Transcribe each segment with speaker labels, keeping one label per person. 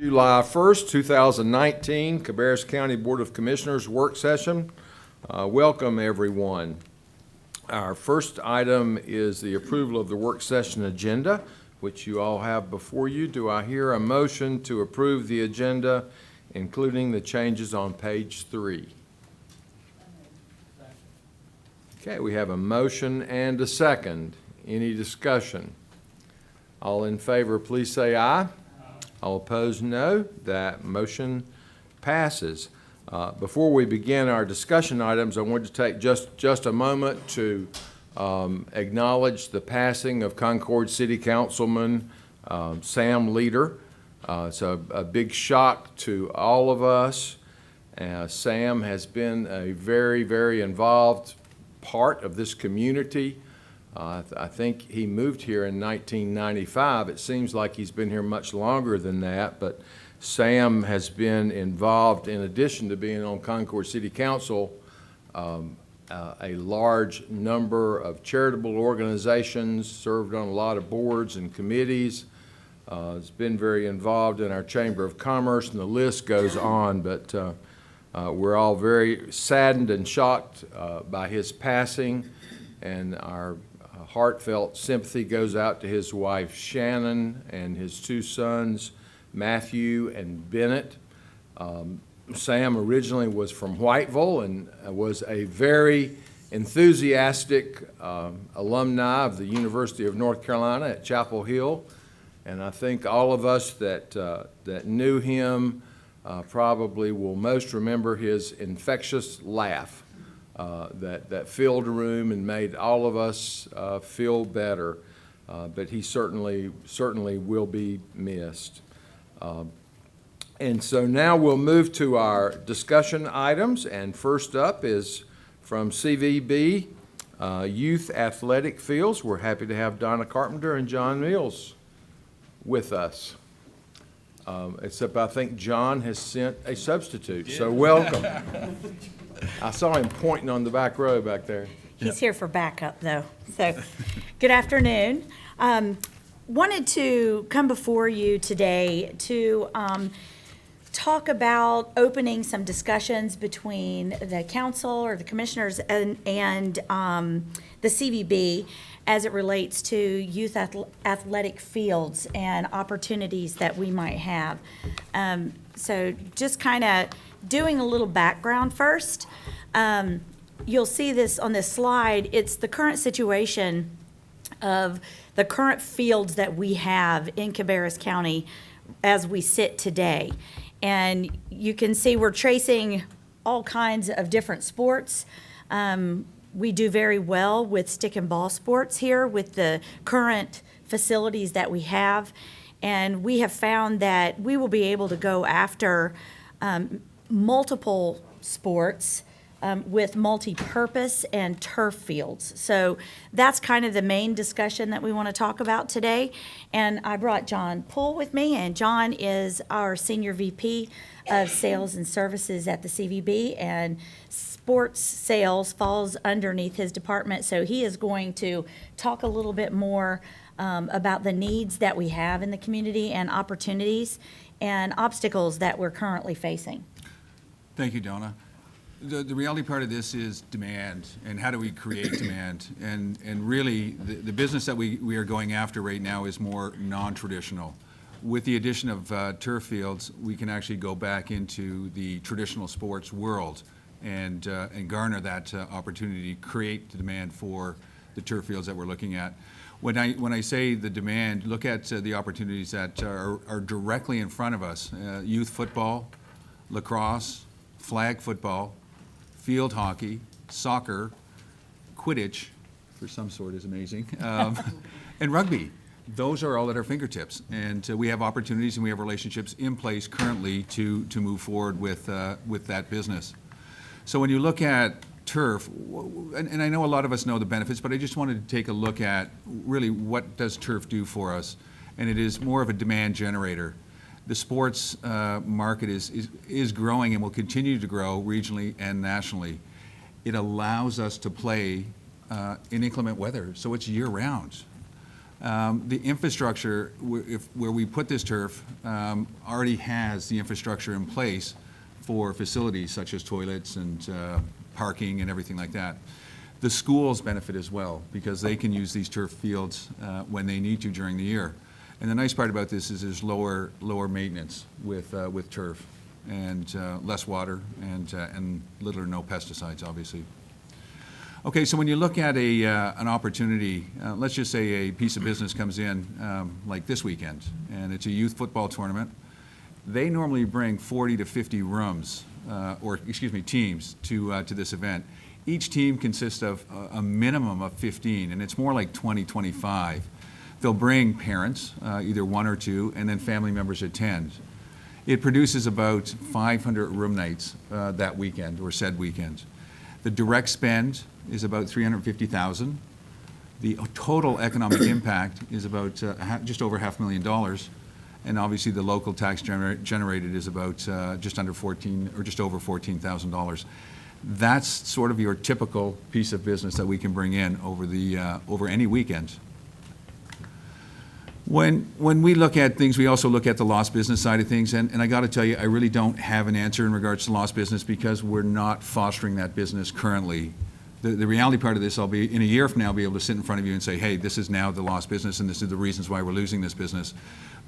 Speaker 1: July 1st, 2019, Cabarrus County Board of Commissioners work session. Welcome, everyone. Our first item is the approval of the work session agenda, which you all have before you. Do I hear a motion to approve the agenda, including the changes on page 3? Okay, we have a motion and a second. Any discussion? All in favor, please say aye. All opposed, no. That motion passes. Before we begin our discussion items, I want to take just a moment to acknowledge the passing of Concord City Councilman Sam Leader. It's a big shock to all of us. Sam has been a very, very involved part of this community. I think he moved here in 1995. It seems like he's been here much longer than that, but Sam has been involved, in addition to being on Concord City Council, a large number of charitable organizations, served on a lot of boards and committees, has been very involved in our Chamber of Commerce, and the list goes on, but we're all very saddened and shocked by his passing, and our heartfelt sympathy goes out to his wife Shannon and his two sons Matthew and Bennett. Sam originally was from Whiteville and was a very enthusiastic alumni of the University of North Carolina at Chapel Hill, and I think all of us that knew him probably will most remember his infectious laugh that filled a room and made all of us feel better, but he certainly will be missed. And so now we'll move to our discussion items, and first up is from CVB, Youth Athletic Fields. We're happy to have Donna Carpenter and John Mills with us. Except I think John has sent a substitute, so welcome. I saw him pointing on the back row back there.
Speaker 2: He's here for backup, though. So, good afternoon. Wanted to come before you today to talk about opening some discussions between the council or the commissioners and the CVB as it relates to youth athletic fields and opportunities that we might have. So just kind of doing a little background first. You'll see this on this slide. It's the current situation of the current fields that we have in Cabarrus County as we sit today. And you can see we're tracing all kinds of different sports. We do very well with stick and ball sports here with the current facilities that we have. And we have found that we will be able to go after multiple sports with multi-purpose and turf fields. So that's kind of the main discussion that we want to talk about today. And I brought John Poole with me, and John is our Senior VP of Sales and Services at the CVB, and sports sales falls underneath his department. So he is going to talk a little bit more about the needs that we have in the community and opportunities and obstacles that we're currently facing.
Speaker 3: Thank you, Donna. The reality part of this is demand, and how do we create demand? And really, the business that we are going after right now is more non-traditional. With the addition of turf fields, we can actually go back into the traditional sports world and garner that opportunity, create the demand for the turf fields that we're looking at. When I say the demand, look at the opportunities that are directly in front of us. Youth football, lacrosse, flag football, field hockey, soccer, Quidditch, for some sort is amazing, and rugby. Those are all at our fingertips, and we have opportunities and we have relationships in place currently to move forward with that business. So when you look at turf, and I know a lot of us know the benefits, but I just wanted to take a look at really what does turf do for us, and it is more of a demand generator. The sports market is growing and will continue to grow regionally and nationally. It allows us to play in inclement weather, so it's year-round. The infrastructure, where we put this turf, already has the infrastructure in place for facilities such as toilets and parking and everything like that. The schools benefit as well, because they can use these turf fields when they need to during the year. And the nice part about this is there's lower maintenance with turf, and less water, and little or no pesticides, obviously. Okay, so when you look at an opportunity, let's just say a piece of business comes in like this weekend, and it's a youth football tournament. They normally bring 40 to 50 teams to this event. Each team consists of a minimum of 15, and it's more like 20, 25. They'll bring parents, either one or two, and then family members attend. It produces about 500 room nights that weekend, or said weekend. The direct spend is about $350,000. The total economic impact is about just over $500,000, and obviously the local tax generated is about just under just over $14,000. That's sort of your typical piece of business that we can bring in over any weekend. When we look at things, we also look at the lost business side of things, and I got to tell you, I really don't have an answer in regards to lost business, because we're not fostering that business currently. The reality part of this, I'll be, in a year from now, I'll be able to sit in front of you and say, hey, this is now the lost business, and this is the reasons why we're losing this business.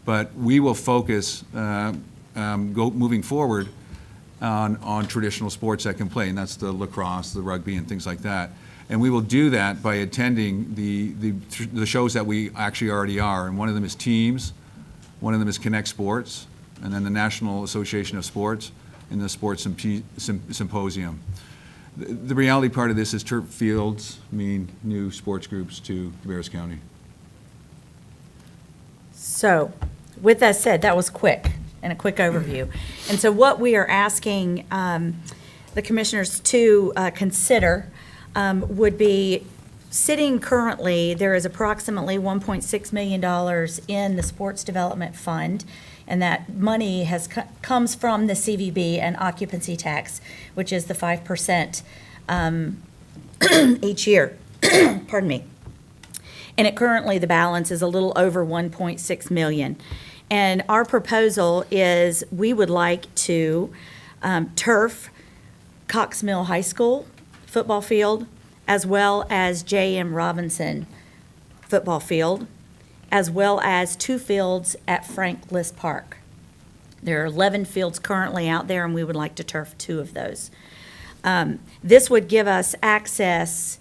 Speaker 3: But we will focus, moving forward, on traditional sports that can play, and that's the lacrosse, the rugby, and things like that. And we will do that by attending the shows that we actually already are. And one of them is Teams, one of them is Connect Sports, and then the National Association of Sports, and the Sports Symposium. The reality part of this is turf fields mean new sports groups to Cabarrus County.
Speaker 2: So, with that said, that was quick, and a quick overview. And so what we are asking the commissioners to consider would be, sitting currently, there is approximately $1.6 million in the Sports Development Fund, and that money comes from the CVB and occupancy tax, which is the 5% each year. Pardon me. And currently, the balance is a little over $1.6 million. And our proposal is, we would like to turf Cox Mill High School football field, as well as J.M. Robinson football field, as well as 2 fields at Frank Bliss Park. There are 11 fields currently out there, and we would like to turf 2 of those. This would give us access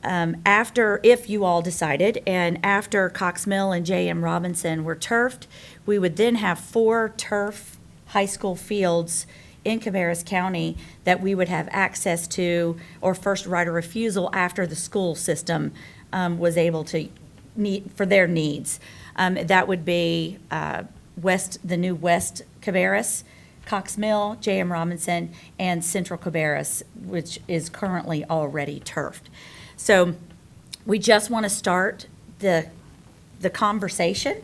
Speaker 2: after, if you all decided, and after Cox Mill and J.M. Robinson were turfed, we would then have 4 turf high school fields in Cabarrus County that we would have access to, or first right of refusal after the school system was able to meet for their needs. That would be the new West Cabarrus, Cox Mill, J.M. Robinson, and Central Cabarrus, which is currently already turfed. So we just want to start the conversation.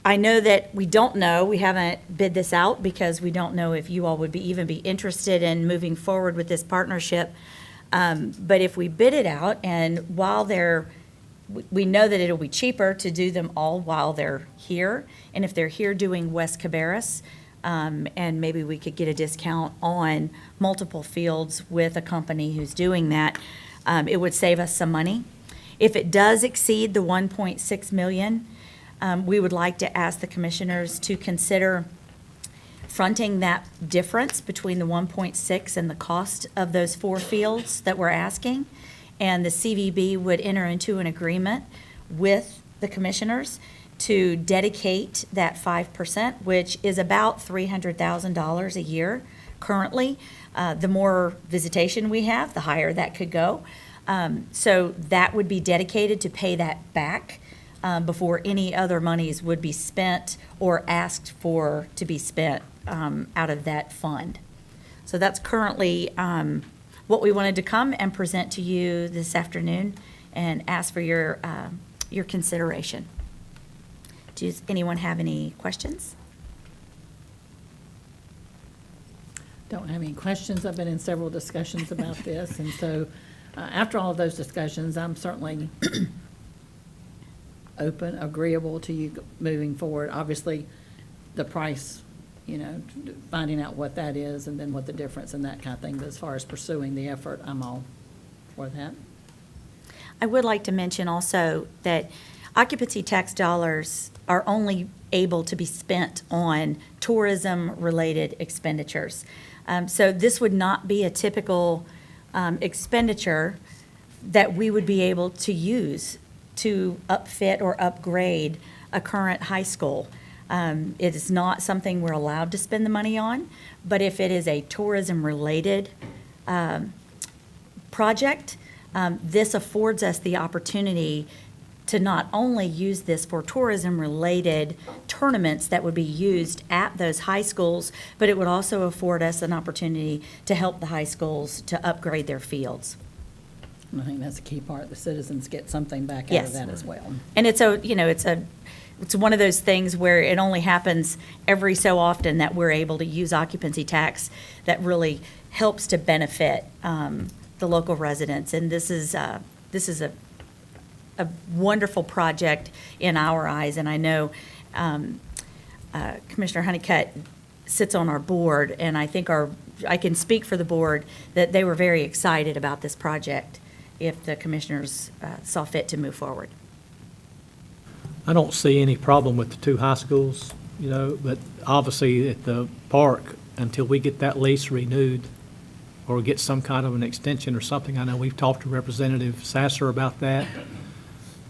Speaker 2: I know that we haven't bid this out, because we don't know if you all would even be interested in moving forward with this partnership. But if we bid it out, and we know that it'll be cheaper to do them all while they're here, and if they're here doing West Cabarrus, and maybe we could get a discount on multiple fields with a company who's doing that, it would save us some money. If it does exceed the $1.6 million, we would like to ask the commissioners to consider fronting that difference between the 1.6 and the cost of those 4 fields that we're asking. And the CVB would enter into an agreement with the commissioners to dedicate that 5%, which is about $300,000 a year currently. The more visitation we have, the higher that could go. So that would be dedicated to pay that back before any other monies would be spent or asked for to be spent out of that fund. So that's currently what we wanted to come and present to you this afternoon and ask for your consideration. Does anyone have any questions?
Speaker 4: Don't have any questions. I've been in several discussions about this, and so after all of those discussions, I'm certainly agreeable to you moving forward. Obviously, the price, finding out what that is and then what the difference and that kind of thing. But as far as pursuing the effort, I'm all for that.
Speaker 2: I would like to mention also that occupancy tax dollars are only able to be spent on tourism-related expenditures. So this would not be a typical expenditure that we would be able to use to upfit or upgrade a current high school. It is not something we're allowed to spend the money on, but if it is a tourism-related project, this affords us the opportunity to not only use this for tourism-related tournaments that would be used at those high schools, but it would also afford us an opportunity to help the high schools to upgrade their fields.
Speaker 4: And I think that's a key part. The citizens get something back out
Speaker 2: Yes.
Speaker 4: of that as well.
Speaker 2: And it's one of those things where it only happens every so often that we're able to use occupancy tax that really helps to benefit the local residents. And this is a wonderful project in our eyes. And I know Commissioner Honeycutt sits on our board, and I think I can speak for the board that they were very excited about this project if the commissioners saw fit to move forward.
Speaker 5: I don't see any problem with the two high schools, but obviously at the park, until we get that lease renewed or get some kind of an extension or something, I know we've talked to Representative Sasser about that.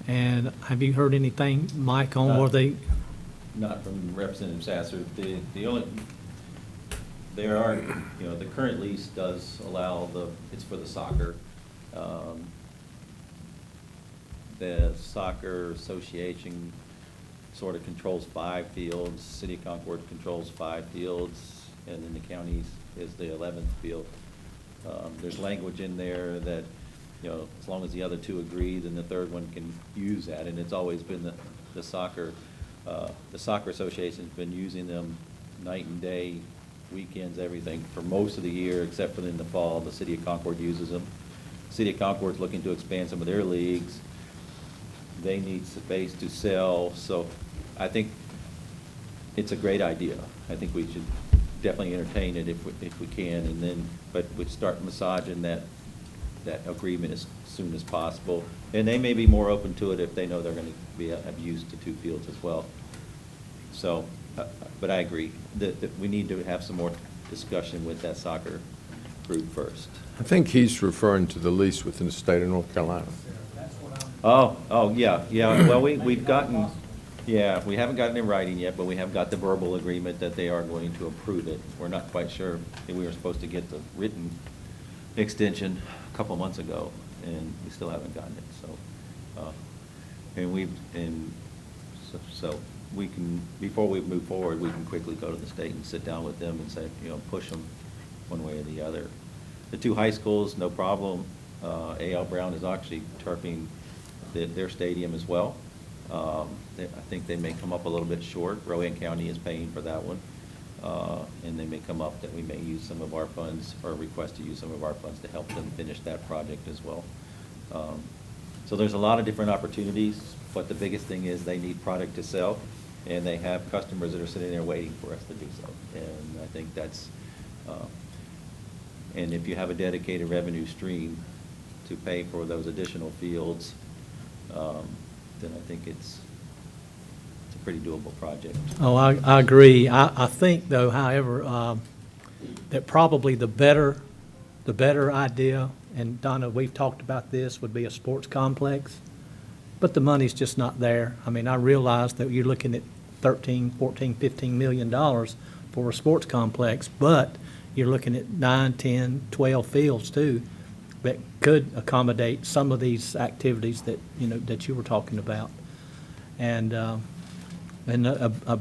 Speaker 5: And have you heard anything, Mike, on where they?
Speaker 6: Not from Representative Sasser. The only, there are, the current lease does allow it's for the soccer. The soccer association sort of controls 5 fields. City of Concord controls 5 fields, and then the county is the 11th field. There's language in there that, as long as the other 2 agree, then the third one can use that, and it's always been the soccer association's been using them night and day, weekends, everything, for most of the year, except for in the fall. The City of Concord uses them. City of Concord's looking to expand some of their leagues. They need space to sell, so I think it's a great idea. I think we should definitely entertain it if we can, and then, but we'd start massaging that agreement as soon as possible. And they may be more open to it if they know they're going to have used to 2 fields as well. So, but I agree that we need to have some more discussion with that soccer group first.
Speaker 1: I think he's referring to the lease within the state of North Carolina.
Speaker 6: Yeah. Well, we've gotten, we haven't gotten it in writing yet, but we have got the verbal agreement that they are going to approve it. We're not quite sure if we were supposed to get the written extension a couple months ago, and we still haven't gotten it, so. So we can, before we move forward, we can quickly go to the state and sit down with them and say, push them one way or the other. The 2 high schools, no problem. A.L. Brown is actually turfing their stadium as well. I think they may come up a little bit short. Rowan County is paying for that one. And they may come up that we may use some of our funds, or request to use some of our funds to help them finish that project as well. So there's a lot of different opportunities, but the biggest thing is they need product to sell, and they have customers that are sitting there waiting for us to do so. And I think that's, and if you have a dedicated revenue stream to pay for those additional fields, then I think it's a pretty doable project.
Speaker 5: Oh, I agree. I think, though, however, that probably the better idea, and Donna, we've talked about this, would be a sports complex, but the money's just not there. I mean, I realize that you're looking at $13, $14, $15 million for a sports complex, but you're looking at 9, 10, 12 fields, too, that could accommodate some of these activities that, that you were talking about. And a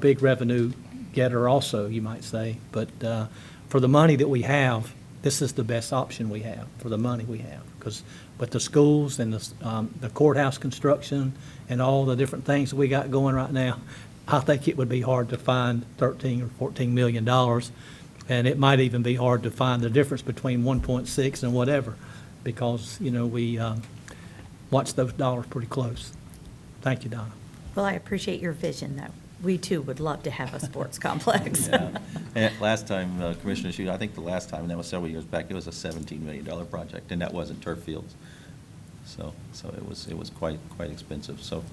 Speaker 5: big revenue getter also, you might say. But for the money that we have, this is the best option we have for the money we have. Because with the schools and the courthouse construction and all the different things that we got going right now, I think it would be hard to find $13 or $14 million. And it might even be hard to find the difference between 1.6 and whatever, because, we watch those dollars pretty close. Thank you, Donna.
Speaker 2: Well, I appreciate your vision, though. We too would love to have a sports complex.
Speaker 6: Yeah. And last time, Commissioner Shu, I think the last time, and that was several years back, it was a $17 million project, and that wasn't turf fields. So it was quite expensive. So,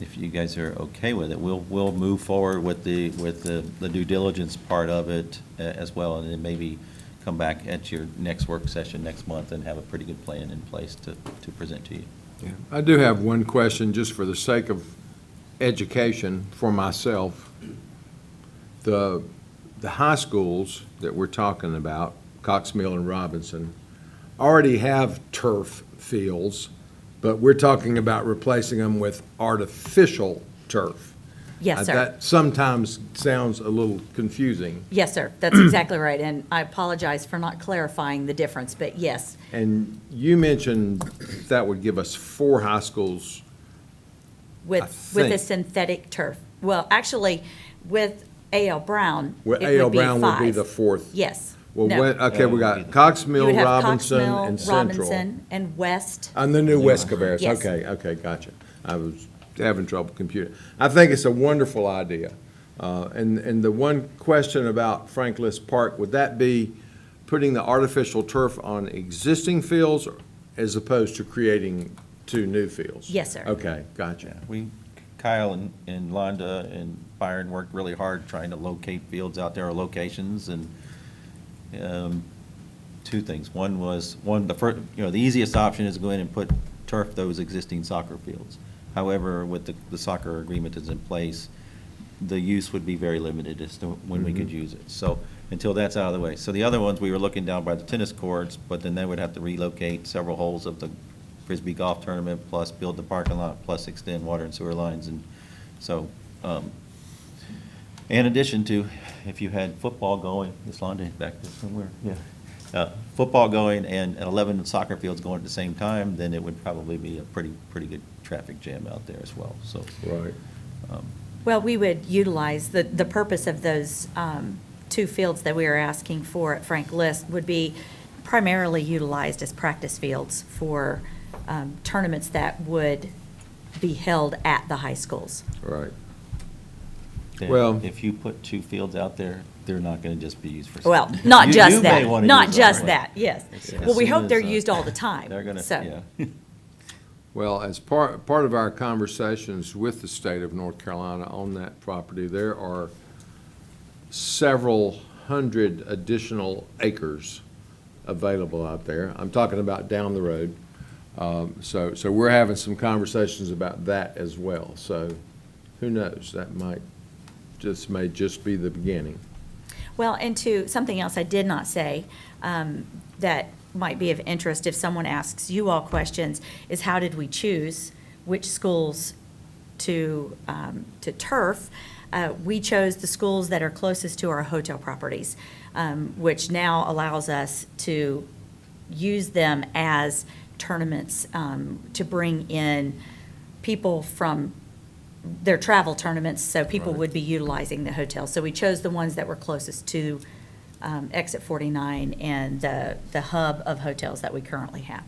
Speaker 6: if you guys are okay with it, we'll move forward with the due diligence part of it as well, and then maybe come back at your next work session next month and have a pretty good plan in place to present to you.
Speaker 1: Yeah. I do have one question, just for the sake of education for myself. The high schools that we're talking about, Cox Mill and Robinson, already have turf fields, but we're talking about replacing them with artificial turf.
Speaker 2: Yes, sir.
Speaker 1: That sometimes sounds a little confusing.
Speaker 2: Yes, sir. That's exactly right. And I apologize for not clarifying the difference, but yes.
Speaker 1: And you mentioned that would give us 4 high schools.
Speaker 2: With a
Speaker 1: think.
Speaker 2: synthetic turf. Well, actually, with A.L. Brown,
Speaker 1: Well,
Speaker 2: it
Speaker 1: A.L.
Speaker 2: would be
Speaker 1: Brown would be
Speaker 2: 5.
Speaker 1: the 4th.
Speaker 2: Yes.
Speaker 1: Well,
Speaker 2: No.
Speaker 1: okay, we got Cox
Speaker 2: You
Speaker 1: Mill,
Speaker 2: would have Cox
Speaker 1: Robinson,
Speaker 2: Mill,
Speaker 1: and Central.
Speaker 2: Robinson, and West.
Speaker 1: And the new West Cabarrus.
Speaker 2: Yes.
Speaker 1: Okay, gotcha. I was having trouble computing. I think it's a wonderful idea. And the one question about Frank List Park, would that be putting the artificial turf on existing fields as opposed to creating 2 new fields?
Speaker 2: Yes, sir.
Speaker 1: Okay, gotcha.
Speaker 6: Kyle and Londa and Byron worked really hard trying to locate fields out there or locations, and 2 things. One was, the easiest option is to go in and put turf those existing soccer fields. However, with the soccer agreement that's in place, the use would be very limited as to when we could use it. So until that's out of the way. So the other ones, we were looking down by the tennis courts, but then they would have to relocate several holes of the Frisbee golf tournament, plus build the parking lot, plus extend water and sewer lines. And so, in addition to, if you had football going, is Londa back there somewhere? Yeah. Football going and 11 soccer fields going at the same time, then it would probably be a pretty good traffic jam out there as well, so.
Speaker 1: Right.
Speaker 2: Well, we would utilize, the purpose of those 2 fields that we are asking for at Frank List would be primarily utilized as practice fields for tournaments that would be held at the high schools.
Speaker 1: Right.
Speaker 6: Then
Speaker 1: Well-
Speaker 6: if you put 2 fields out there, they're not gonna just be used for.
Speaker 2: Well, not
Speaker 6: You-
Speaker 2: just
Speaker 6: you may
Speaker 2: that,
Speaker 6: wanna
Speaker 2: not
Speaker 6: use them,
Speaker 2: just
Speaker 6: right?
Speaker 2: that, yes.
Speaker 6: As
Speaker 2: Well, we
Speaker 6: soon
Speaker 2: hope they're
Speaker 6: as,
Speaker 2: used all the time.
Speaker 6: They're gonna,
Speaker 2: So,
Speaker 6: yeah.
Speaker 1: Well, as part of our conversations with the state of North Carolina on that property, there are several hundred additional acres available out there. I'm talking about down the road. So we're having some conversations about that as well. So who knows? That may just be the beginning.
Speaker 2: well, and to, something else I did not say, that might be of interest if someone asks you all questions, is how did we choose which schools to turf? We chose the schools that are closest to our hotel properties, which now allows us to use them as tournaments, to bring in people from their travel tournaments, so people
Speaker 1: Right.
Speaker 2: would be utilizing the hotel. So we chose the ones that were closest to Exit 49 and the hub of hotels that we currently have.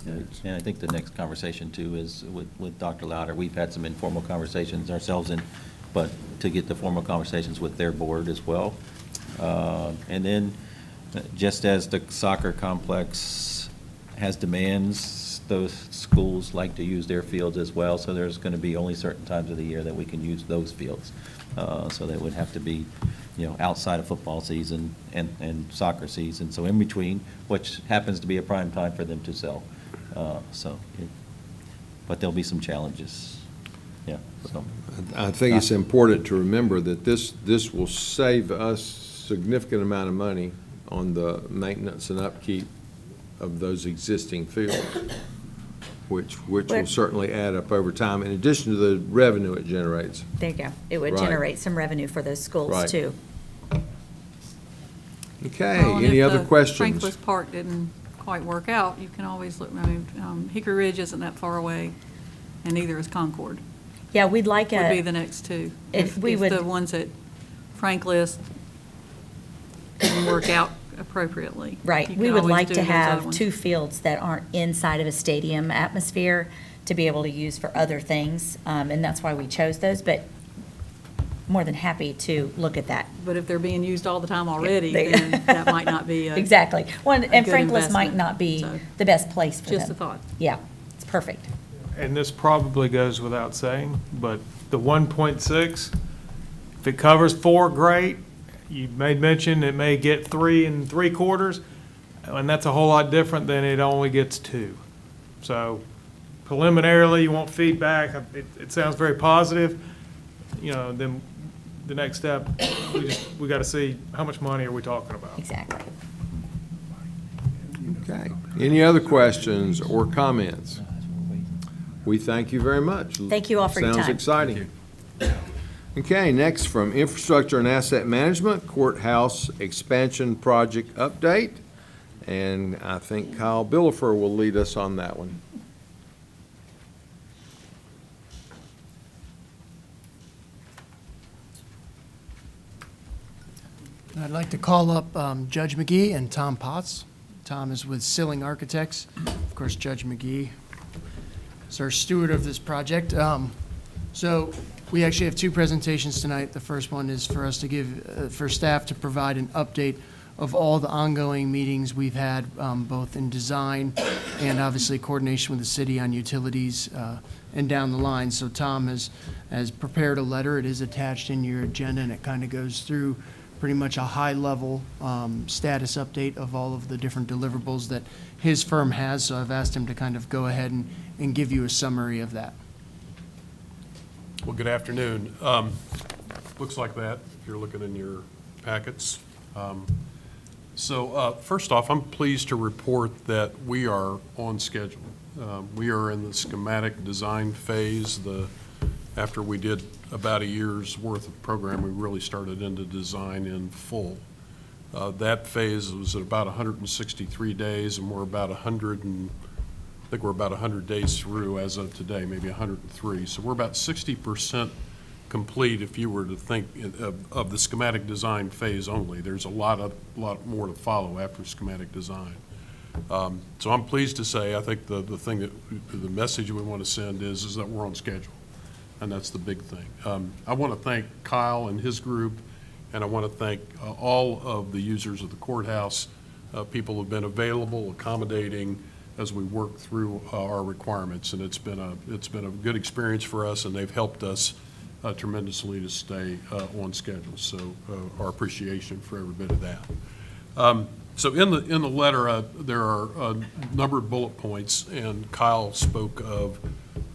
Speaker 6: And I think the next conversation too is with Dr. Louder. We've had some informal conversations ourselves, but to get the formal conversations with their board as well. And then, just as the soccer complex has demands, those schools like to use their fields as well, so there's going to be only certain times of the year that we can use those fields. So that would have to be, outside of football season and soccer season, so in between, which happens to be a prime time for them to sell. But there'll be some challenges, yeah, so.
Speaker 1: I think it's important to remember that this will save us significant amount of money on the maintenance and upkeep of those existing fields, which will certainly add up over time, in addition to the revenue it generates.
Speaker 2: There you go. It would
Speaker 1: Right.
Speaker 2: generate some revenue for those schools,
Speaker 1: Right.
Speaker 2: too.
Speaker 1: Okay,
Speaker 7: Well, and
Speaker 1: any
Speaker 7: if
Speaker 1: other
Speaker 7: the
Speaker 1: questions?
Speaker 7: Franklin Park didn't quite work out, you can always look, Hickory Ridge isn't that far away, and neither is Concord,
Speaker 2: Yeah, we'd like
Speaker 7: would be
Speaker 2: a,
Speaker 7: the next 2.
Speaker 2: If we would-
Speaker 7: the ones at Frank List didn't work out appropriately.
Speaker 2: right,
Speaker 7: You
Speaker 2: we
Speaker 7: can
Speaker 2: would
Speaker 7: always
Speaker 2: like
Speaker 7: do
Speaker 2: to
Speaker 7: those other
Speaker 2: have
Speaker 7: ones.
Speaker 2: 2 fields that aren't inside of a stadium atmosphere, to be able to use for other things, and that's why we chose those, but more than happy to look at that.
Speaker 7: But if they're being used all the time already,
Speaker 2: they-
Speaker 7: then that might not be a.
Speaker 2: Exactly. Well, and
Speaker 7: good
Speaker 2: Franklin might
Speaker 7: investment,
Speaker 2: not be
Speaker 7: so.
Speaker 2: the best place for them.
Speaker 7: Just a thought.
Speaker 2: Yeah, it's perfect.
Speaker 8: And this probably goes without saying, but the 1.6, if it covers 4, great. You made mention it may get 3 3/4, and that's a whole lot different than it only gets 2. So preliminarily, you want feedback. It sounds very positive. You know, then the next step, we got to see how much money are we talking about.
Speaker 2: Exactly.
Speaker 1: Okay. Any other questions or comments? We thank you very much.
Speaker 2: Thank you all for your
Speaker 1: Sounds
Speaker 2: time.
Speaker 1: exciting. Okay, next from Infrastructure and Asset Management, Courthouse Expansion Project Update. And I think Kyle Billifer will lead us on that one.
Speaker 9: I'd like to call up Judge McGee and Tom Potts. Tom is with Silling Architects. Of course, Judge McGee is our steward of this project. So we actually have 2 presentations tonight. The first one is for us to give, for staff to provide an update of all the ongoing meetings we've had, both in design and obviously coordination with the city on utilities and down the line. So Tom has prepared a letter. It is attached in your agenda, and it kind of goes through pretty much a high-level status update of all of the different deliverables that his firm has. So I've asked him to kind of go ahead and give you a summary of that.
Speaker 10: Well, good afternoon. Looks like that, if you're looking in your packets. So first off, I'm pleased to report that we are on schedule. We are in the schematic design phase. After we did about a year's worth of program, we really started into design in full. That phase was at about 163 days, and we're about 100 days through as of today, maybe 103. So we're about 60% complete if you were to think of the schematic design phase only. There's a lot more to follow after schematic design. So I'm pleased to say, I think the message we want to send is that we're on schedule. And that's the big thing. I want to thank Kyle and his group, and I want to thank all of the users of the courthouse. People have been available, accommodating as we work through our requirements, and it's been a good experience for us, and they've helped us tremendously to stay on schedule. So our appreciation for every bit of that. So in the letter, there are a number of bullet points, and Kyle spoke of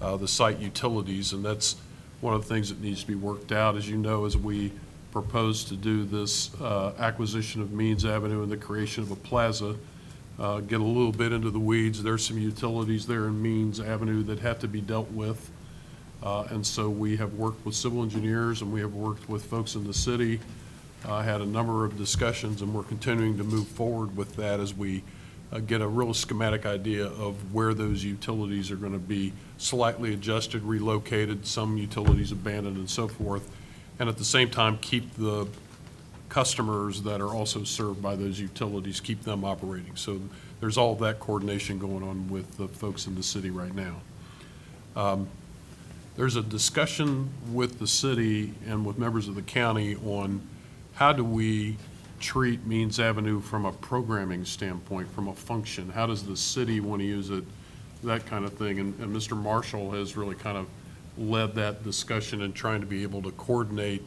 Speaker 10: the site utilities, and that's one of the things that needs to be worked out. As you know, as we propose to do this acquisition of Means Avenue and the creation of a plaza, get a little bit into the weeds. There's some utilities there in Means Avenue that have to be dealt with. And so we have worked with civil engineers, and we have worked with folks in the city, had a number of discussions, and we're continuing to move forward with that as we get a real schematic idea of where those utilities are going to be slightly adjusted, relocated, some utilities abandoned, and so forth, and at the same time keep the customers that are also served by those utilities, keep them operating. So there's all of that coordination going on with the folks in the city right now. There's a discussion with the city and with members of the county on how do we treat Means Avenue from a programming standpoint, from a function. How does the city want to use it, that kind of thing. And Mr. Marshall has really kind of led that discussion and trying to be able to coordinate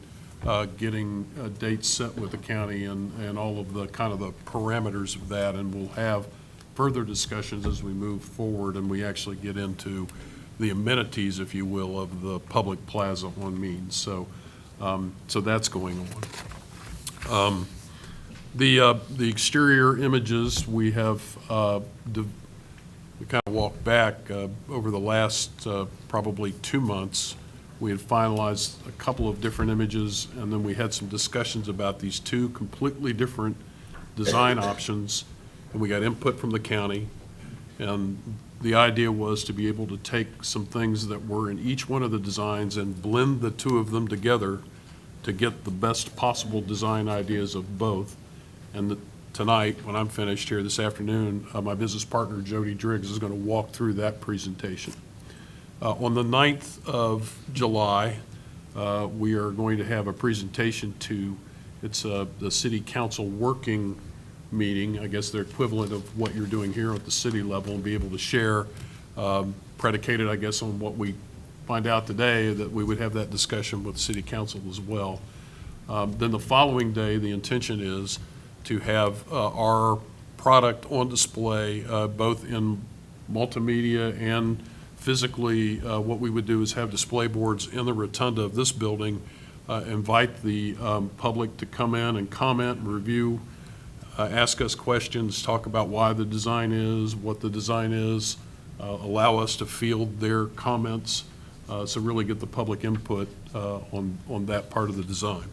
Speaker 10: getting dates set with the county and all of the kind of the parameters of that. And we'll have further discussions as we move forward and we actually get into the amenities, if you will, of the public plaza on Means. So, so that's going on. The exterior images, we have, we kind of walked back over the last probably 2 months. We had finalized a couple of different images, and then we had some discussions about these 2 completely different design options, and we got input from the county. And the idea was to be able to take some things that were in each one of the designs and blend the 2 of them together to get the best possible design ideas of both. And tonight, when I'm finished here this afternoon, my business partner, Jody Driggs, is going to walk through that presentation. On the 9th of July, we are going to have a presentation it's the city council working meeting, I guess the equivalent of what you're doing here at the city level, and be able to share, predicated, I guess, on what we find out today, that we would have that discussion with city council as well. Then the following day, the intention is to have our product on display, both in multimedia and physically. What we would do is have display boards in the rotunda of this building, invite the public to come in and comment and review, ask us questions, talk about why the design is, what the design is, allow us to field their comments, so really get the public input on that part of the design.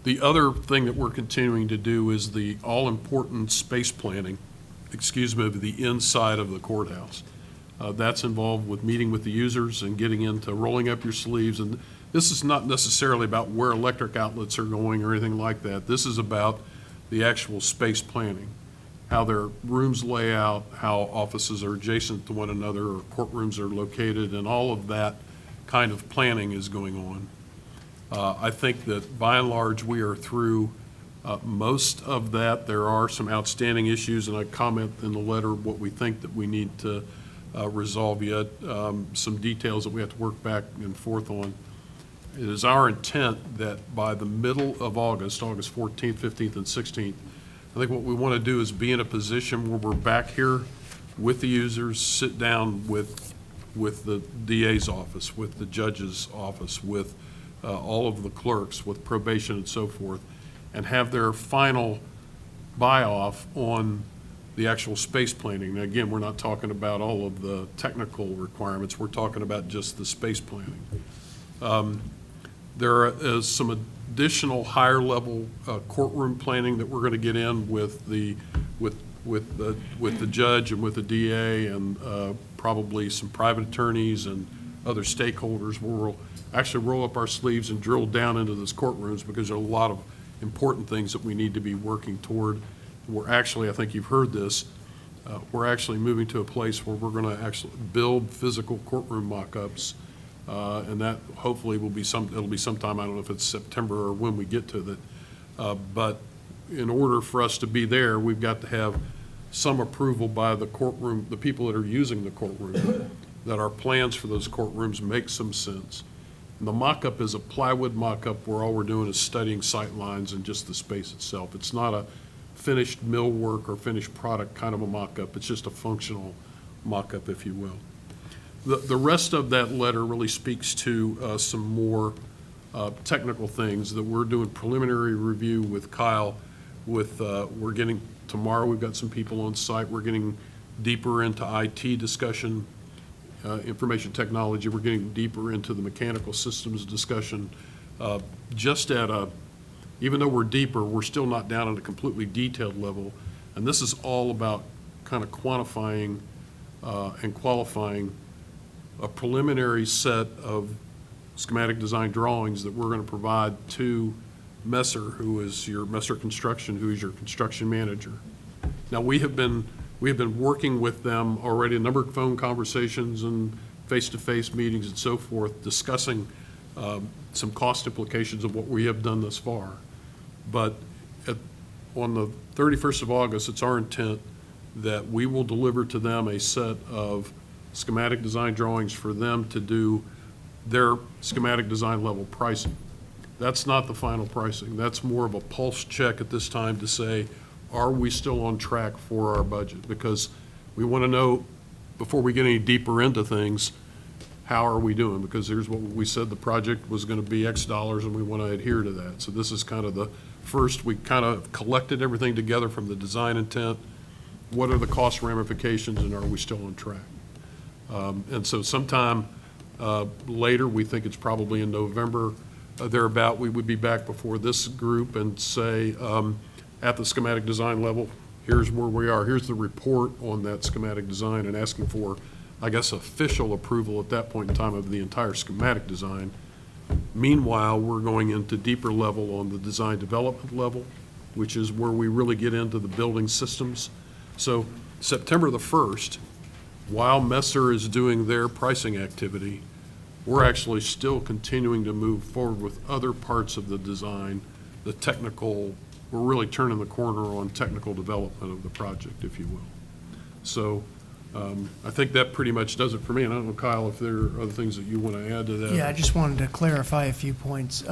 Speaker 10: The other thing that we're continuing to do is the all-important space planning, of the inside of the courthouse. That's involved with meeting with the users and getting into rolling up your sleeves. And this is not necessarily about where electric outlets are going or anything like that. This is about the actual space planning, how their rooms lay out, how offices are adjacent to one another or courtrooms are located, and all of that kind of planning is going on. I think that by and large, we are through most of that. There are some outstanding issues, and I comment in the letter what we think that we need to resolve yet, some details that we have to work back and forth on. It is our intent that by the middle of August, August 14th, 15th, and 16th, I think what we want to do is be in a position where we're back here with the users, sit down with the DA's office, with the judge's office, with all of the clerks, with probation and so forth, and have their final buy-off on the actual space planning. Now, again, we're not talking about all of the technical requirements. We're talking about just the space planning. There is some additional higher-level courtroom planning that we're going to get in with the judge and with the DA and probably some private attorneys and other stakeholders, where we'll actually roll up our sleeves and drill down into those courtrooms, because there are a lot of important things that we need to be working toward. We're actually, I think you've heard this, we're actually moving to a place where we're going to actually build physical courtroom mock-ups, and that hopefully will be it'll be sometime, I don't know if it's September or when we get to that, but in order for us to be there, we've got to have some approval by the courtroom, the people that are using the courtroom, that our plans for those courtrooms make some sense. And the mock-up is a plywood mock-up where all we're doing is studying sight lines and just the space itself. It's not a finished millwork or finished product kind of a mock-up. It's just a functional mock-up, if you will. The rest of that letter really speaks to some more technical things that we're doing preliminary review with Kyle. We're getting, tomorrow we've got some people on site. We're getting deeper into IT discussion, information technology. We're getting deeper into the mechanical systems discussion. Even though we're deeper, we're still not down at a completely detailed level. And this is all about kind of quantifying and qualifying a preliminary set of schematic design drawings that we're going to provide to Messer, who is your Messer Construction, who is your construction manager. Now, we have been working with them already, a number of phone conversations and face-to-face meetings and so forth, discussing some cost implications of what we have done thus far. But on the 31st of August, it's our intent that we will deliver to them a set of schematic design drawings for them to do their schematic design level pricing. That's not the final pricing. That's more of a pulse check at this time to say, are we still on track for our budget? Because we want to know, before we get any deeper into things, how are we doing? Because here's what we said, the project was going to be X dollars, and we want to adhere to that. So this is kind of the first, we kind of collected everything together from the design intent. What are the cost ramifications, and are we still on track? And so sometime later, we think it's probably in November, thereabout, we would be back before this group and say, at the schematic design level, here's where we are, here's the report on that schematic design, and asking for, I guess, official approval at that point in time of the entire schematic design. Meanwhile, we're going into deeper level on the design development level, which is where we really get into the building systems. So September the 1st, while Messer is doing their pricing activity, we're actually still continuing to move forward with other parts of the design, the technical, we're really turning the corner on technical development of the project, if you will. So I think that pretty much does it for me. And I don't know, Kyle, if there are other things that you want to add to that.
Speaker 9: Yeah, I just wanted to clarify a few points.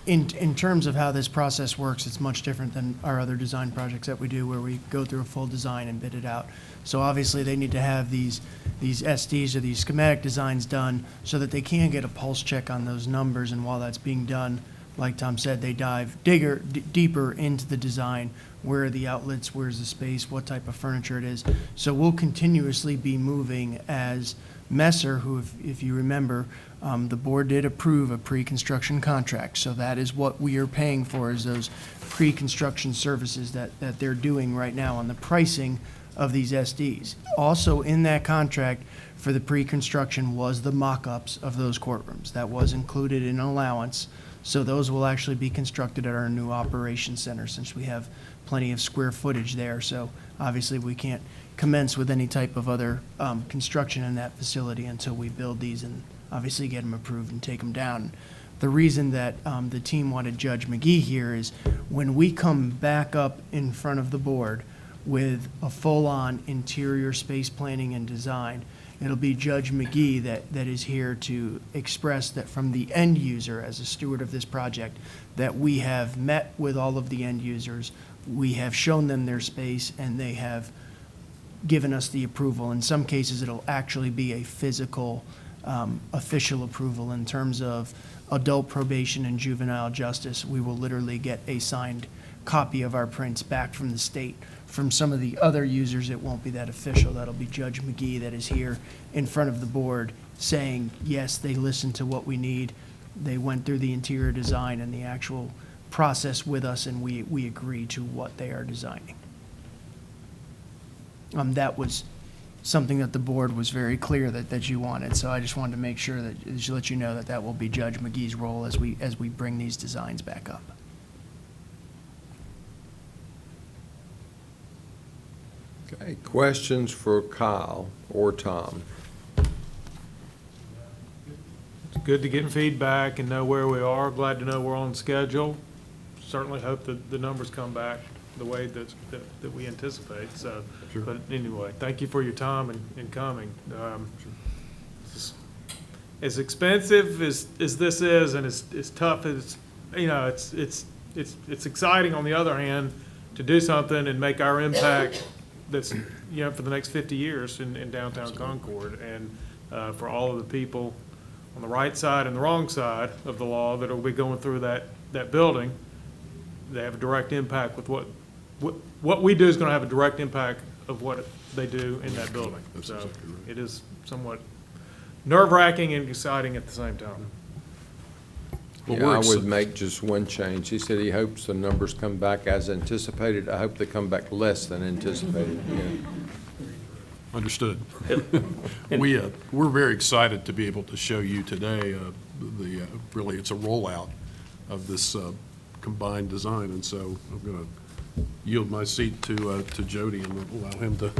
Speaker 9: In terms of how this process works, it's much different than our other design projects that we do, where we go through a full design and bid it out. So obviously, they need to have these SDs or these schematic designs done so that they can get a pulse check on those numbers. And while that's being done, like Tom said, they dive deeper into the design. Where are the outlets? Where's the space? What type of furniture it is? So we'll continuously be moving as Messer, who, if you remember, the board did approve a pre-construction contract. So that is what we are paying for, is those pre-construction services that they're doing right now on the pricing of these SDs. Also in that contract for the pre-construction was the mock-ups of those courtrooms. That was included in allowance. So those will actually be constructed at our new operations center, since we have plenty of square footage there. So obviously we can't commence with any type of other construction in that facility until we build these and obviously get them approved and take them down. The reason that the team wanted Judge McGee here is when we come back up in front of the board with a full-on interior space planning and design, it'll be Judge McGee that is here to express that from the end user, as a steward of this project, that we have met with all of the end users, we have shown them their space, and they have given us the approval. In some cases, it'll actually be a physical, official approval. In terms of adult probation and juvenile justice, we will literally get a signed copy of our prints back from the state. From some of the other users, it won't be that official. That'll be Judge McGee that is here in front of the board saying, yes, they listened to what we need. They went through the interior design and the actual process with us, and we agree to what they are designing. That was something that the board was very clear that you wanted. So I just wanted to make sure that, let you know that will be Judge McGee's role as we bring these designs back up.
Speaker 1: Okay, questions for Kyle or Tom?
Speaker 8: It's good to get feedback and know where we are. Glad to know we're on schedule. Certainly hope that the numbers come back the way that we anticipate. So,
Speaker 10: Sure.
Speaker 8: But anyway, thank you for your time in coming. As expensive as this is, and as tough as, it's exciting on the other hand to do something and make our impact that's, for the next 50 years in downtown Concord, and for all of the people on the right side and the wrong side of the law that will be going through that building. They have a direct impact with what we do is going to have a direct impact of what they do in that building.
Speaker 10: That's
Speaker 8: So
Speaker 10: exactly right.
Speaker 8: it is somewhat nerve-wracking and exciting at the same time.
Speaker 10: Well,
Speaker 1: Yeah,
Speaker 10: we're
Speaker 1: I would
Speaker 10: exci-
Speaker 1: make just one change. He said he hopes the numbers come back as anticipated. I hope they come back less than anticipated. Yeah.
Speaker 10: Understood. We're very excited to be able to show you today, really, it's a rollout of this combined design, and so I'm going to yield my seat to Jody and allow him to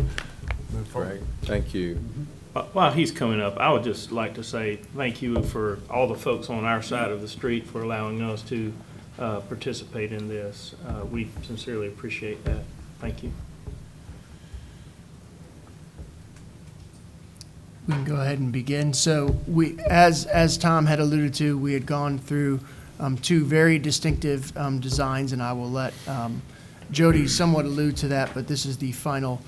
Speaker 10: move forward.
Speaker 1: Great, thank you.
Speaker 11: While he's coming up, I would just like to say thank you for all the folks on our side of the street for allowing us to participate in this. We sincerely appreciate that. Thank you.
Speaker 9: We can go ahead and begin. So as Tom had alluded to, we had gone through two very distinctive designs, and I will let Jody somewhat allude to that, but this is the final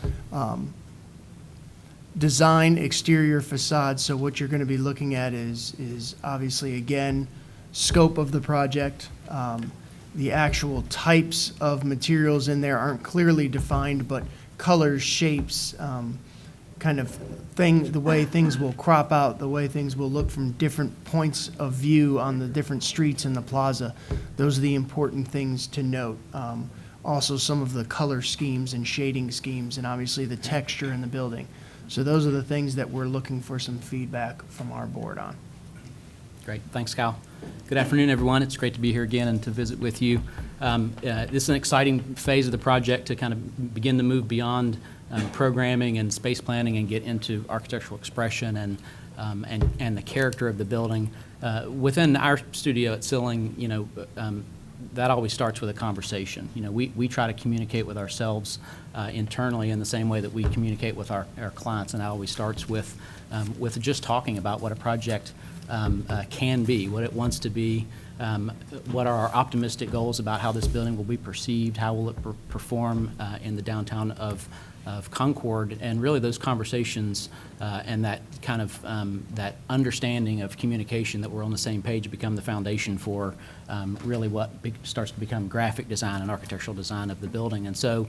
Speaker 9: design exterior facade. So what you're going to be looking at is obviously, again, scope of the project. The actual types of materials in there aren't clearly defined, but colors, shapes, kind of the way things will crop out, the way things will look from different points of view on the different streets in the plaza. Those are the important things to note. Also, some of the color schemes and shading schemes, and obviously the texture in the building. So those are the things that we're looking for some feedback from our board on.
Speaker 12: Great. Thanks, Kyle. Good afternoon, everyone. It's great to be here again and to visit with you. This is an exciting phase of the project to kind of begin to move beyond programming and space planning and get into architectural expression and the character of the building. Within our studio at Silling, that always starts with a conversation. We try to communicate with ourselves internally in the same way that we communicate with our clients, and that always starts with just talking about what a project can be, what it wants to be, what are our optimistic goals about how this building will be perceived, how will it perform in the downtown of Concord, and really those conversations and that kind of that understanding of communication that we're on the same page become the foundation for really what starts to become graphic design and architectural design of the building. And so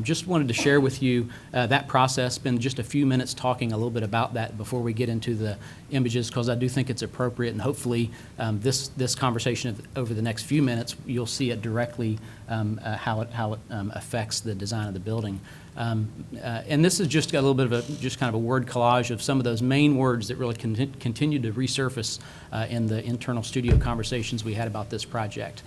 Speaker 12: just wanted to share with you that process, spend just a few minutes talking a little bit about that before we get into the images, because I do think it's appropriate, and hopefully this conversation over the next few minutes, you'll see it directly how it affects the design of the building. And this is just a little bit of just kind of a word collage of some of those main words that really continue to resurface in the internal studio conversations we had about this project.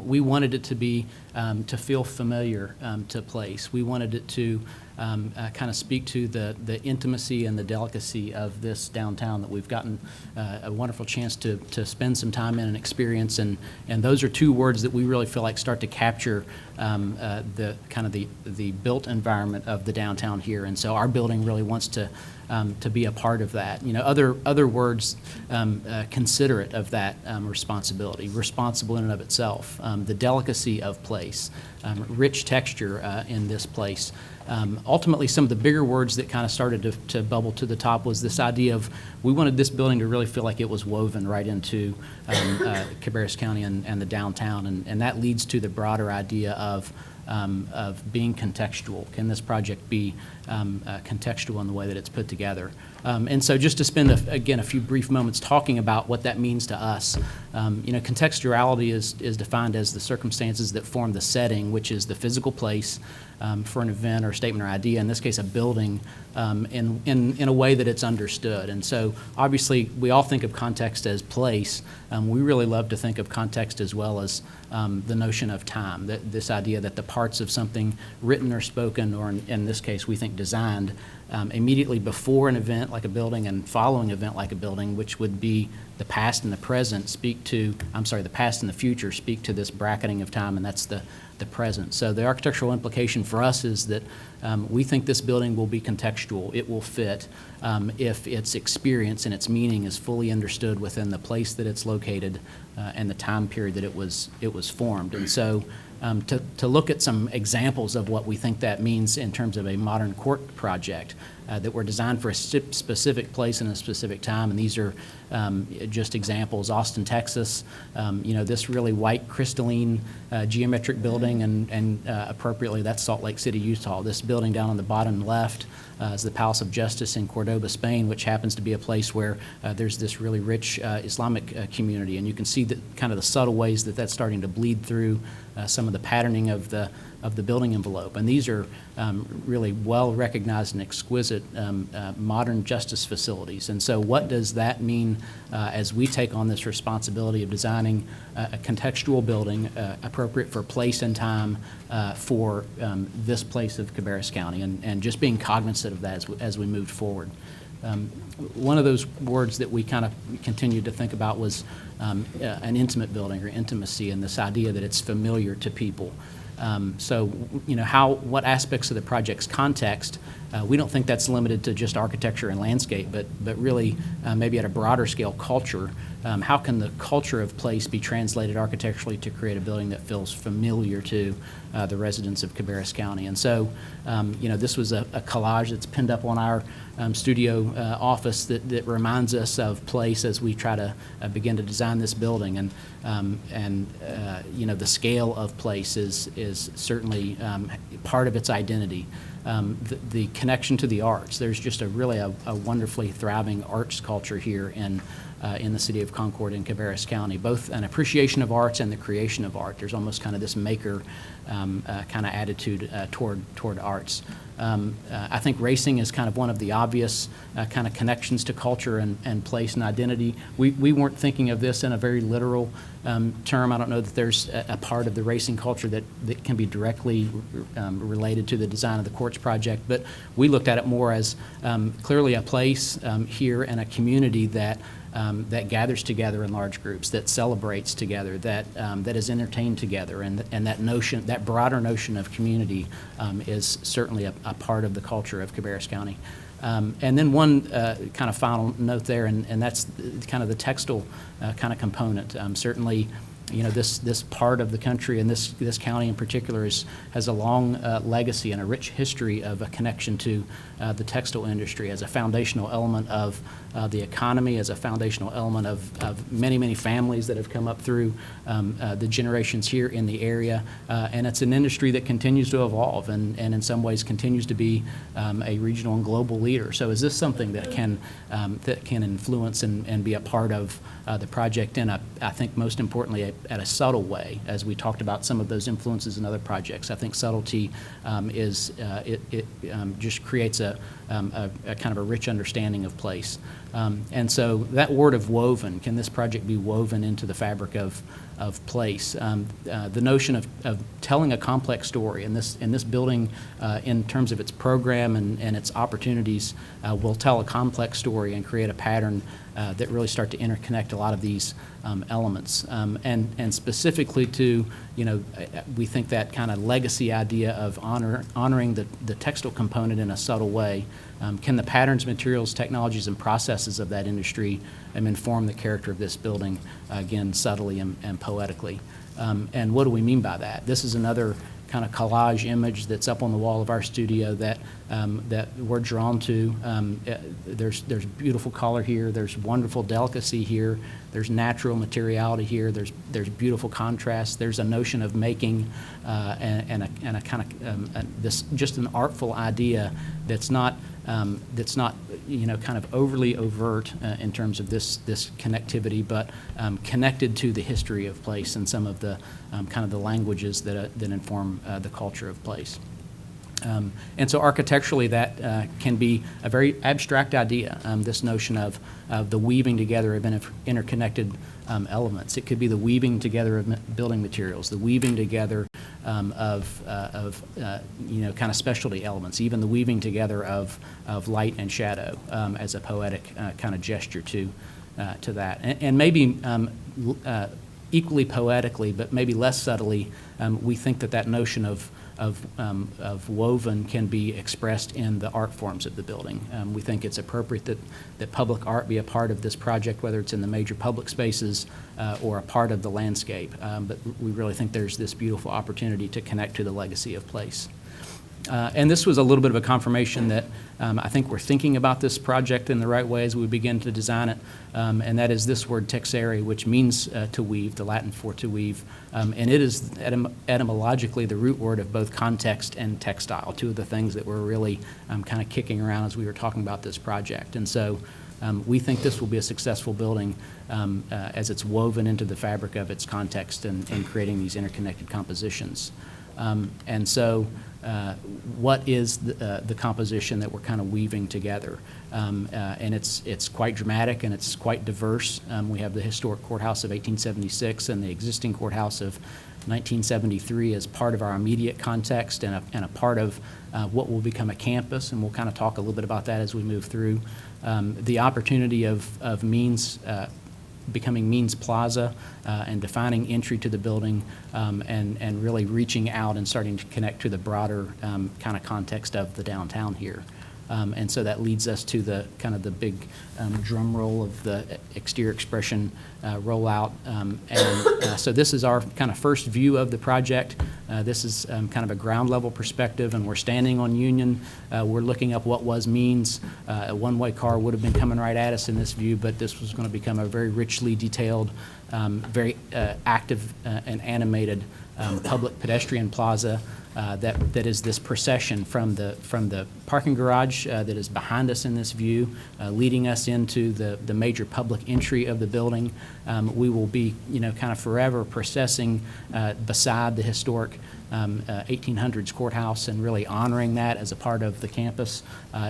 Speaker 12: We wanted it to be, to feel familiar to place. We wanted it to kind of speak to the intimacy and the delicacy of this downtown that we've gotten a wonderful chance to spend some time in and experience. And those are two words that we really feel like start to capture the kind of the built environment of the downtown here. And so our building really wants to be a part of that. Other words considerate of that responsibility, responsible in and of itself, the delicacy of place, rich texture in this place. Ultimately, some of the bigger words that kind of started to bubble to the top was this idea of we wanted this building to really feel like it was woven right into Cabarrus County and the downtown, and that leads to the broader idea of being contextual. Can this project be contextual in the way that it's put together? And so just to spend, again, a few brief moments talking about what that means to us. Contextuality is defined as the circumstances that form the setting, which is the physical place for an event or statement or idea, in this case a building, in a way that it's understood. And so obviously we all think of context as place. We really love to think of context as well as the notion of time, this idea that the parts of something written or spoken, or in this case we think designed, immediately before an event like a building and following an event like a building, which would be the past and the present, the past and the future speak to this bracketing of time, and that's the present. So the architectural implication for us is that we think this building will be contextual. It will fit if its experience and its meaning is fully understood within the place that it's located and the time period that it was formed. And so to look at some examples of what we think that means in terms of a modern court project that were designed for a specific place and a specific time, and these are just examples. Austin, Texas, this really white crystalline geometric building, and appropriately that's Salt Lake City, Utah. This building down on the bottom left is the Palace of Justice in Cordoba, Spain, which happens to be a place where there's this really rich Islamic community, and you can see that kind of the subtle ways that that's starting to bleed through some of the patterning of the building envelope. And these are really well-recognized and exquisite modern justice facilities. And so what does that mean as we take on this responsibility of designing a contextual building appropriate for place and time for this place of Cabarrus County, and just being cognizant of that as we moved forward. One of those words that we kind of continued to think about was an intimate building, or intimacy, and this idea that it's familiar to people. So, what aspects of the project's context, we don't think that's limited to just architecture and landscape, but really maybe at a broader scale, culture. How can the culture of place be translated architecturally to create a building that feels familiar to the residents of Cabarrus County? And so, this was a collage that's pinned up on our studio office that reminds us of place as we try to begin to design this building. And the scale of place is certainly part of its identity. The connection to the arts. There's just a wonderfully thriving arts culture here in the city of Concord and Cabarrus County, both an appreciation of arts and the creation of art. There's almost kind of this maker kind of attitude toward arts. I think racing is kind of one of the obvious kind of connections to culture and place and identity. We weren't thinking of this in a very literal term. I don't know that there's a part of the racing culture that can be directly related to the design of the courts project, but we looked at it more as clearly a place here and a community that gathers together in large groups, that celebrates together, that is entertained together, and that broader notion of community is certainly a part of the culture of Cabarrus County. And then one kind of final note there, and that's kind of the textile kind of component. Certainly, you know, this part of the country and this county in particular has a long legacy and a rich history of a connection to the textile industry as a foundational element of the economy, as a foundational element of many, many families that have come up through the generations here in the area. And it's an industry that continues to evolve and in some ways continues to be a regional and global leader. So is this something that can influence and be a part of the project in I think most importantly, at a subtle way, as we talked about some of those influences in other projects. I think subtlety just creates a kind of a rich understanding of place. And so that word of woven, can this project be woven into the fabric of place? The notion of telling a complex story in this building, in terms of its program and its opportunities, will tell a complex story and create a pattern that really start to interconnect a lot of these elements. And specifically to, you know, we think that kind of legacy idea of honoring the textile component in a subtle way. Can the patterns, materials, technologies, and processes of that industry inform the character of this building, again, subtly and poetically? And what do we mean by that? This is another kind of collage image that's up on the wall of our studio that we're drawn to. There's beautiful color here. There's wonderful delicacy here. There's natural materiality here. There's beautiful contrast. There's a notion of making and a kind of this just an artful idea that's not you know, kind of overly overt in terms of this connectivity, but connected to the history of place and some of the kind of the languages that inform the culture of place. And so architecturally, that can be a very abstract idea, this notion of the weaving together of interconnected elements. It could be the weaving together of building materials, the weaving together of you know, kind of specialty elements, even the weaving together of light and shadow as a poetic kind of gesture to that. And maybe equally poetically, but maybe less subtly, we think that notion of woven can be expressed in the art forms of the building. We think it's appropriate that public art be a part of this project, whether it's in the major public spaces or a part of the landscape. But we really think there's this beautiful opportunity to connect to the legacy of place. And this was a little bit of a confirmation that I think we're thinking about this project in the right way as we begin to design it, and that is this word texere, which means to weave, the Latin for to weave, and it is etymologically the root word of both context and textile, two of the things that were really kind of kicking around as we were talking about this project. And so we think this will be a successful building as it's woven into the fabric of its context and creating these interconnected compositions. And so what is the composition that we're kind of weaving together? And it's quite dramatic and it's quite diverse. We have the historic courthouse of 1876 and the existing courthouse of 1973 as part of our immediate context and a part of what will become a campus, and we'll kind of talk a little bit about that as we move through. The opportunity of Means becoming Means Plaza and defining entry to the building and really reaching out and starting to connect to the broader kind of context of the downtown here. And so that leads us to the kind of the big drum roll of the exterior expression rollout. So this is our kind of first view of the project. This is kind of a ground level perspective, and we're standing on Union. We're looking up what was Means. A one-way car would have been coming right at us in this view, but this was going to become a very richly detailed, very active and animated public pedestrian plaza. that is this procession from the parking garage that is behind us in this view, leading us into the major public entry of the building. We will be, kind of forever processing beside the historic 1800s courthouse and really honoring that as a part of the campus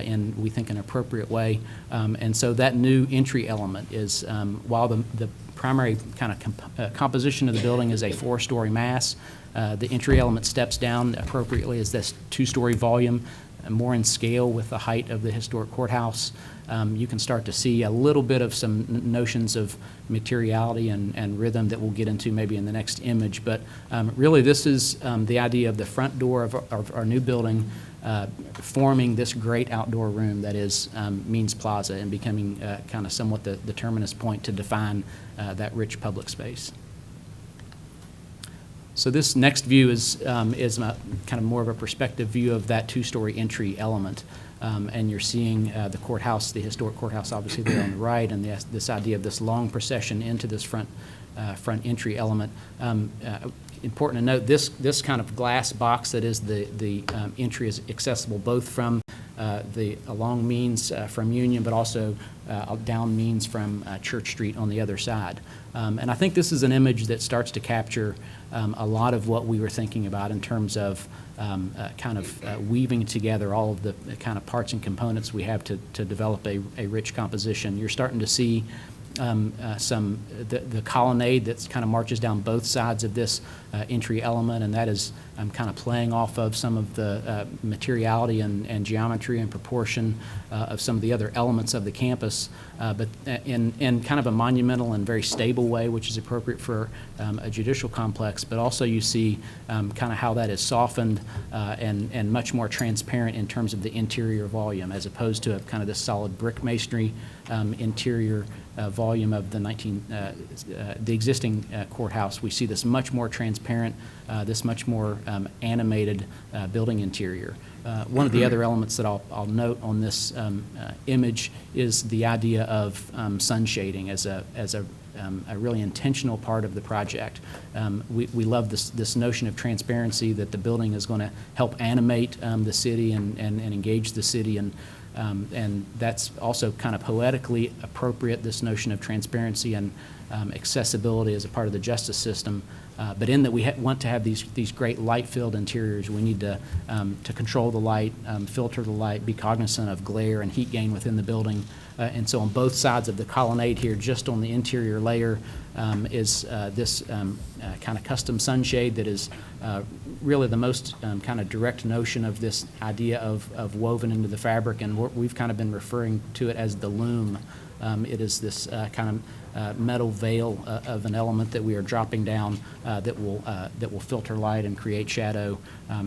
Speaker 12: in, we think, an appropriate way. And so that new entry element is, while the primary kind of composition of the building is a 4-story mass, the entry element steps down appropriately as this 2-story volume, more in scale with the height of the historic courthouse. You can start to see a little bit of some notions of materiality and rhythm that we'll get into maybe in the next image. But really, this is the idea of the front door of our new building forming this great outdoor room that is Means Plaza and becoming kind of somewhat the terminus point to define that rich public space. So this next view is kind of more of a perspective view of that 2-story entry element. And you're seeing the courthouse, the historic courthouse obviously there on the right, and this idea of this long procession into this front entry element. Important to note, this kind of glass box that is the entry is accessible both from along Means from Union, but also down Means from Church Street on the other side. And I think this is an image that starts to capture a lot of what we were thinking about in terms of weaving together all of the kind of parts and components we have to develop a rich composition. You're starting to see the colonnade that kind of marches down both sides of this entry element, and that is kind of playing off of some of the materiality and geometry and proportion of some of the other elements of the campus, but in kind of a monumental and very stable way, which is appropriate for a judicial complex. But also you see kind of how that is softened and much more transparent in terms of the interior volume, as opposed to a kind of this solid brick masonry interior volume of the existing courthouse. We see this much more transparent, this much more animated building interior. One of the other elements that I'll note on this image is the idea of sun shading as a really intentional part of the project. We love this notion of transparency, that the building is going to help animate the city and engage the city, and that's also kind of poetically appropriate, this notion of transparency and accessibility as a part of the justice system. But in that we want to have these great light-filled interiors, we need to control the light, filter the light, be cognizant of glare and heat gain within the building. And so on both sides of the colonnade here, just on the interior layer, is this kind of custom sunshade that is really the most kind of direct notion of this idea of woven into the fabric, and we've kind of been referring to it as the loom. It is this kind of metal veil of an element that we are dropping down that will filter light and create shadow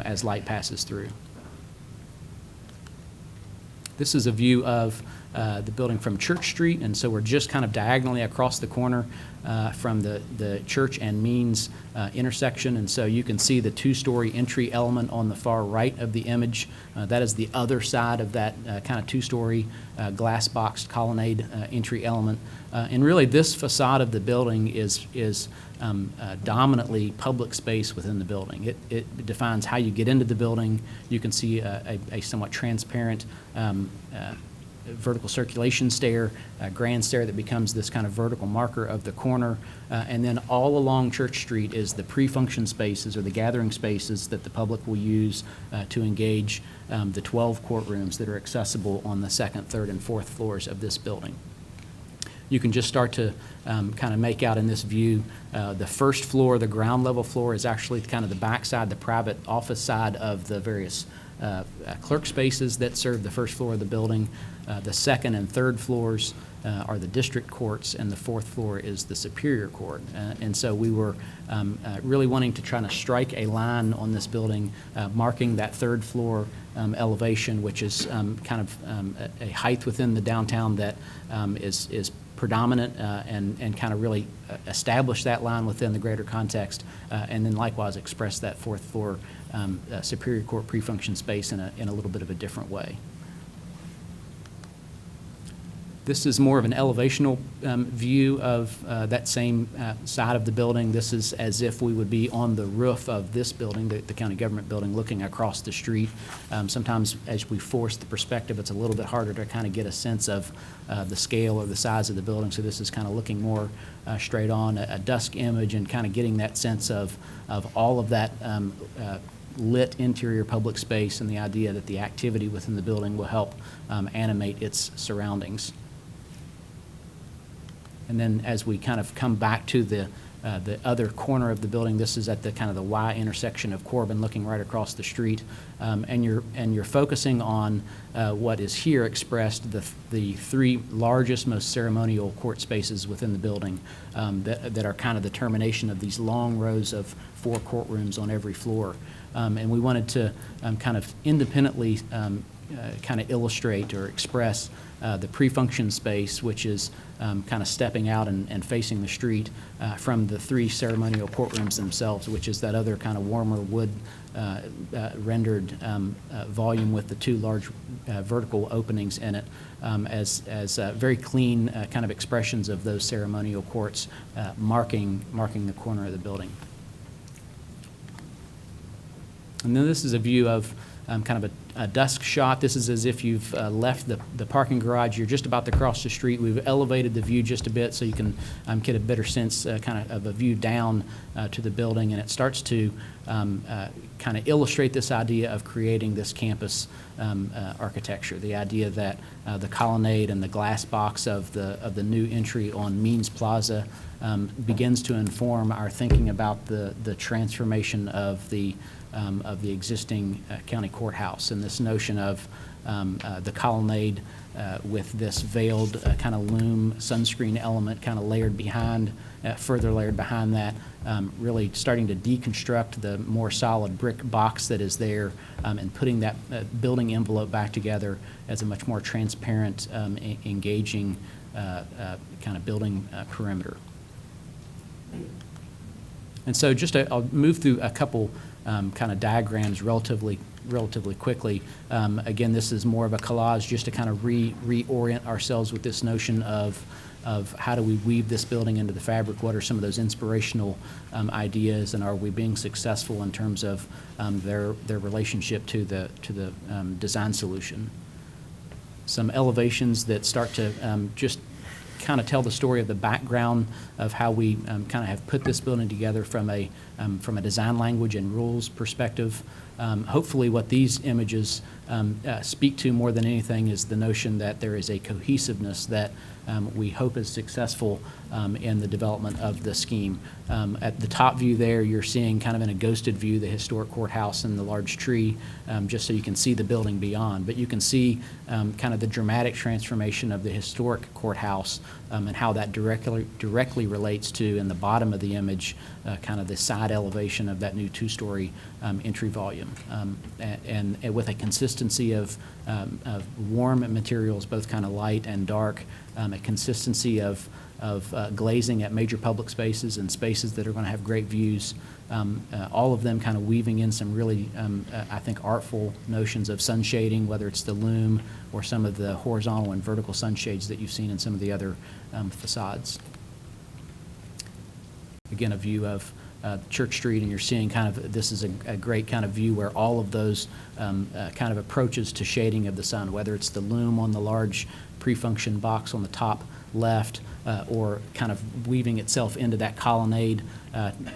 Speaker 12: as light passes through. This is a view of the building from Church Street, and so we're just kind of diagonally across the corner from the Church and Means intersection, and so you can see the 2-story entry element on the far right of the image. That is the other side of that kind of 2-story glass boxed colonnade entry element. And really this facade of the building is dominantly public space within the building. It defines how you get into the building. You can see a somewhat transparent vertical circulation stair, a grand stair that becomes this kind of vertical marker of the corner. And then all along Church Street is the pre-function spaces or the gathering spaces that the public will use to engage the 12 courtrooms that are accessible on the 2nd, 3rd, and 4th floors of this building. You can just start to kind of make out in this view the first floor, the ground level floor, is actually kind of the back side, the private office side of the various clerk spaces that serve the first floor of the building. The 2nd and 3rd floors are the district courts, and the 4th floor is the Superior Court. And so we were really wanting to try to strike a line on this building, marking that 3rd floor elevation, which is kind of a height within the downtown that is predominant and kind of really establish that line within the greater context, and then likewise express that 4th floor Superior Court pre-function space in a little bit of a different way. This is more of an elevational view of that same side of the building. This is as if we would be on the roof of this building, the county government building, looking across the street. Sometimes as we force the perspective, it's a little bit harder to kind of get a sense of the scale or the size of the building. So this is kind of looking more straight on, a dusk image, and kind of getting that sense of all of that lit interior public space, and the idea that the activity within the building will help animate its surroundings. And then as we kind of come back to the other corner of the building, this is at the kind of the Y intersection of Corbin, looking right across the street, and you're focusing on what is here expressed, the three largest, most ceremonial court spaces within the building that are kind of the termination of these long rows of 4 courtrooms on every floor. And we wanted to kind of independently kind of illustrate or express the pre-function space, which is kind of stepping out and facing the street from the 3 ceremonial courtrooms themselves, which is that other kind of warmer wood rendered volume with the 2 large vertical openings in it, as very clean kind of expressions of those ceremonial courts marking the corner of the building. And then this is a view of kind of a dusk shot. This is as if you've left the parking garage. You're just about to cross the street. We've elevated the view just a bit so you can get a better sense kind of a view down to the building. And it starts to kind of illustrate this idea of creating this campus architecture, the idea that the colonnade and the glass box of the new entry on Means Plaza begins to inform our thinking about the transformation of the existing county courthouse, and this notion of the colonnade with this veiled kind of loom sunscreen element kind of layered behind, further layered behind that, really starting to deconstruct the more solid brick box that is there, and putting that building envelope back together as a much more transparent, engaging kind of building perimeter. And so I'll move through a couple kind of diagrams relatively quickly. Again, this is more of a collage just to kind of reorient ourselves with this notion of how do we weave this building into the fabric, what are some of those inspirational ideas, and are we being successful in terms of their relationship to the design solution. Some elevations that start to just kind of tell the story of the background of how we kind of have put this building together from a design language and rules perspective. Hopefully what these images speak to more than anything is the notion that there is a cohesiveness that we hope is successful in the development of the scheme. At the top view there, you're seeing kind of in a ghosted view the historic courthouse and the large tree, just so you can see the building beyond. But you can see kind of the dramatic transformation of the historic courthouse and how that directly relates to, in the bottom of the image, kind of the side elevation of that new 2-story entry volume. And with a consistency of warm materials, both kind of light and dark, a consistency of glazing at major public spaces and spaces that are going to have great views, all of them kind of weaving in some really, I think, artful notions of sun shading, whether it's the loom or some of the horizontal and vertical sunshades that you've seen in some of the other facades. Again, a view of Church Street, and you're seeing kind of, this is a great kind of view where all of those kind of approaches to shading of the sun, whether it's the loom on the large pre-function box on the top left, or kind of weaving itself into that colonnade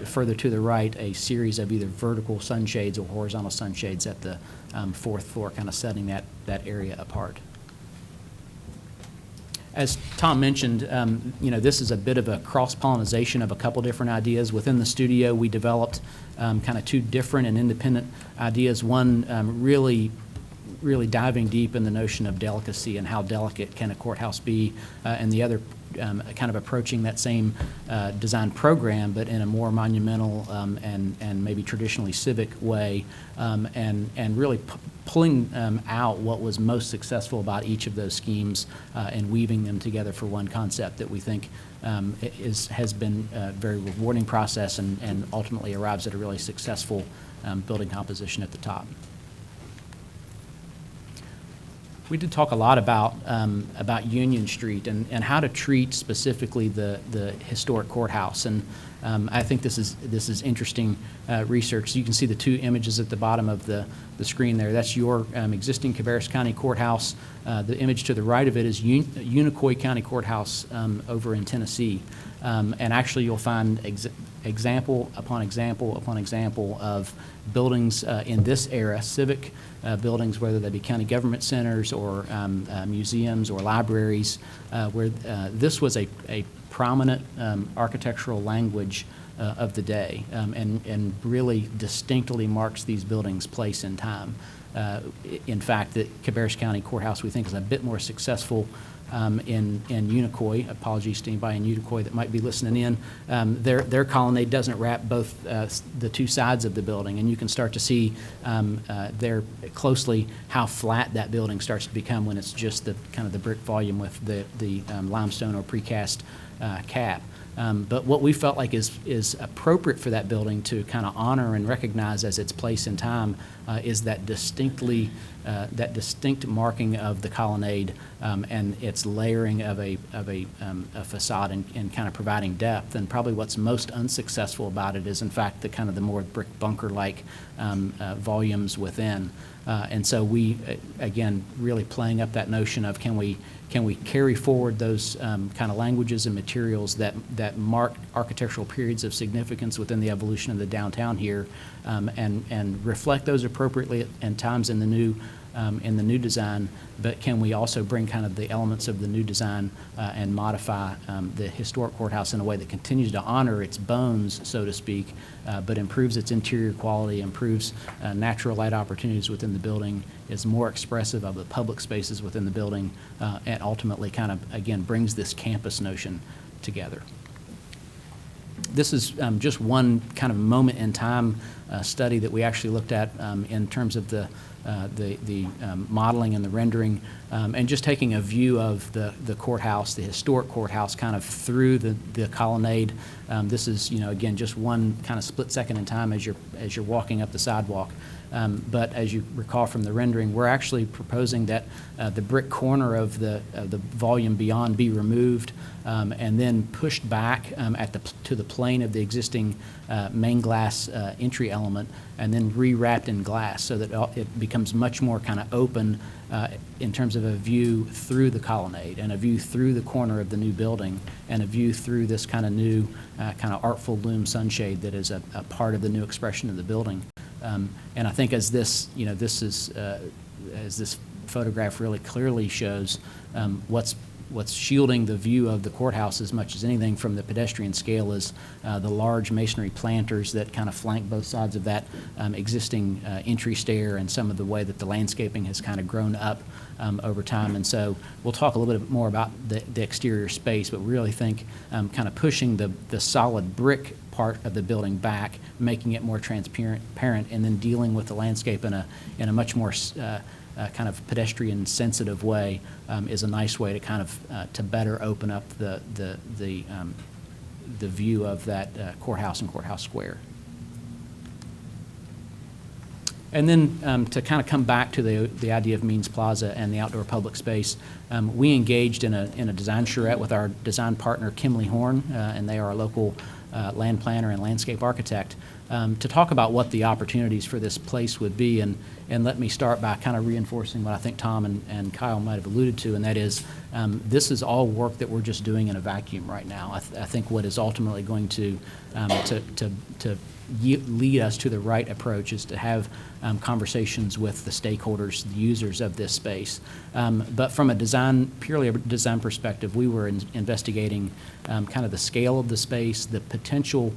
Speaker 12: further to the right, a series of either vertical sunshades or horizontal sunshades at the 4th floor, kind of setting that area apart. As Tom mentioned, this is a bit of a cross-pollination of a couple different ideas. Within the studio, we developed kind of 2 different and independent ideas. One really diving deep in the notion of delicacy and how delicate can a courthouse be, and the other kind of approaching that same design program, but in a more monumental and maybe traditionally civic way, and really pulling out what was most successful about each of those schemes and weaving them together for one concept that we think has been a very rewarding process and ultimately arrives at a really successful building composition at the top. we did talk a lot about Union Street and how to treat specifically the historic courthouse. And I think this is interesting research. You can see the two images at the bottom of the screen there. That's your existing Cabarrus County Courthouse. The image to the right of it is Unicoi County Courthouse over in Tennessee. And actually, you'll find example upon example upon example of buildings in this era, civic buildings, whether they be county government centers or museums or libraries, where this was a prominent architectural language of the day, and really distinctly marks these buildings' place in time. In fact, the Cabarrus County Courthouse, we think, is a bit more successful in Unicoi. Apologies to anybody in Unicoi that might be listening in. Their colonnade doesn't wrap both the two sides of the building, and you can start to see there closely how flat that building starts to become when it's just the kind of the brick volume with the limestone or precast cap. But what we felt like is appropriate for that building to kind of honor and recognize as its place in time is that distinct marking of the colonnade and its layering of a facade and kind of providing depth. And probably what's most unsuccessful about it is, in fact, the kind of the more brick bunker-like volumes within. And so we, again, really playing up that notion of can we carry forward those kind of languages and materials that mark architectural periods of significance within the evolution of the downtown here, and reflect those appropriately at times in the new design, but can we also bring kind of the elements of the new design and modify the historic courthouse in a way that continues to honor its bones, so to speak, but improves its interior quality, improves natural light opportunities within the building, is more expressive of the public spaces within the building, and ultimately kind of, again, brings this campus notion together. This is just one kind of moment in time study that we actually looked at in terms of the modeling and the rendering, and just taking a view of the courthouse, the historic courthouse, kind of through the colonnade. This is, again, just one kind of split second in time as you're walking up the sidewalk. But as you recall from the rendering, we're actually proposing that the brick corner of the volume beyond be removed and then pushed back to the plane of the existing main glass entry element, and then rewrapped in glass so that it becomes much more kind of open in terms of a view through the colonnade and a view through the corner of the new building and a view through this kind of new kind of artful loom sunshade that is a part of the new expression of the building. And I think as this photograph really clearly shows, what's shielding the view of the courthouse as much as anything from the pedestrian scale is the large masonry planters that kind of flank both sides of that existing entry stair, and some of the way that the landscaping has kind of grown up over time. And so we'll talk a little bit more about the exterior space, but really think kind of pushing the solid brick part of the building back, making it more transparent, and then dealing with the landscape in a much more kind of pedestrian sensitive way is a nice way to kind of to better open up the view of that courthouse and Courthouse Square. And then to kind of come back to the idea of Means Plaza and the outdoor public space, we engaged in a design charrette with our design partner Kimley Horn, and they are a local land planner and landscape architect, to talk about what the opportunities for this place would be. And let me start by kind of reinforcing what I think Tom and Kyle might have alluded to, and that is this is all work that we're just doing in a vacuum right now. I think what is ultimately going to lead us to the right approach is to have conversations with the stakeholders, the users of this space. But from purely a design perspective, we were investigating kind of the scale of the space, the potential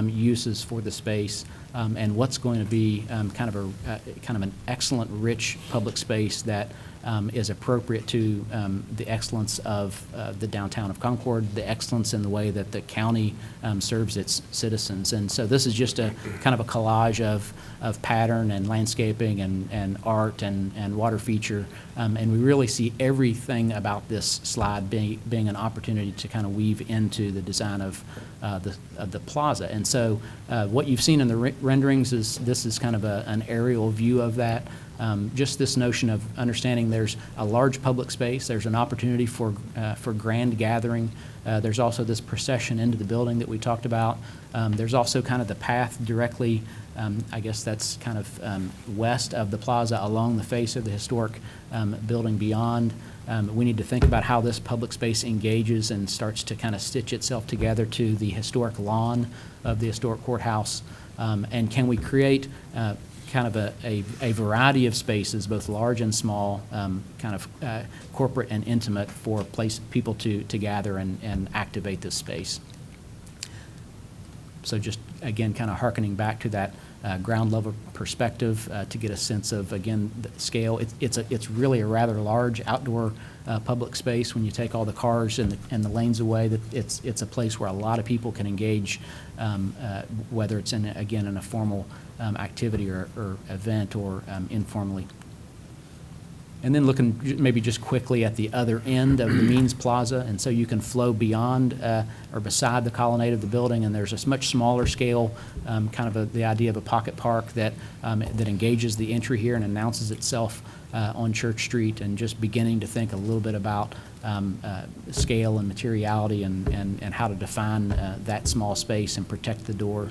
Speaker 12: uses for the space, and what's going to be kind of an excellent, rich public space that is appropriate to the excellence of the downtown of Concord, the excellence in the way that the county serves its citizens. And so this is just a kind of a collage of pattern and landscaping and art and water feature. And we really see everything about this slide being an opportunity to kind of weave into the design of the plaza. And so what you've seen in the renderings this is kind of an aerial view of that. Just this notion of understanding there's a large public space, there's an opportunity for grand gathering. There's also this procession into the building that we talked about. There's also kind of the path directly, I guess that's kind of west of the plaza along the face of the historic building beyond. We need to think about how this public space engages and starts to kind of stitch itself together to the historic lawn of the historic courthouse. And can we create kind of a variety of spaces, both large and small, kind of corporate and intimate for people to gather and activate this space. So just, again, kind of hearkening back to that ground level perspective to get a sense of, again, the scale. It's really a rather large outdoor public space when you take all the cars and the lanes away. That it's a place where a lot of people can engage, whether it's in a formal activity or event or informally. And then looking maybe just quickly at the other end of the Means Plaza, and so you can flow beyond or beside the colonnade of the building, and there's a much smaller scale, kind of the idea of a pocket park that engages the entry here and announces itself on Church Street, and just beginning to think a little bit about scale and materiality and how to define that small space and protect the door.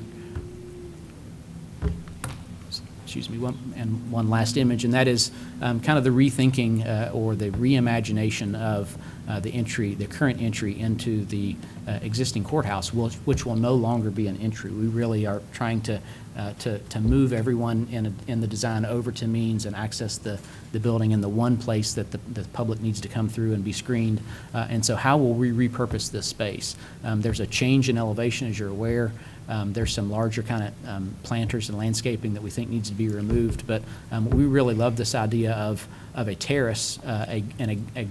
Speaker 12: Excuse me, one last image, and that is kind of the rethinking or the reimagination of the current entry into the existing courthouse, which will no longer be an entry. We really are trying to move everyone in the design over to Means and access the building in the one place that the public needs to come through and be screened. And so how will we repurpose this space? There's a change in elevation, as you're aware. There's some larger kind of planters and landscaping that we think needs to be removed, but we really love this idea of a terrace, a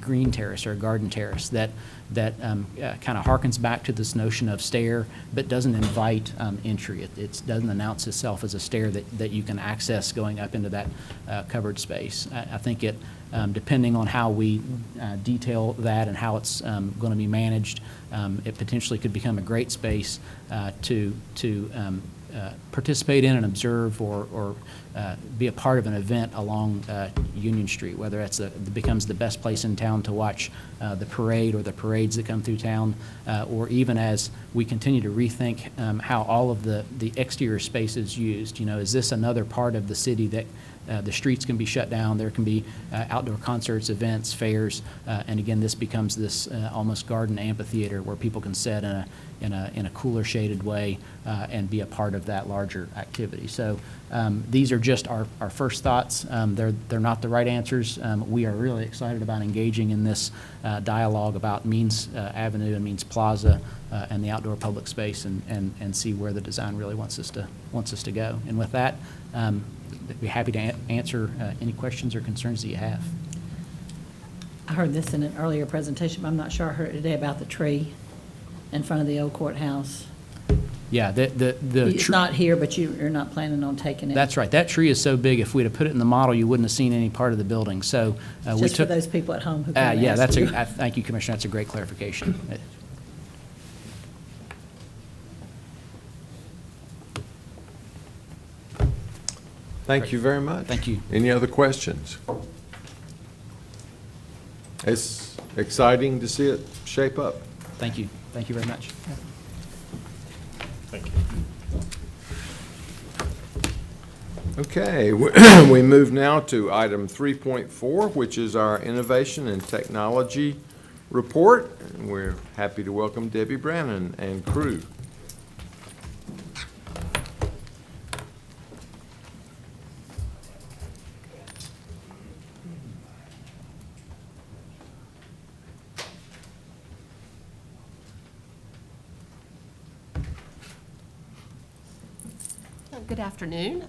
Speaker 12: green terrace or a garden terrace that kind of harkens back to this notion of stair, but doesn't invite entry. It doesn't announce itself as a stair that you can access going up into that covered space. I think it, depending on how we detail that and how it's going to be managed, it potentially could become a great space to participate in and observe or be a part of an event along Union Street, whether it becomes the best place in town to watch the parade or the parades that come through town, or even as we continue to rethink how all of the exterior space is used. Is this another part of the city that the streets can be shut down, there can be outdoor concerts, events, fairs, and again, this becomes this almost garden amphitheater where people can sit in a cooler shaded way and be a part of that larger activity. So these are just our first thoughts. They're not the right answers. We are really excited about engaging in this dialogue about Means Avenue and Means Plaza and the outdoor public space and see where the design really wants us to go. And with that, I'd be happy to answer any questions or concerns that you have.
Speaker 4: I heard this in an earlier presentation, but I'm not sure I heard it today about the tree in front of the old courthouse.
Speaker 12: Yeah,
Speaker 4: It's not here, but you're not planning on taking it?
Speaker 12: That's right. That tree is so big, if we'd have put it in the model, you wouldn't have seen any part of the building. So we
Speaker 4: Just for
Speaker 12: took.
Speaker 4: those people at home who couldn't
Speaker 12: Yeah,
Speaker 4: ask you.
Speaker 12: thank you, Commissioner. That's a great clarification.
Speaker 1: Thank you very much.
Speaker 12: Thank you.
Speaker 1: Any other questions? It's exciting to see it shape up.
Speaker 12: Thank you. Thank you very much.
Speaker 8: Thank you.
Speaker 1: Okay, we move now to item 3.4, which is our Innovation and Technology Report. And we're happy to welcome Debbie Brannon and crew.
Speaker 13: Good afternoon.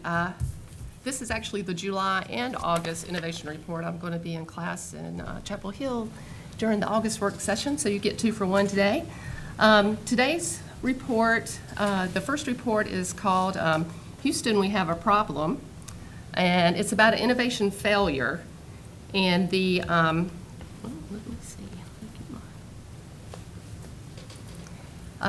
Speaker 13: This is actually the July and August Innovation Report. I'm going to be in class in Chapel Hill during the August work session, so you get 2 for 1 today. Today's report, the first report is called Houston, We Have a Problem, and it's about an innovation failure. And the, let me see.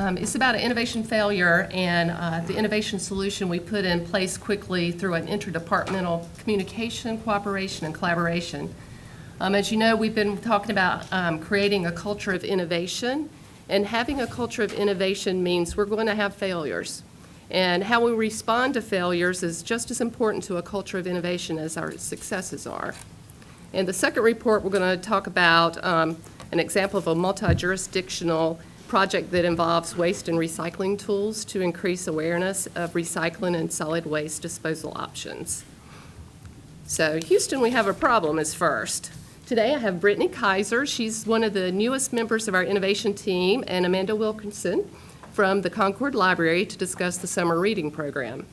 Speaker 13: It's about an innovation failure, and the innovation solution we put in place quickly through an interdepartmental communication, cooperation, and collaboration. As you know, we've been talking about creating a culture of innovation, and having a culture of innovation means we're going to have failures. And how we respond to failures is just as important to a culture of innovation as our successes are. In the second report, we're going to talk about an example of a multi-jurisdictional project that involves waste and recycling tools to increase awareness of recycling and solid waste disposal options. So Houston, we have a problem is first. Today I have Brittany Kaiser. She's one of the newest members of our innovation team, and Amanda Wilkinson from the Concord Library to discuss the summer reading program.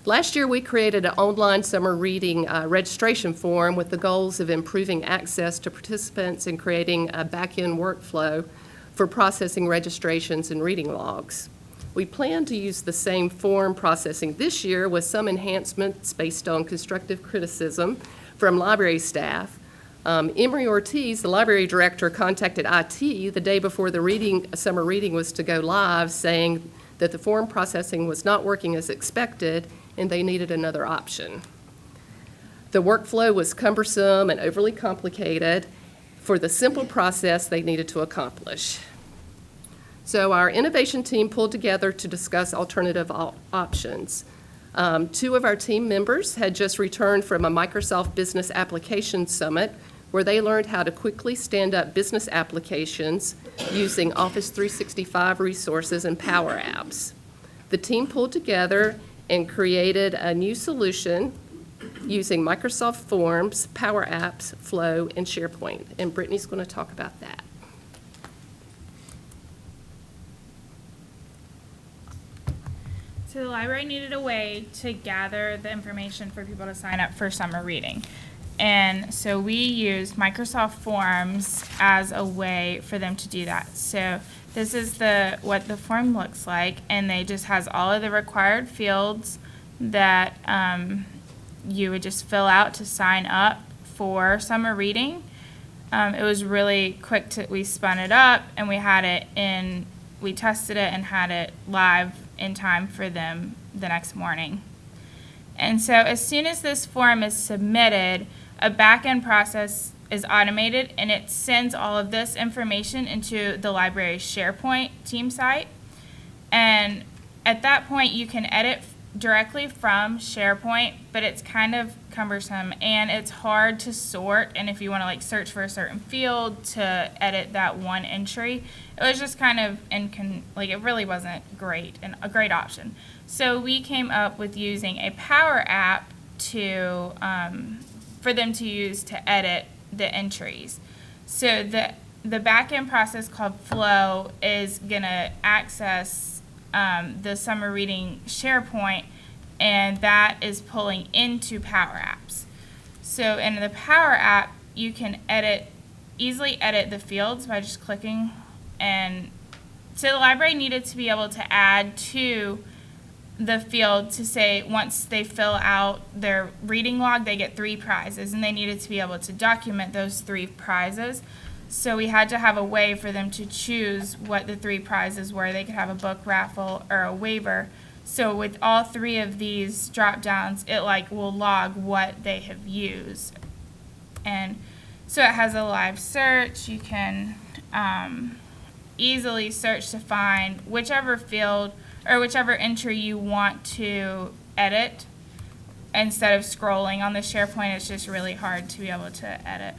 Speaker 13: Last year we created an online summer reading registration form with the goals of improving access to participants and creating a back-end workflow for processing registrations and reading logs. We plan to use the same form processing this year with some enhancements based on constructive criticism from library staff. Emery Ortiz, the library director, contacted IT the day before the summer reading was to go live, saying that the form processing was not working as expected and they needed another option. The workflow was cumbersome and overly complicated for the simple process they needed to accomplish. So our innovation team pulled together to discuss alternative options. Two of our team members had just returned from a Microsoft Business Applications Summit where they learned how to quickly stand up business applications using Office 365 resources and Power Apps. The team pulled together and created a new solution using Microsoft Forms, Power Apps, Flow, and SharePoint. And Brittany's going to talk about that.
Speaker 14: So the library needed a way to gather the information for people to sign up for summer reading. And so we used Microsoft Forms as a way for them to do that. So this is what the form looks like, and they just has all of the required fields that you would just fill out to sign up for summer reading. It was really quick we spun it up and we tested it and had it live in time for them the next morning. And so as soon as this form is submitted, a back-end process is automated and it sends all of this information into the library's SharePoint team site. And at that point, you can edit directly from SharePoint, but it's kind of cumbersome and it's hard to sort. And if you want to search for a certain field to edit that one entry, it was just kind of it really wasn't great and a great option. So we came up with using a Power App for them to use to edit the entries. So the back-end process called Flow is going to access the summer reading SharePoint, and that is pulling into Power Apps. So in the Power App, you can easily edit the fields by just clicking. And so the library needed to be able to add to the field to say once they fill out their reading log, they get 3 prizes, and they needed to be able to document those 3 prizes. So we had to have a way for them to choose what the 3 prizes were. They could have a book raffle or a waiver. So with all 3 of these drop downs, it will log what they have used. And so it has a live search. You can easily search to find whichever field or whichever entry you want to edit. Instead of scrolling on the SharePoint, it's just really hard to be able to edit.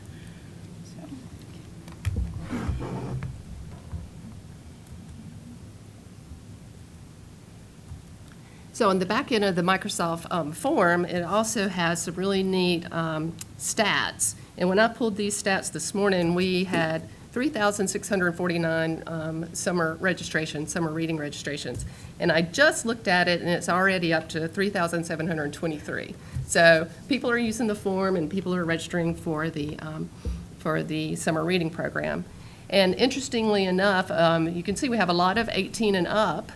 Speaker 13: So on the back end of the Microsoft form, it also has some really neat stats. And when I pulled these stats this morning, we had 3,649 summer reading registrations. And I just looked at it, and it's already up to 3,723. So people are using the form, and people are registering for the summer reading program. And interestingly enough, you can see we have a lot of 18 and up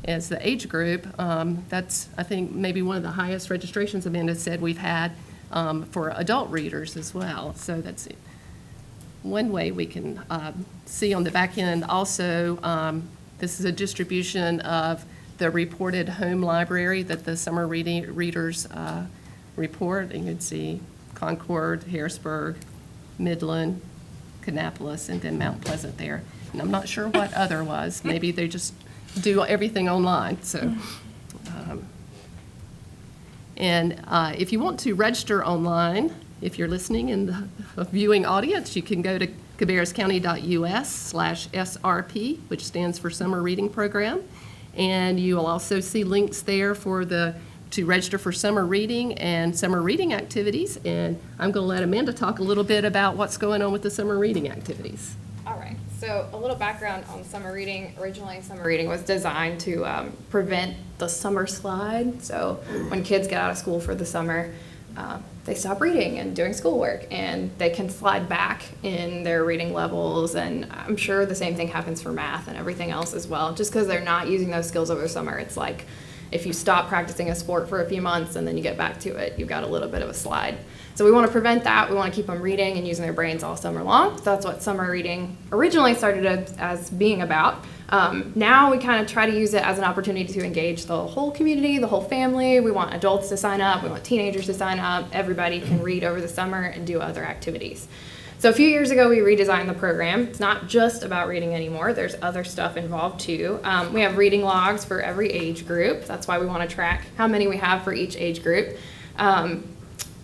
Speaker 13: as the age group. That's, I think, maybe one of the highest registrations Amanda said we've had for adult readers as well. So that's one way we can see on the back end. Also, This is a distribution of the reported home library that the summer readers report. You can see Concord, Harrisburg, Midland, Kannapolis, and then Mount Pleasant there. And I'm not sure what other was. Maybe they just do everything online, so. If you want to register online, if you're listening in the viewing audience, you can go to cabarruscounty.us/SRP, which stands for Summer Reading Program. And you will also see links there to register for summer reading and summer reading activities. And I'm going to let Amanda talk a little bit about what's going on with the summer reading activities.
Speaker 15: All right, so a little background on summer reading. Originally, summer reading was designed to prevent the summer slide. So when kids get out of school for the summer, they stop reading and doing schoolwork, and they can slide back in their reading levels. And I'm sure the same thing happens for math and everything else as well. Just because they're not using those skills over the summer, it's like if you stop practicing a sport for a few months and then you get back to it, you've got a little bit of a slide. So we want to prevent that. We want to keep them reading and using their brains all summer long. So that's what summer reading originally started as being about. Now we kind of try to use it as an opportunity to engage the whole community, the whole family. We want adults to sign up. We want teenagers to sign up. Everybody can read over the summer and do other activities. So a few years ago, we redesigned the program. It's not just about reading anymore. There's other stuff involved too. We have reading logs for every age group. That's why we want to track how many we have for each age group.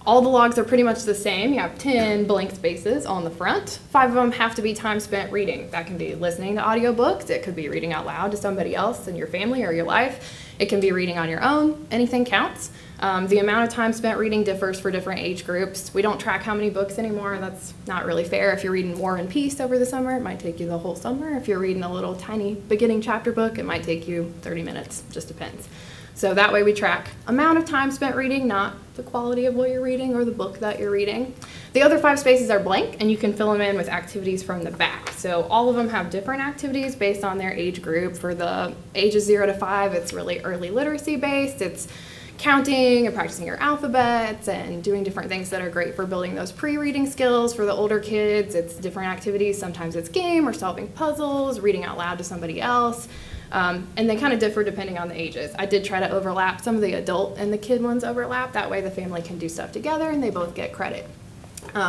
Speaker 15: All the logs are pretty much the same. You have 10 blank spaces on the front. 5 of them have to be time spent reading. That can be listening to audiobooks. It could be reading out loud to somebody else in your family or your life. It can be reading on your own. Anything counts. The amount of time spent reading differs for different age groups. We don't track how many books anymore. That's not really fair. If you're reading War and Peace over the summer, it might take you the whole summer. If you're reading a little tiny beginning chapter book, it might take you 30 minutes. Just depends. So that way we track amount of time spent reading, not the quality of what you're reading or the book that you're reading. The other 5 spaces are blank, and you can fill them in with activities from the back. So all of them have different activities based on their age group. For the ages 0 to 5, it's really early literacy based. It's counting and practicing your alphabets and doing different things that are great for building those pre-reading skills. For the older kids, it's different activities. Sometimes it's game or solving puzzles, reading out loud to somebody else. And they kind of differ depending on the ages. I did try to overlap some of the adult and the kid ones overlap. That way the family can do stuff together and they both get credit.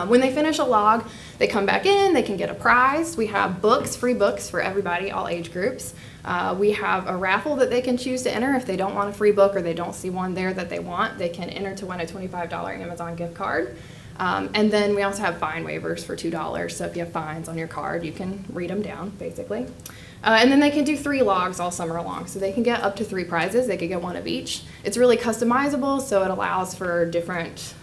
Speaker 15: When they finish a log, they come back in, they can get a prize. We have books, free books for everybody, all age groups. We have a raffle that they can choose to enter. If they don't want a free book or they don't see one there that they want, they can enter to win a $25 Amazon gift card. And then we also have fine waivers for $2. So if you have fines on your card, you can read them down, basically. And then they can do 3 logs all summer long. So they can get up to 3 prizes. They could get 1 of each. It's really customizable, so it allows for different,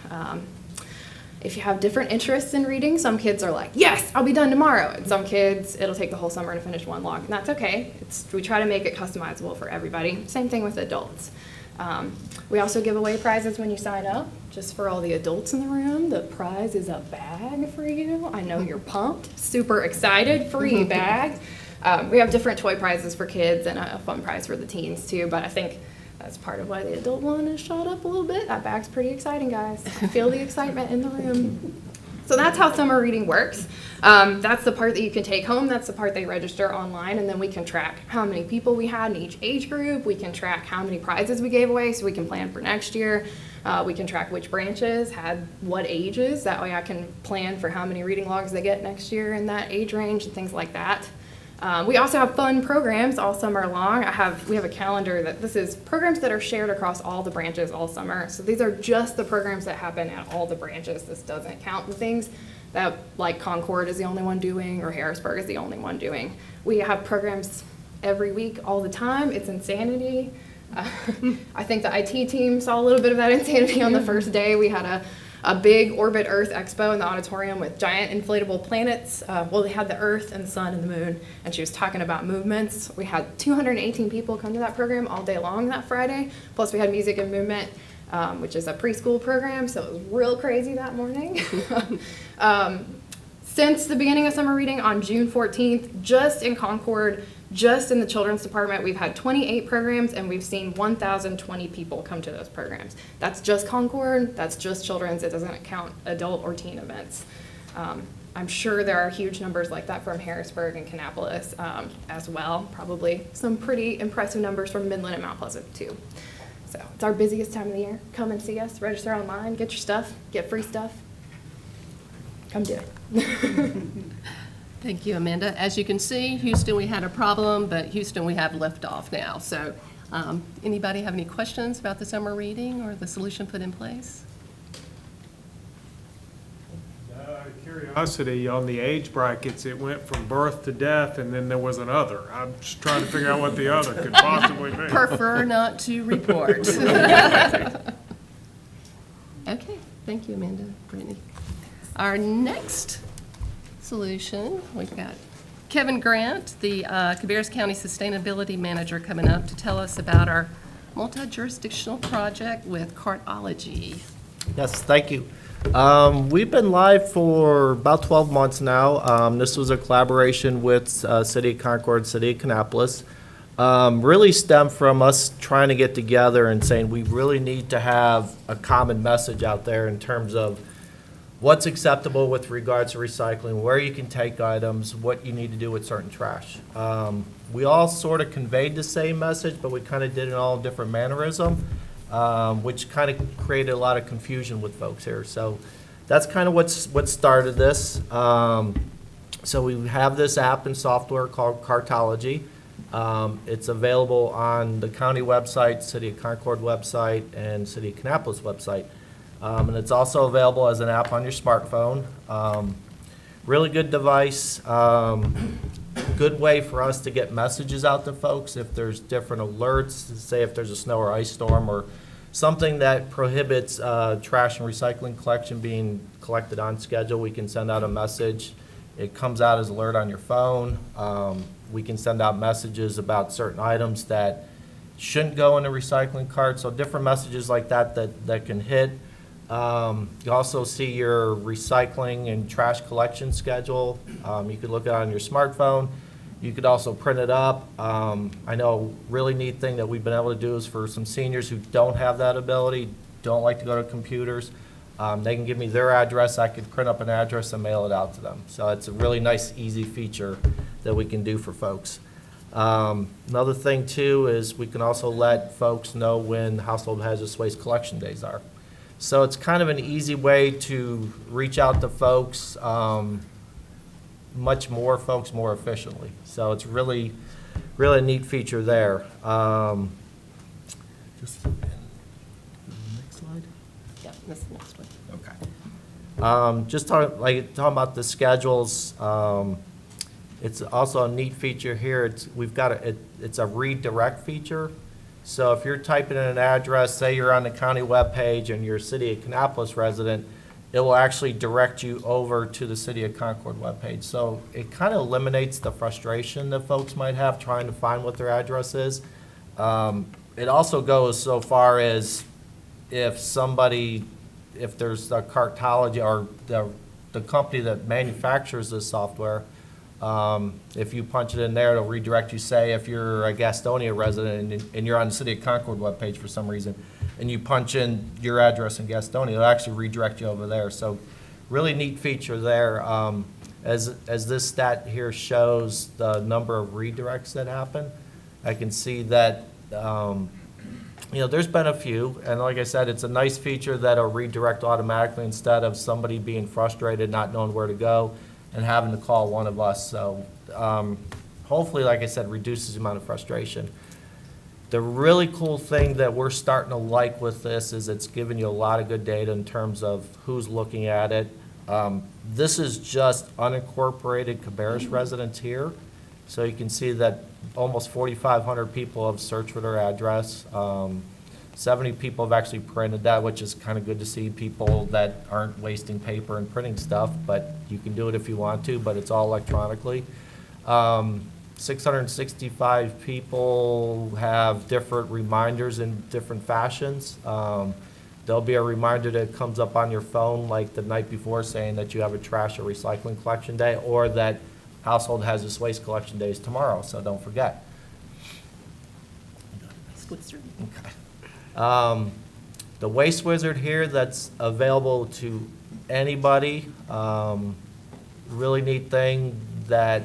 Speaker 15: if you have different interests in reading, some kids are like, yes, I'll be done tomorrow. And some kids, it'll take the whole summer to finish 1 log. And that's okay. We try to make it customizable for everybody. Same thing with adults. We also give away prizes when you sign up. Just for all the adults in the room, the prize is a bag for you. I know you're pumped, super excited, free bag. We have different toy prizes for kids and a fun prize for the teens too, but I think that's part of why the adult one is shot up a little bit. That bag's pretty exciting, guys. I feel the excitement in the room. So that's how summer reading works. That's the part that you can take home. That's the part they register online, and then we can track how many people we had in each age group. We can track how many prizes we gave away so we can plan for next year. We can track which branches had what ages. That way I can plan for how many reading logs they get next year in that age range and things like that. We also have fun programs all summer long. We have a calendar that this is programs that are shared across all the branches all summer. So these are just the programs that happen at all the branches. This doesn't count the things that like Concord is the only one doing or Harrisburg is the only one doing. We have programs every week all the time. It's insanity. I think the IT team saw a little bit of that insanity on the first day. We had a big Orbit Earth Expo in the auditorium with giant inflatable planets. They had the Earth and the Sun and the Moon, and she was talking about movements. We had 218 people come to that program all day long that Friday. Plus we had music and movement, which is a preschool program, so it was real crazy that morning. Since the beginning of summer reading on June 14th, just in Concord, just in the children's department, we've had 28 programs and we've seen 1,020 people come to those programs. That's just Concord, that's just children's, it doesn't count adult or teen events. I'm sure there are huge numbers like that from Harrisburg and Kannapolis as well. Probably some pretty impressive numbers from Midland and Mount Pleasant too. So it's our busiest time of the year. Come and see us, register online, get your stuff, get free stuff. Come do it.
Speaker 13: Thank you, Amanda. As you can see, Houston, we had a problem, but Houston, we have liftoff now. So anybody have any questions about the summer reading or the solution put in place?
Speaker 8: Out of curiosity, on the age brackets, it went from birth to death, and then there was an other. I'm just trying to figure out what the other could possibly be.
Speaker 13: Prefer not to report. Okay, thank you, Amanda, Brittany. Our next solution, we've got Kevin Grant, the Cabarrus County Sustainability Manager, coming up to tell us about our multi-jurisdictional project with Cartology.
Speaker 16: Yes, thank you. We've been live for about 12 months now. This was a collaboration with City of Concord, City of Kannapolis. Really stemmed from us trying to get together and saying we really need to have a common message out there in terms of what's acceptable with regards to recycling, where you can take items, what you need to do with certain trash. We all sort of conveyed the same message, but we kind of did it in all different mannerism, which kind of created a lot of confusion with folks here. So that's kind of what started this. So we have this app and software called Cartology. It's available on the county website, City of Concord website, and City of Kannapolis website. And it's also available as an app on your smartphone. Really good device. Good way for us to get messages out to folks if there's different alerts, say if there's a snow or ice storm or something that prohibits trash and recycling collection being collected on schedule. We can send out a message. It comes out as an alert on your phone. We can send out messages about certain items that shouldn't go in a recycling cart. So different messages like that can hit. You also see your recycling and trash collection schedule. You could look at it on your smartphone. You could also print it up. I know a really neat thing that we've been able to do is for some seniors who don't have that ability, don't like to go to computers, they can give me their address. I could print up an address and mail it out to them. So it's a really nice, easy feature that we can do for folks. Another thing too is we can also let folks know when household hazardous waste collection days are. So it's kind of an easy way to reach out to folks, much more folks more efficiently. So it's really a neat feature there. Just next slide.
Speaker 13: Yeah, that's the next one.
Speaker 16: Okay. Just talking about the schedules. It's also a neat feature here. It's a redirect feature. So if you're typing in an address, say you're on the county webpage and you're a City of Kannapolis resident, it will actually direct you over to the City of Concord webpage. So it kind of eliminates the frustration that folks might have trying to find what their address is. It also goes so far as if there's a Cartology or the company that manufactures this software, if you punch it in there, it'll redirect you. Say if you're a Gastonia resident and you're on the City of Concord webpage for some reason, and you punch in your address in Gastonia, it'll actually redirect you over there. So really neat feature there. As this stat here shows the number of redirects that happen, I can see that there's been a few, and like I said, it's a nice feature that'll redirect automatically instead of somebody being frustrated, not knowing where to go, and having to call one of us. So hopefully, like I said, reduces the amount of frustration. The really cool thing that we're starting to like with this is it's giving you a lot of good data in terms of who's looking at it. This is just unincorporated Cabarrus residents here. So you can see that almost 4,500 people have searched for their address. 70 people have actually printed that, which is kind of good to see people that aren't wasting paper and printing stuff, but you can do it if you want to, but it's all electronically. 665 people have different reminders in different fashions. There'll be a reminder that comes up on your phone like the night before saying that you have a trash or recycling collection day, or that household hazardous waste collection day is tomorrow, so don't forget. Okay. The Waste Wizard here, that's available to anybody. really neat thing that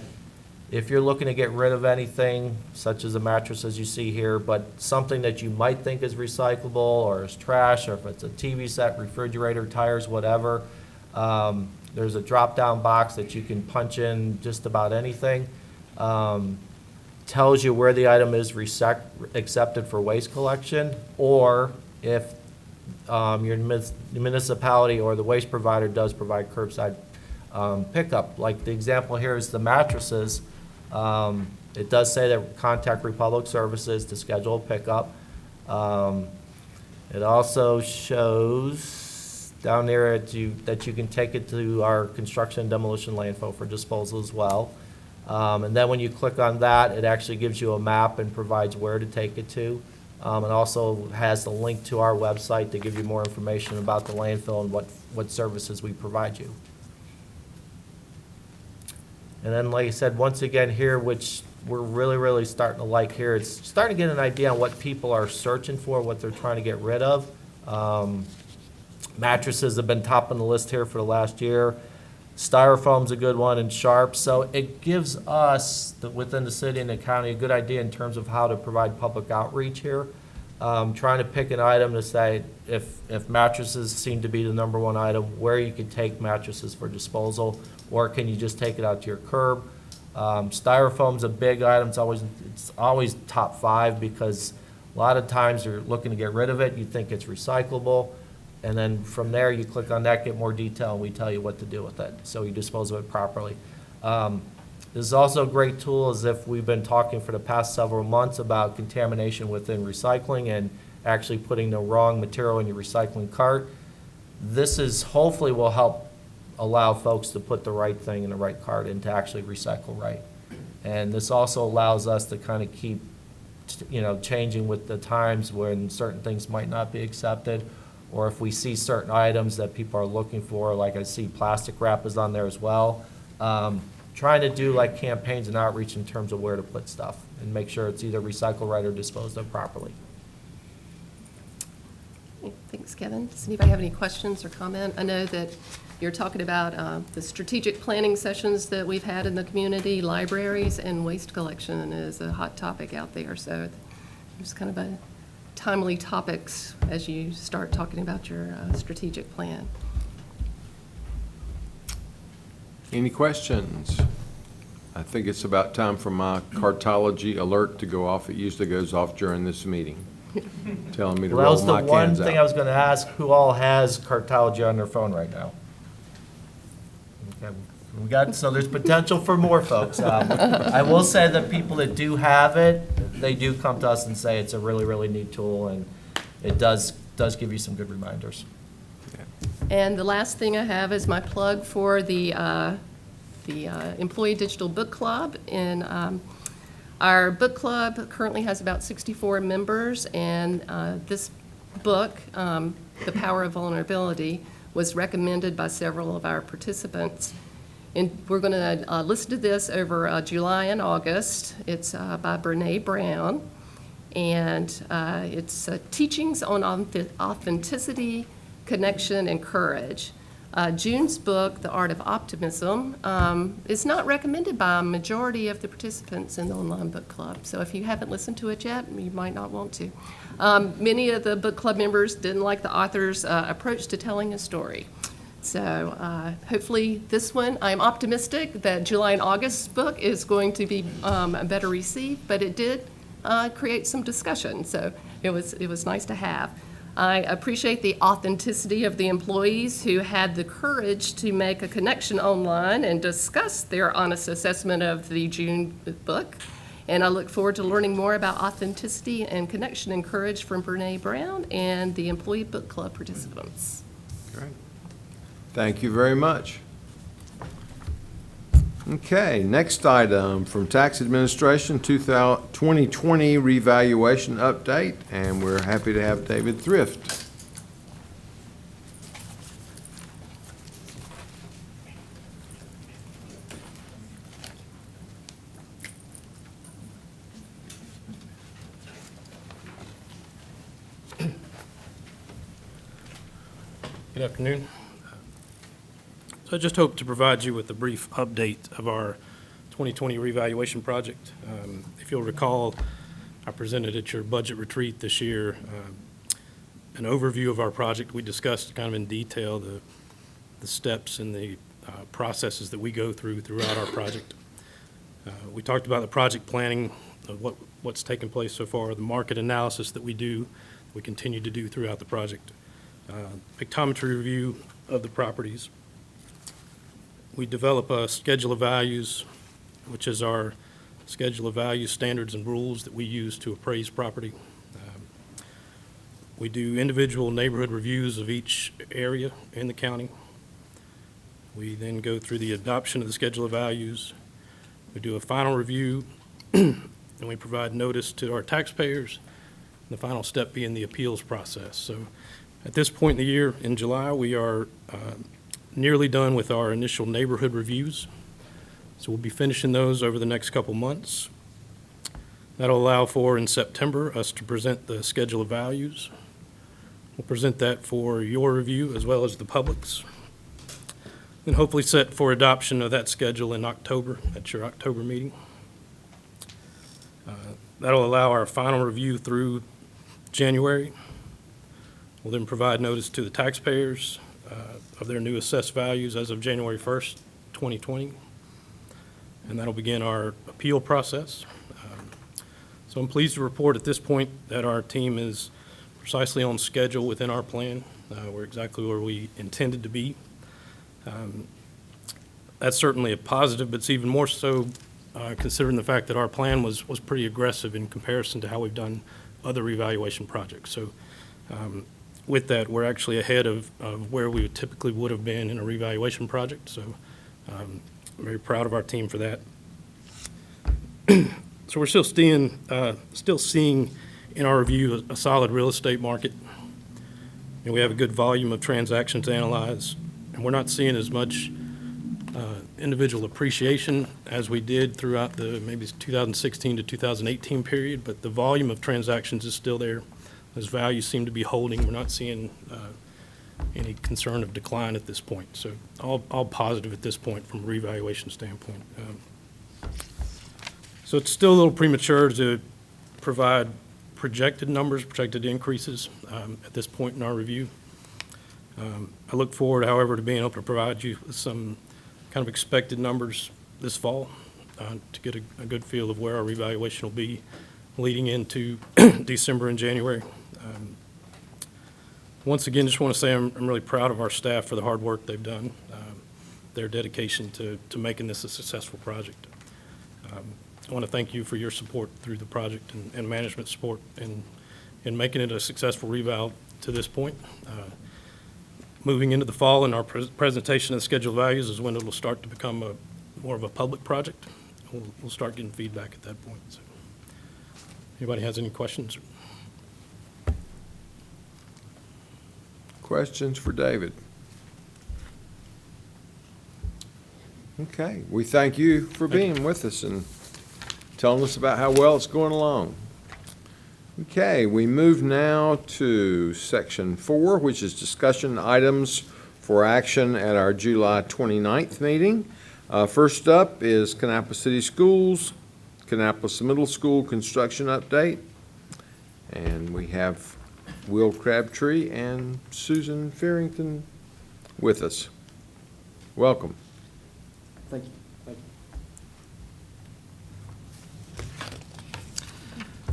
Speaker 16: if you're looking to get rid of anything, such as a mattress as you see here, but something that you might think is recyclable or is trash, or if it's a TV set, refrigerator, tires, whatever, there's a drop-down box that you can punch in just about anything. Tells you where the item is accepted for waste collection, or if your municipality or the waste provider does provide curbside pickup. Like the example here is the mattresses. It does say that contact Republic Services to schedule a pickup. It also shows down there that you can take it to our construction and demolition landfill for disposal as well. And then when you click on that, it actually gives you a map and provides where to take it to. It also has the link to our website to give you more information about the landfill and what services we provide you. And then, like I said, once again here, which we're really starting to like here, it's starting to get an idea on what people are searching for, what they're trying to get rid of. Mattresses have been top on the list here for the last year. Styrofoam's a good one, and sharp. So it gives us, within the city and the county, a good idea in terms of how to provide public outreach here. Trying to pick an item to say, if mattresses seem to be the #1 item, where you can take mattresses for disposal, or can you just take it out to your curb? Styrofoam's a big item. It's always top 5 because a lot of times you're looking to get rid of it. You think it's recyclable. And then from there, you click on that, get more detail, and we tell you what to do with it, so you dispose of it properly. This is also a great tool, as if we've been talking for the past several months about contamination within recycling and actually putting the wrong material in your recycling cart. This is hopefully will help allow folks to put the right thing in the right cart and to actually recycle right. And this also allows us to kind of keep, changing with the times when certain things might not be accepted, or if we see certain items that people are looking for, like I see plastic wrap is on there as well. Trying to do like campaigns and outreach in terms of where to put stuff and make sure it's either recycled right or disposed of properly.
Speaker 13: Thanks, Kevin. Does anybody have any questions or comment? I know that you're talking about the strategic planning sessions that we've had in the community, libraries, and waste collection is a hot topic out there. So it's kind of a timely topics as you start talking about your strategic plan.
Speaker 1: Any questions? I think it's about time for my cartology alert to go off. It usually goes off during this meeting, telling me to roll my cans out.
Speaker 16: That was the one thing I was going to ask, who all has cartology on their phone right now? Okay. So there's potential for more folks. I will say that people that do have it, they do come to us and say it's a really neat tool, and it does give you some good reminders.
Speaker 13: And the last thing I have is my plug for the Employee Digital Book Club. And our book club currently has about 64 members, and this book, The Power of Vulnerability, was recommended by several of our participants. And we're going to listen to this over July and August. It's by Brene Brown, and it's teachings on authenticity, connection, and courage. June's book, The Art of Optimism, is not recommended by a majority of the participants in the online book club. So if you haven't listened to it yet, you might not want to. Many of the book club members didn't like the author's approach to telling a story. So hopefully this one, I'm optimistic that July and August's book is going to be better received, but it did create some discussion, so it was nice to have. I appreciate the authenticity of the employees who had the courage to make a connection online and discuss their honest assessment of the June book. And I look forward to learning more about authenticity and connection and courage from Brene Brown and the Employee Book Club participants.
Speaker 1: Great. Thank you very much. Okay, next item from Tax Administration, 2020 revaluation update, and we're happy to have David Thrift.
Speaker 17: Good afternoon. So I just hope to provide you with a brief update of our 2020 revaluation project. If you'll recall, I presented at your budget retreat this year an overview of our project. We discussed kind of in detail the steps and the processes that we go throughout our project. We talked about the project planning, what's taken place so far, the market analysis that we continue to do throughout the project, pictometry review of the properties. We develop a schedule of values, which is our schedule of values, standards, and rules that we use to appraise property. We do individual neighborhood reviews of each area in the county. We then go through the adoption of the schedule of values. We do a final review, and we provide notice to our taxpayers, the final step being the appeals process. So at this point in the year, in July, we are nearly done with our initial neighborhood reviews. So we'll be finishing those over the next couple months. That'll allow for, in September, us to present the schedule of values. We'll present that for your review as well as the public's. And hopefully set for adoption of that schedule in October, at your October meeting. That'll allow our final review through January. We'll then provide notice to the taxpayers of their new assessed values as of January 1st, 2020. And that'll begin our appeal process. So I'm pleased to report at this point that our team is precisely on schedule within our plan. We're exactly where we intended to be. That's certainly a positive, but it's even more so considering the fact that our plan was pretty aggressive in comparison to how we've done other revaluation projects. So with that, we're actually ahead of where we typically would have been in a revaluation project. So I'm very proud of our team for that. So we're still seeing in our review a solid real estate market. And we have a good volume of transactions to analyze. And we're not seeing as much individual appreciation as we did throughout the maybe 2016 to 2018 period, but the volume of transactions is still there. As values seem to be holding, we're not seeing any concern of decline at this point. So all positive at this point from a revaluation standpoint. So it's still a little premature to provide projected numbers, projected increases at this point in our review. I look forward, however, to being able to provide you with some kind of expected numbers this fall to get a good feel of where our revaluation will be leading into December and January. Once again, just want to say I'm really proud of our staff for the hard work they've done, their dedication to making this a successful project. I want to thank you for your support through the project and management support in making it a successful reval to this point. Moving into the fall and our presentation of the schedule of values is when it will start to become more of a public project. We'll start getting feedback at that point. So, anybody has any questions?
Speaker 1: Questions for David? Okay, we thank you for being with us and telling us about how well it's going along. Okay, we move now to section 4, which is discussion items for action at our July 29th meeting. First up is Kannapolis City Schools, Kannapolis Middle School construction update. And we have Will Crabtree and Susan Farrington with us. Welcome.
Speaker 18: Thank you.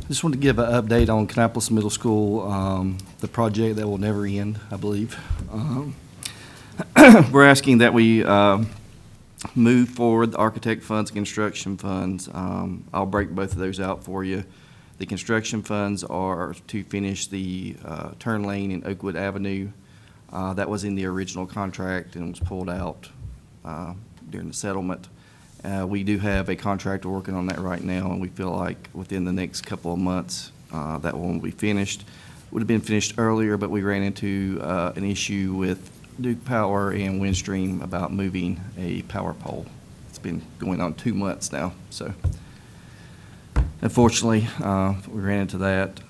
Speaker 18: Just want to give an update on Kannapolis Middle School, the project that will never end, I believe. We're asking that we move forward the architect funds, construction funds. I'll break both of those out for you. The construction funds are to finish the turn lane in Oakwood Avenue. That was in the original contract and was pulled out during the settlement. We do have a contractor working on that right now, and we feel like within the next couple of months that one will be finished. Would have been finished earlier, but we ran into an issue with Duke Power and Windstream about moving a power pole. It's been going on 2 months now. So Unfortunately, we ran into that.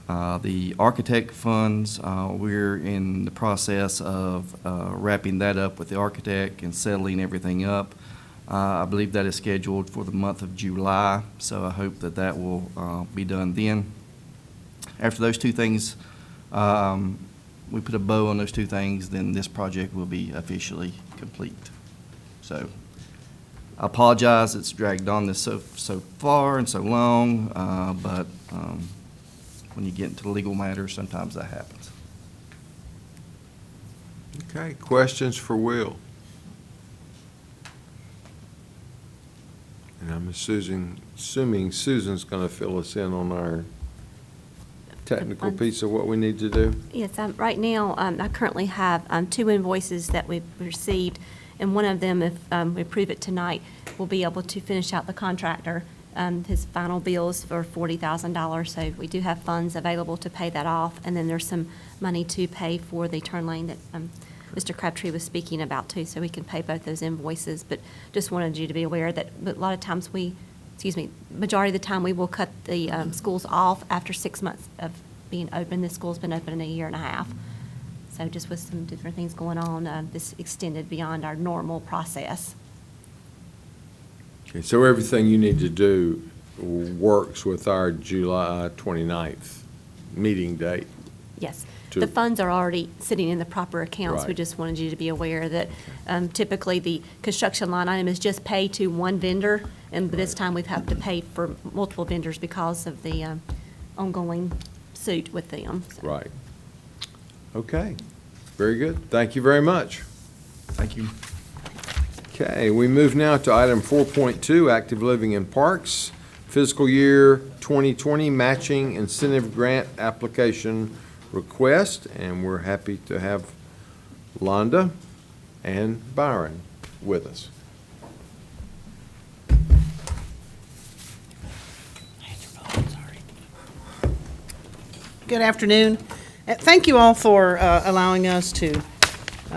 Speaker 18: The architect funds, we're in the process of wrapping that up with the architect and settling everything up. I believe that is scheduled for the month of July, so I hope that that will be done then. After those two things, we put a bow on those two things, then this project will be officially complete. So I apologize, it's dragged on this so far and so long, but when you get into legal matters, sometimes that happens.
Speaker 1: Okay, questions for Will? And I'm assuming Susan's going to fill us in on our technical piece of what we need to do.
Speaker 19: Yes, right now, I currently have 2 invoices that we've received, and one of them, if we approve it tonight, we'll be able to finish out the contractor. His final bill is for $40,000, so we do have funds available to pay that off, and then there's some money to pay for the turn lane that Mr. Crabtree was speaking about too, so we can pay both those invoices. But just wanted you to be aware that a lot of times majority of the time we will cut the schools off after 6 months of being open. This school's been open in 1.5 years. So just with some different things going on, this extended beyond our normal process.
Speaker 1: Okay, so everything you need to do works with our July 29th meeting date?
Speaker 19: Yes. The funds are already sitting in the proper accounts. We
Speaker 1: Right.
Speaker 19: just wanted you to be aware that typically the construction line item is just paid to one vendor, and this time we've had to pay for multiple vendors because of the ongoing suit with them. So.
Speaker 1: Right. Okay, very good. Thank you very much.
Speaker 18: Thank you.
Speaker 1: Okay, we move now to item 4.2, Active Living in Parks, fiscal year 2020 matching incentive grant application request, and we're happy to have Londa and Byron with us.
Speaker 20: Good afternoon. Thank you all for allowing us to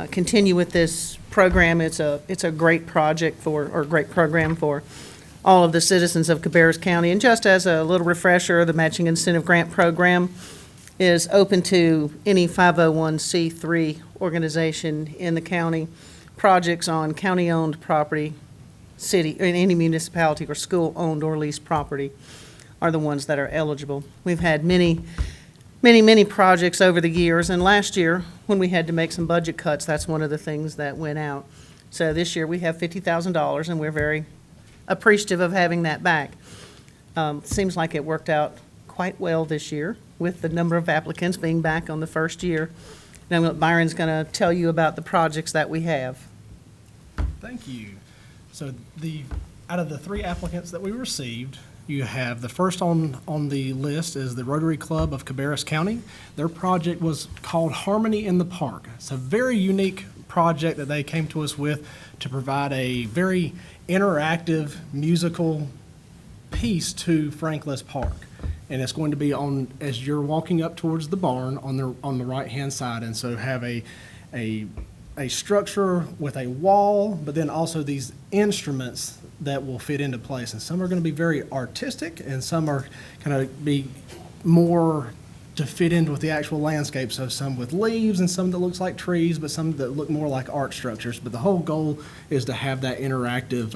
Speaker 20: continue with this program. It's a great project or great program for all of the citizens of Cabarrus County. And just as a little refresher, the Matching Incentive Grant Program is open to any 501c3 organization in the county. Projects on county-owned property, city, in any municipality or school-owned or leased property are the ones that are eligible. We've had many projects over the years, and last year, when we had to make some budget cuts, that's one of the things that went out. So this year, we have $50,000, and we're very appreciative of having that back. Seems like it worked out quite well this year, with the number of applicants being back on the first year. Now, Byron's going to tell you about the projects that we have.
Speaker 21: Thank you. So out of the 3 applicants that we received, you have the first on the list is the Rotary Club of Cabarrus County. Their project was called Harmony in the Park. It's a very unique project that they came to us with to provide a very interactive musical piece to Franklin Park. And it's going to be as you're walking up towards the barn on the right-hand side. And so have a structure with a wall, but then also these instruments that will fit into place. And some are going to be very artistic, and some are going to be more to fit in with the actual landscape. So some with leaves, and some that looks like trees, but some that look more like art structures. But the whole goal is to have that interactive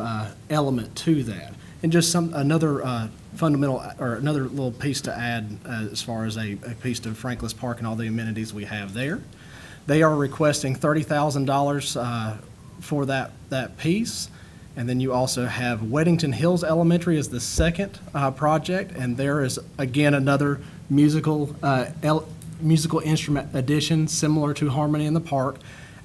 Speaker 21: element to that. And just another fundamental, or another little piece to add as far as a piece to Franklin Park and all the amenities we have there. They are requesting $30,000 for that piece. And then you also have Weddington Hills Elementary as the second project, and there is, again, another musical instrument addition similar to Harmony in the Park,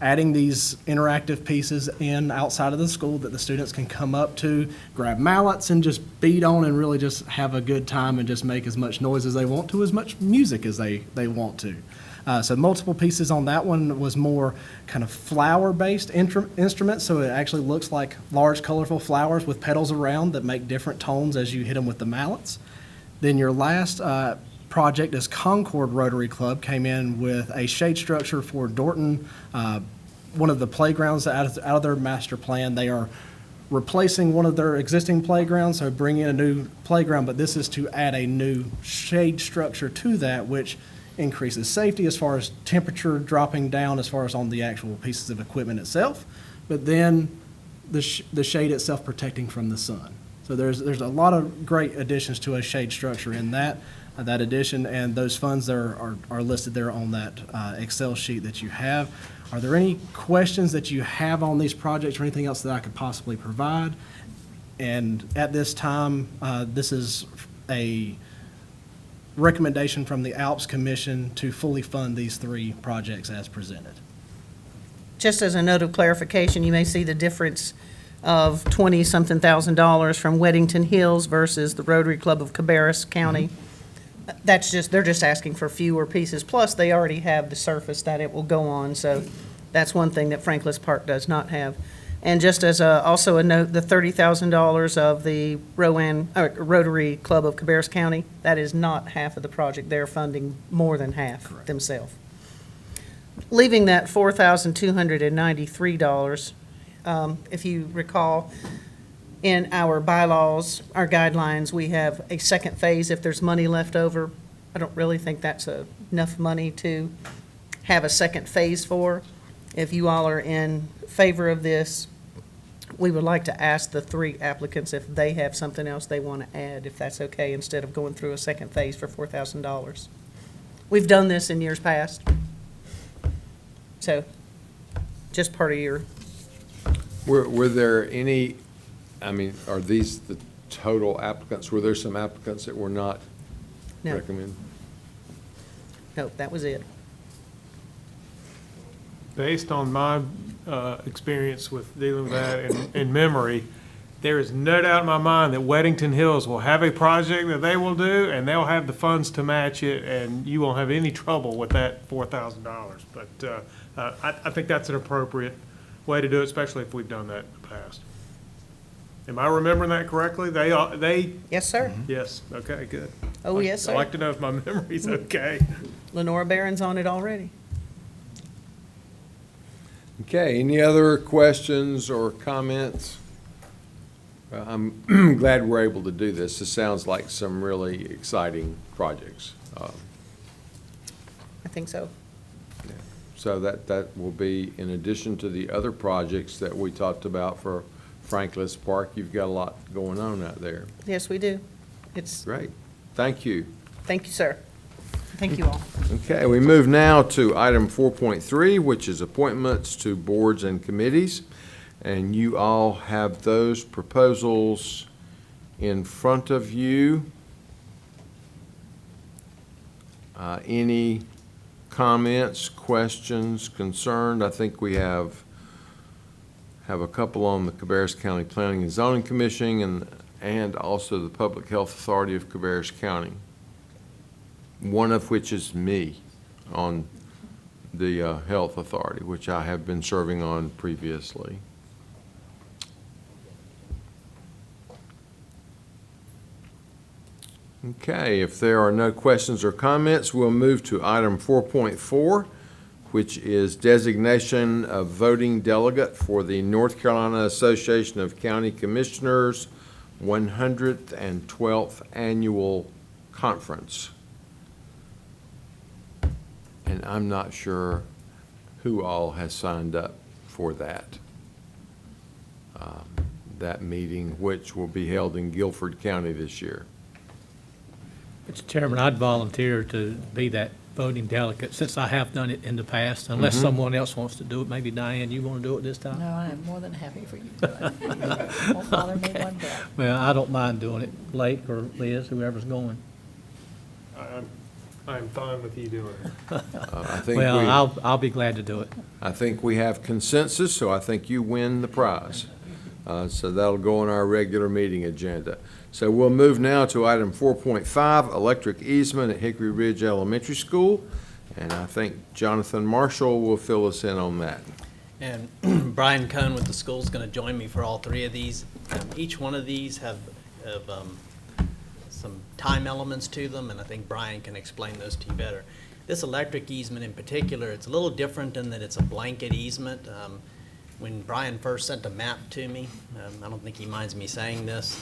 Speaker 21: adding these interactive pieces in outside of the school that the students can come up to, grab mallets, and just beat on and really just have a good time and just make as much noise as they want to, as much music as they want to. So multiple pieces on that one was more kind of flower-based instruments, so it actually looks like large, colorful flowers with petals around that make different tones as you hit them with the mallets. Then your last project is Concord Rotary Club came in with a shade structure for Dorton, one of the playgrounds out of their master plan. They are replacing one of their existing playgrounds, so bringing in a new playground, but this is to add a new shade structure to that, which increases safety as far as temperature dropping down as far as on the actual pieces of equipment itself, but then the shade itself protecting from the sun. So there's a lot of great additions to a shade structure in that addition, and those funds are listed there on that Excel sheet that you have. Are there any questions that you have on these projects or anything else that I could possibly provide? And at this time, this is a recommendation from the Alps Commission to fully fund these 3 projects as presented.
Speaker 20: Just as a note of clarification, you may see the difference of 20-something thousand from Weddington Hills versus the Rotary Club of Cabarrus County. That's just, they're just asking for fewer pieces, plus they already have the surface that it will go on, so that's one thing that Wallace Park does not have. And just as also a note, the $30,000 of the Rotary Club of Cabarrus County, that is not half of the project. They're funding more than half themselves. Leaving that $4,293, if you recall, in our bylaws, our guidelines, we have a second phase if there's money left over. I don't really think that's enough money to have a second phase for. If you all are in favor of this, we would like to ask the 3 applicants if they have something else they want to add, if that's okay, instead of going through a second phase for $4,000. We've done this in years past. So, just part of your...
Speaker 1: Were there any, I mean, are these the total applicants? Were there some applicants that were not
Speaker 20: No.
Speaker 1: recommended?
Speaker 20: Nope, that was it.
Speaker 8: Based on my experience with dealing with that in memory, there is no doubt in my mind that Weddington Hills will have a project that they will do, and they'll have the funds to match it, and you won't have any trouble with that $4,000. But I think that's an appropriate way to do it, especially if we've done that in the past. Am I remembering that correctly? They
Speaker 20: Yes, sir.
Speaker 8: Yes, okay, good.
Speaker 20: Oh, yes, sir.
Speaker 8: I'd like to know if my memory's okay.
Speaker 20: Lenora Barron's on it already.
Speaker 1: Okay, any other questions or comments? I'm glad we're able to do this. This sounds like some really exciting projects.
Speaker 20: I think so.
Speaker 1: So that will be in addition to the other projects that we talked about for Wallace Park. You've got a lot going on out there.
Speaker 20: Yes, we do. It's
Speaker 1: Great. Thank you.
Speaker 20: Thank you, sir. Thank you all.
Speaker 1: Okay, we move now to item 4.3, which is appointments to boards and committees. And you all have those proposals in front of you. Any comments, questions, concerned? I think we have a couple on the Cabarrus County Planning and Zoning Commission and also the Public Health Authority of Cabarrus County, one of which is me on the Health Authority, which I have been serving on previously. Okay, if there are no questions or comments, we'll move to item 4.4, which is designation of voting delegate for the North Carolina Association of County Commissioners 112th Annual Conference. And I'm not sure who all has signed up for that meeting, which will be held in Guilford County this year.
Speaker 5: Mr. Chairman, I'd volunteer to be that voting delegate, since I have done it in the past, unless someone else wants to do it. Maybe Diane, you want to do it this time?
Speaker 4: No, I am more than happy for you to do it. Won't bother me one bit.
Speaker 5: Well, I don't mind doing it. Blake or Liz, whoever's going.
Speaker 8: I'm fine with you doing it.
Speaker 1: I think
Speaker 5: Well, I'll be glad to do it.
Speaker 1: I think we have consensus, so I think you win the prize. So that'll go on our regular meeting agenda. So we'll move now to item 4.5, electric easement at Hickory Ridge Elementary School. And I think Jonathan Marshall will fill us in on that.
Speaker 3: And Brian Cohn with the school is going to join me for all 3 of these. Each one of these have some time elements to them, and I think Brian can explain those to you better. This electric easement in particular, it's a little different in that it's a blanket easement. when Brian first sent the map to me, I don't think he minds me saying this,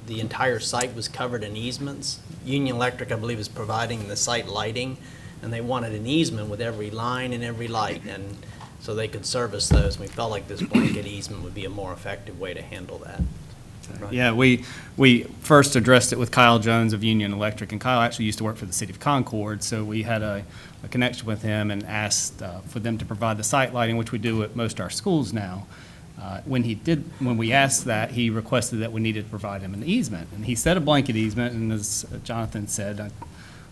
Speaker 3: the entire site was covered in easements. Union Electric, I believe, is providing the site lighting, and they wanted an easement with every line and every light, and so they could service those. We felt like this blanket easement would be a more effective way to handle that. Right.
Speaker 6: Yeah, we first addressed it with Kyle Jones of Union Electric, and Kyle actually used to work for the city of Concord, so we had a connection with him and asked for them to provide the site lighting, which we do at most of our schools now. When we asked that, he requested that we needed to provide him an easement, and he said a blanket easement, and as Jonathan said, I was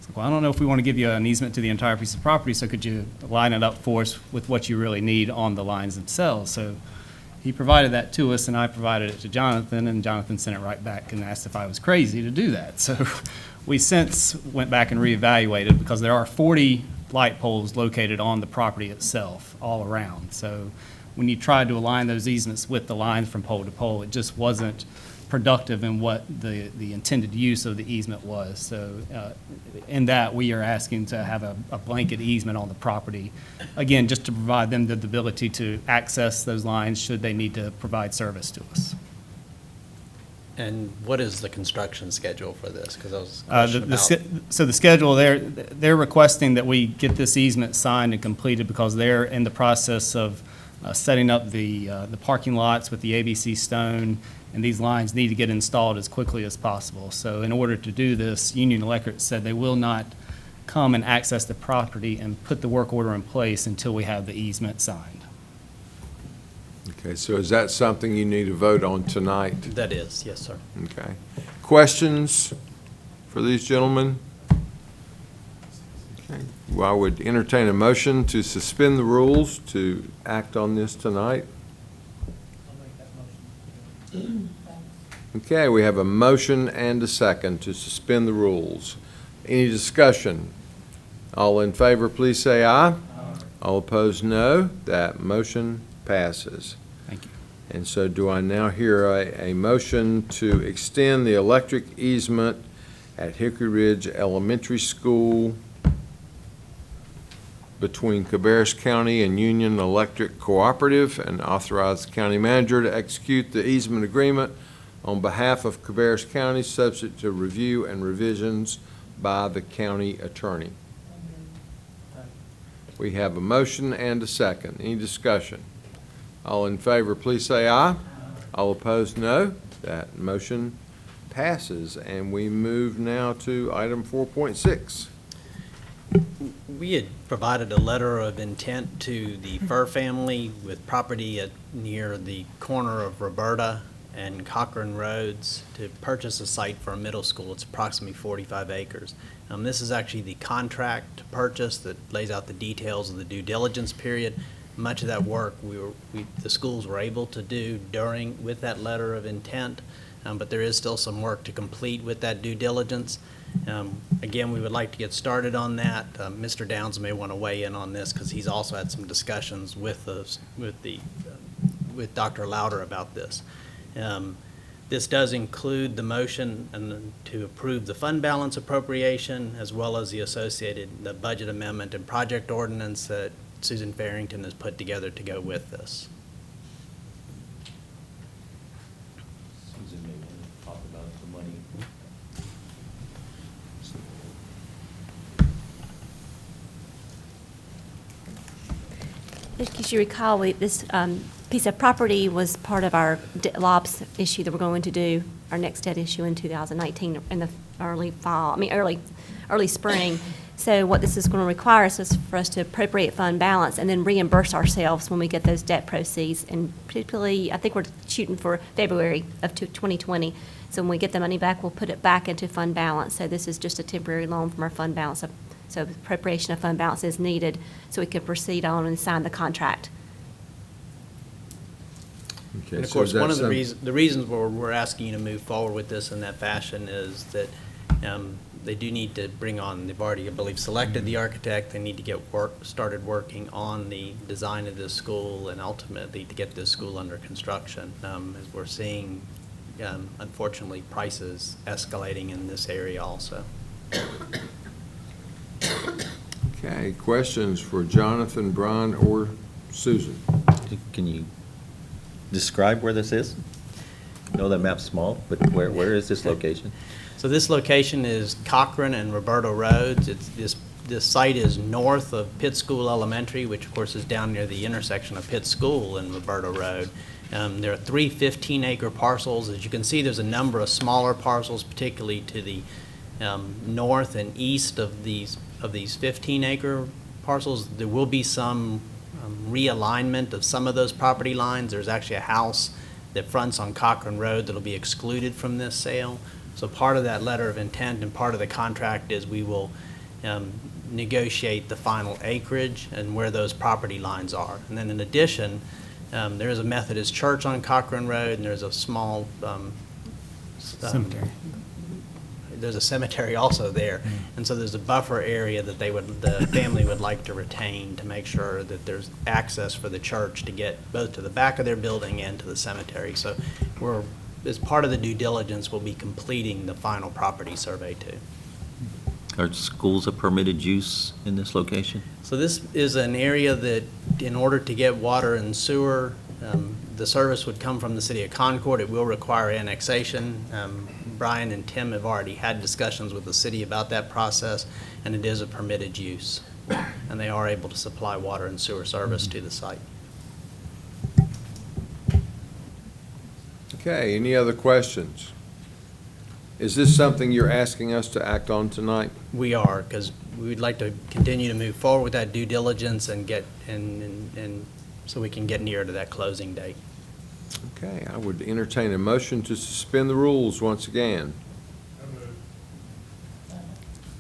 Speaker 6: like, well, I don't know if we want to give you an easement to the entire piece of property, so could you line it up for us with what you really need on the lines themselves? So he provided that to us, and I provided it to Jonathan, and Jonathan sent it right back and asked if I was crazy to do that. So we since went back and reevaluated, because there are 40 light poles located on the property itself all around. So when you tried to align those easements with the lines from pole to pole, it just wasn't productive in what the intended use of the easement was. So in that, we are asking to have a blanket easement on the property, again, just to provide them the ability to access those lines should they need to provide service to us.
Speaker 3: And what is the construction schedule for this? Because I was
Speaker 6: So the schedule, they're requesting that we get this easement signed and completed because they're in the process of setting up the parking lots with the ABC stone, and these lines need to get installed as quickly as possible. So in order to do this, Union Electric said they will not come and access the property and put the work order in place until we have the easement signed.
Speaker 1: Okay, so is that something you need to vote on tonight?
Speaker 3: That is, yes, sir.
Speaker 1: Okay. Questions for these gentlemen? Okay. Well, I would entertain a motion to suspend the rules to act on this tonight. Okay, we have a motion and a second to suspend the rules. Any discussion? All in favor, please say aye. Aye. All opposed, no. That motion passes.
Speaker 6: Thank you.
Speaker 1: And so do I now hear a motion to extend the electric easement at Hickory Ridge Elementary School between Cabarrus County and Union Electric Cooperative, and authorize the county manager to execute the easement agreement on behalf of Cabarrus County, subject to review and revisions by the county attorney? We have a motion and a second. Any discussion? All in favor, please say aye. All opposed, no. That motion passes, and we move now to item 4.6.
Speaker 3: We had provided a letter of intent to the Fur family with property near the corner of Roberta and Cochran Roads to purchase a site for a middle school. It's approximately 45 acres. This is actually the contract to purchase that lays out the details of the due diligence period. Much of that work the schools were able to do with that letter of intent, but there is still some work to complete with that due diligence. Again, we would like to get started on that. Mr. Downs may want to weigh in on this because he's also had some discussions with Dr. Louder about this. This does include the motion to approve the fund balance appropriation, as well as the budget amendment and project ordinance that Susan Farrington has put together to go with this.
Speaker 22: Susan may want to talk about the money.
Speaker 19: As you recall, this piece of property was part of our LOPS issue that we're going to do, our next debt issue in 2019 in the early spring. So what this is going to require is for us to appropriate fund balance and then reimburse ourselves when we get those debt proceeds. And particularly, I think we're shooting for February of 2020. So when we get the money back, we'll put it back into fund balance. So this is just a temporary loan from our fund balance. So appropriation of fund balance is needed so we can proceed on and sign the contract.
Speaker 1: Okay,
Speaker 3: and of course, one of the reasons we're asking you to move forward with this in that fashion is that they do need to bring on, they've already, I believe, selected the architect. They need to get started working on the design of this school and ultimately to get this school under construction. As we're seeing, unfortunately, prices escalating in this area also.
Speaker 1: Okay, questions for Jonathan, Brian, or Susan?
Speaker 22: Can you describe where this is? I know that map's small, but where is this location?
Speaker 3: So this location is Cochran and Roberta Roads. This site is north of Pitt School Elementary, which of course is down near the intersection of Pitt School and Roberta Road. There are 3 15-acre parcels. As you can see, there's a number of smaller parcels, particularly to the north and east of these 15-acre parcels. There will be some realignment of some of those property lines. There's actually a house that fronts on Cochran Road that'll be excluded from this sale. So part of that letter of intent and part of the contract is we will negotiate the final acreage and where those property lines are. And then in addition, there is a Methodist church on Cochran Road, and there's a small
Speaker 6: Cemetery.
Speaker 3: There's a cemetery also there, and so there's a buffer area that the family would like to retain to make sure that there's access for the church to get both to the back of their building and to the cemetery. So as part of the due diligence, we'll be completing the final property survey too.
Speaker 22: Are schools a permitted use in this location?
Speaker 3: So this is an area that, in order to get water and sewer, the service would come from the city of Concord. It will require annexation. Brian and Tim have already had discussions with the city about that process, and it is a permitted use. And they are able to supply water and sewer service to the site.
Speaker 1: Okay, any other questions? Is this something you're asking us to act on tonight?
Speaker 3: We are, because we'd like to continue to move forward with that due diligence and get, and so we can get nearer to that closing date.
Speaker 1: Okay, I would entertain a motion to suspend the rules once again.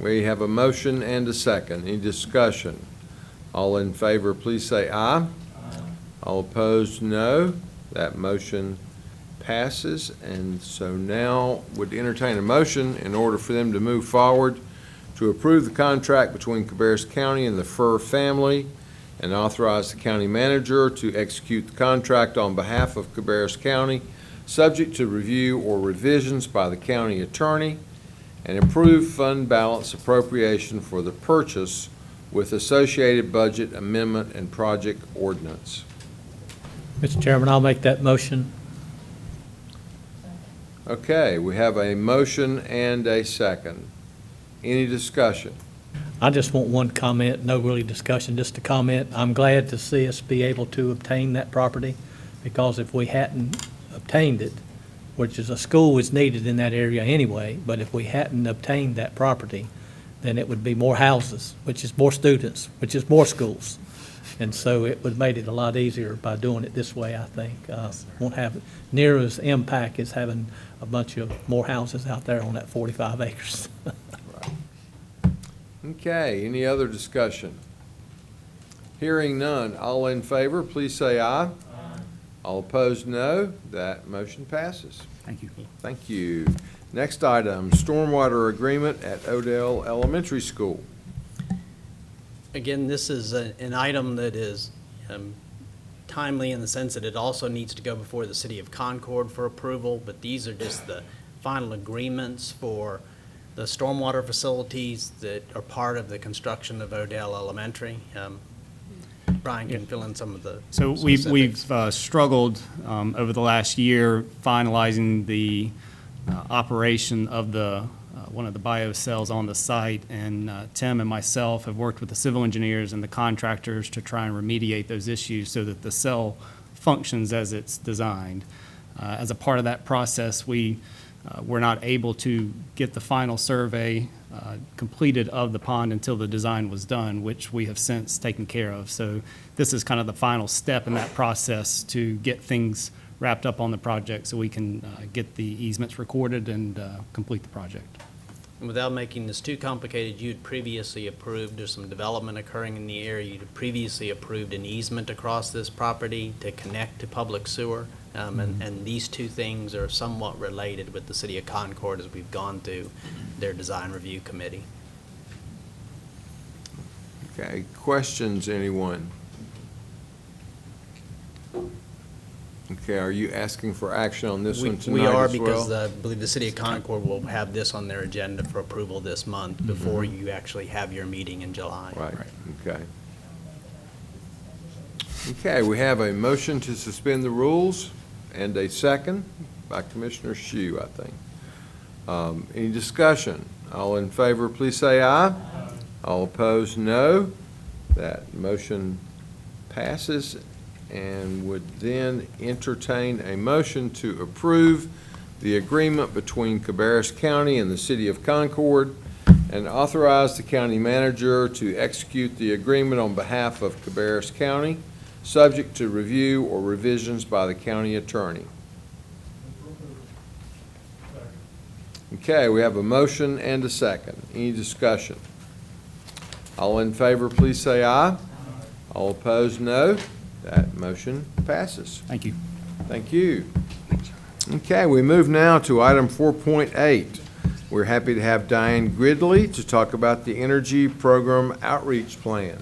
Speaker 1: We have a motion and a second. Any discussion? All in favor, please say aye. All opposed, no. That motion passes, and so now would entertain a motion in order for them to move forward to approve the contract between Cabarrus County and the Fur family and authorize the county manager to execute the contract on behalf of Cabarrus County, subject to review or revisions by the county attorney, and approve fund balance appropriation for the purchase with associated budget amendment and project ordinance.
Speaker 5: Mr. Chairman, I'll make that motion.
Speaker 1: Okay, we have a motion and a second. Any discussion?
Speaker 5: I just want one comment, no really discussion, just a comment. I'm glad to see us be able to obtain that property, because if we hadn't obtained it, which is a school is needed in that area anyway, but if we hadn't obtained that property, then it would be more houses, which is more students, which is more schools. And so it would made it a lot easier by doing it this way, I think. Won't have near as impact as having a bunch of more houses out there on that 45 acres.
Speaker 1: Okay, any other discussion? Hearing none, all in favor, please say aye. Aye. All opposed, no. That motion passes.
Speaker 6: Thank you.
Speaker 1: Thank you. Next item, stormwater agreement at Odell Elementary School.
Speaker 3: Again, this is an item that is timely in the sense that it also needs to go before the city of Concord for approval, but these are just the final agreements for the stormwater facilities that are part of the construction of Odell Elementary. Brian can fill in some of the
Speaker 6: So
Speaker 3: specifics.
Speaker 6: we've struggled over the last year finalizing the operation of the one of the biocells on the site, and Tim and myself have worked with the civil engineers and the contractors to try and remediate those issues so that the cell functions as it's designed. As a part of that process, we were not able to get the final survey completed of the pond until the design was done, which we have since taken care of. So this is kind of the final step in that process to get things wrapped up on the project so we can get the easements recorded and complete the project.
Speaker 3: And without making this too complicated, you'd previously approved, there's some development occurring in the area, you'd previously approved an easement across this property to connect to public sewer. And these two things are somewhat related with the city of Concord as we've gone through their design review committee.
Speaker 1: Okay, questions, anyone? Okay, are you asking for action on this one tonight
Speaker 3: We are,
Speaker 1: as well?
Speaker 3: because I believe the city of Concord will have this on their agenda for approval this month before you actually have your meeting in July.
Speaker 1: Right, okay. Okay, we have a motion to suspend the rules. and a second by Commissioner Shue, I think. Any discussion? All in favor, please say aye. All opposed, no. That motion passes, and would then entertain a motion to approve the agreement between Cabarrus County and the City of Concord, and authorize the county manager to execute the agreement on behalf of Cabarrus County, subject to review or revisions by the county attorney. Okay, we have a motion and a second. Any discussion? All in favor, please say aye. All opposed, no. That motion passes.
Speaker 6: Thank you.
Speaker 1: Thank you. Okay, we move now to item 4.8. We're happy to have Diane Gridley to talk about the Energy Program Outreach Plan.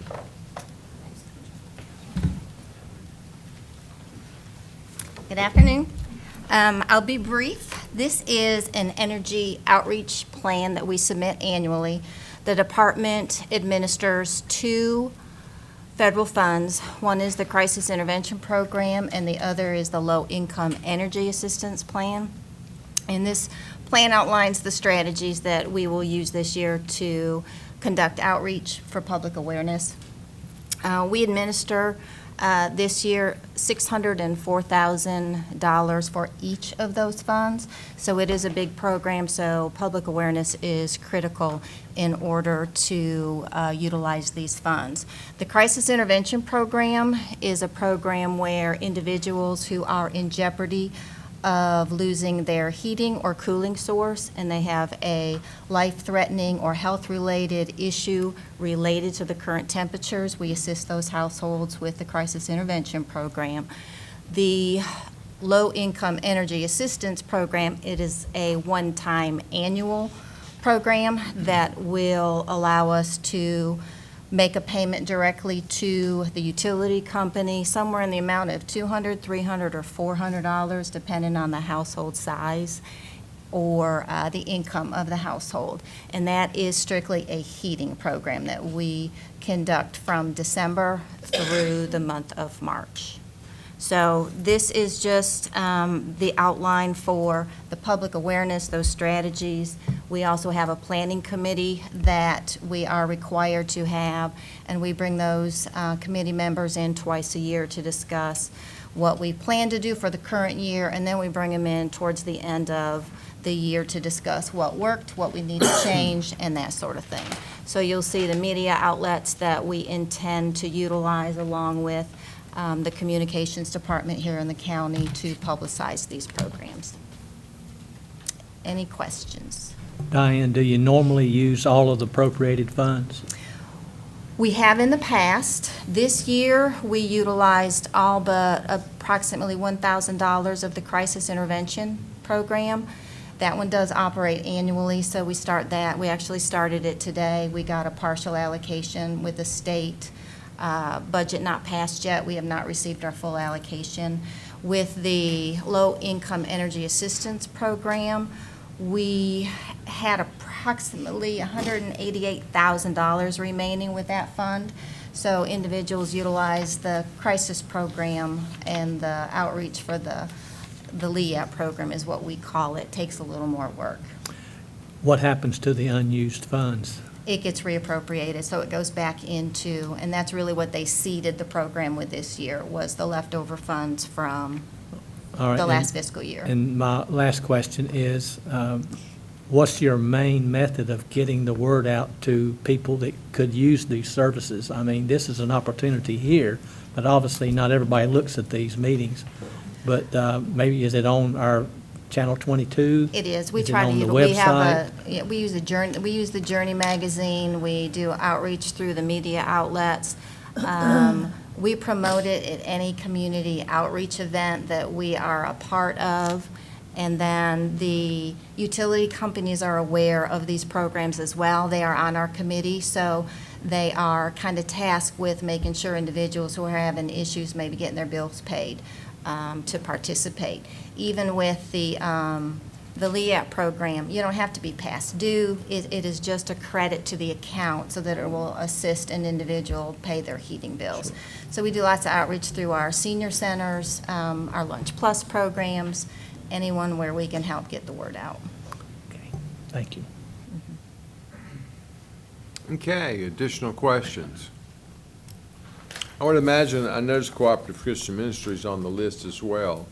Speaker 2: Good afternoon. I'll be brief. This is an energy outreach plan that we submit annually. The department administers two federal funds. One is the Crisis Intervention Program, and the other is the Low Income Energy Assistance Plan. And this plan outlines the strategies that we will use this year to conduct outreach for public awareness. We administer this year $604,000 for each of those funds. So it is a big program, so public awareness is critical in order to utilize these funds. The Crisis Intervention Program is a program where individuals who are in jeopardy of losing their heating or cooling source, and they have a life-threatening or health-related issue related to the current temperatures, we assist those households with the Crisis Intervention Program. The Low-Income Energy Assistance Program, it is a one-time annual program that will allow us to make a payment directly to the utility company, somewhere in the amount of $200, $300, or $400, depending on the household size or the income of the household. And that is strictly a heating program that we conduct from December through the month of March. So this is just the outline for the public awareness, those strategies. We also have a planning committee that we are required to have, and we bring those committee members in twice a year to discuss what we plan to do for the current year, and then we bring them in towards the end of the year to discuss what worked, what we need to change, and that sort of thing. So you'll see the media outlets that we intend to utilize along with the communications department here in the county to publicize these programs. Any questions?
Speaker 5: Diane, do you normally use all of the appropriated funds?
Speaker 2: We have in the past. This year, we utilized all but approximately $1,000 of the Crisis Intervention Program. That one does operate annually, so we start that. We actually started it today. We got a partial allocation with the state. Budget not passed yet. We have not received our full allocation. With the Low Income Energy Assistance Program, we had approximately $188,000 remaining with that fund. So individuals utilize the crisis program, and the outreach for the LEAP program is what we call it. Takes a little more work.
Speaker 5: What happens to the unused funds?
Speaker 2: It gets reappropriated, so it goes back into, and that's really what they seeded the program with this year, was the leftover funds from
Speaker 5: All right,
Speaker 2: the last fiscal year.
Speaker 5: And my last question is, what's your main method of getting the word out to people that could use these services? I mean, this is an opportunity here, but obviously not everybody looks at these meetings. But maybe is it on our Channel 22?
Speaker 2: It is. We
Speaker 5: Is it
Speaker 2: try to
Speaker 5: on the
Speaker 2: we have
Speaker 5: website?
Speaker 2: we use the Journey magazine. We do outreach through the media outlets. We promote it at any community outreach event that we are a part of. And then the utility companies are aware of these programs as well. They are on our committee, so they are kind of tasked with making sure individuals who are having issues, maybe getting their bills paid, to participate. Even with the The LEAP program, you don't have to be past due. It is just a credit to the account so that it will assist an individual pay their heating bills. So we do lots of outreach through our senior centers, our Lunch Plus programs, anyone where we can help get the word out.
Speaker 5: Thank you.
Speaker 1: Okay, additional questions? I would imagine, I noticed Cooperative Christian Ministries on the list as well.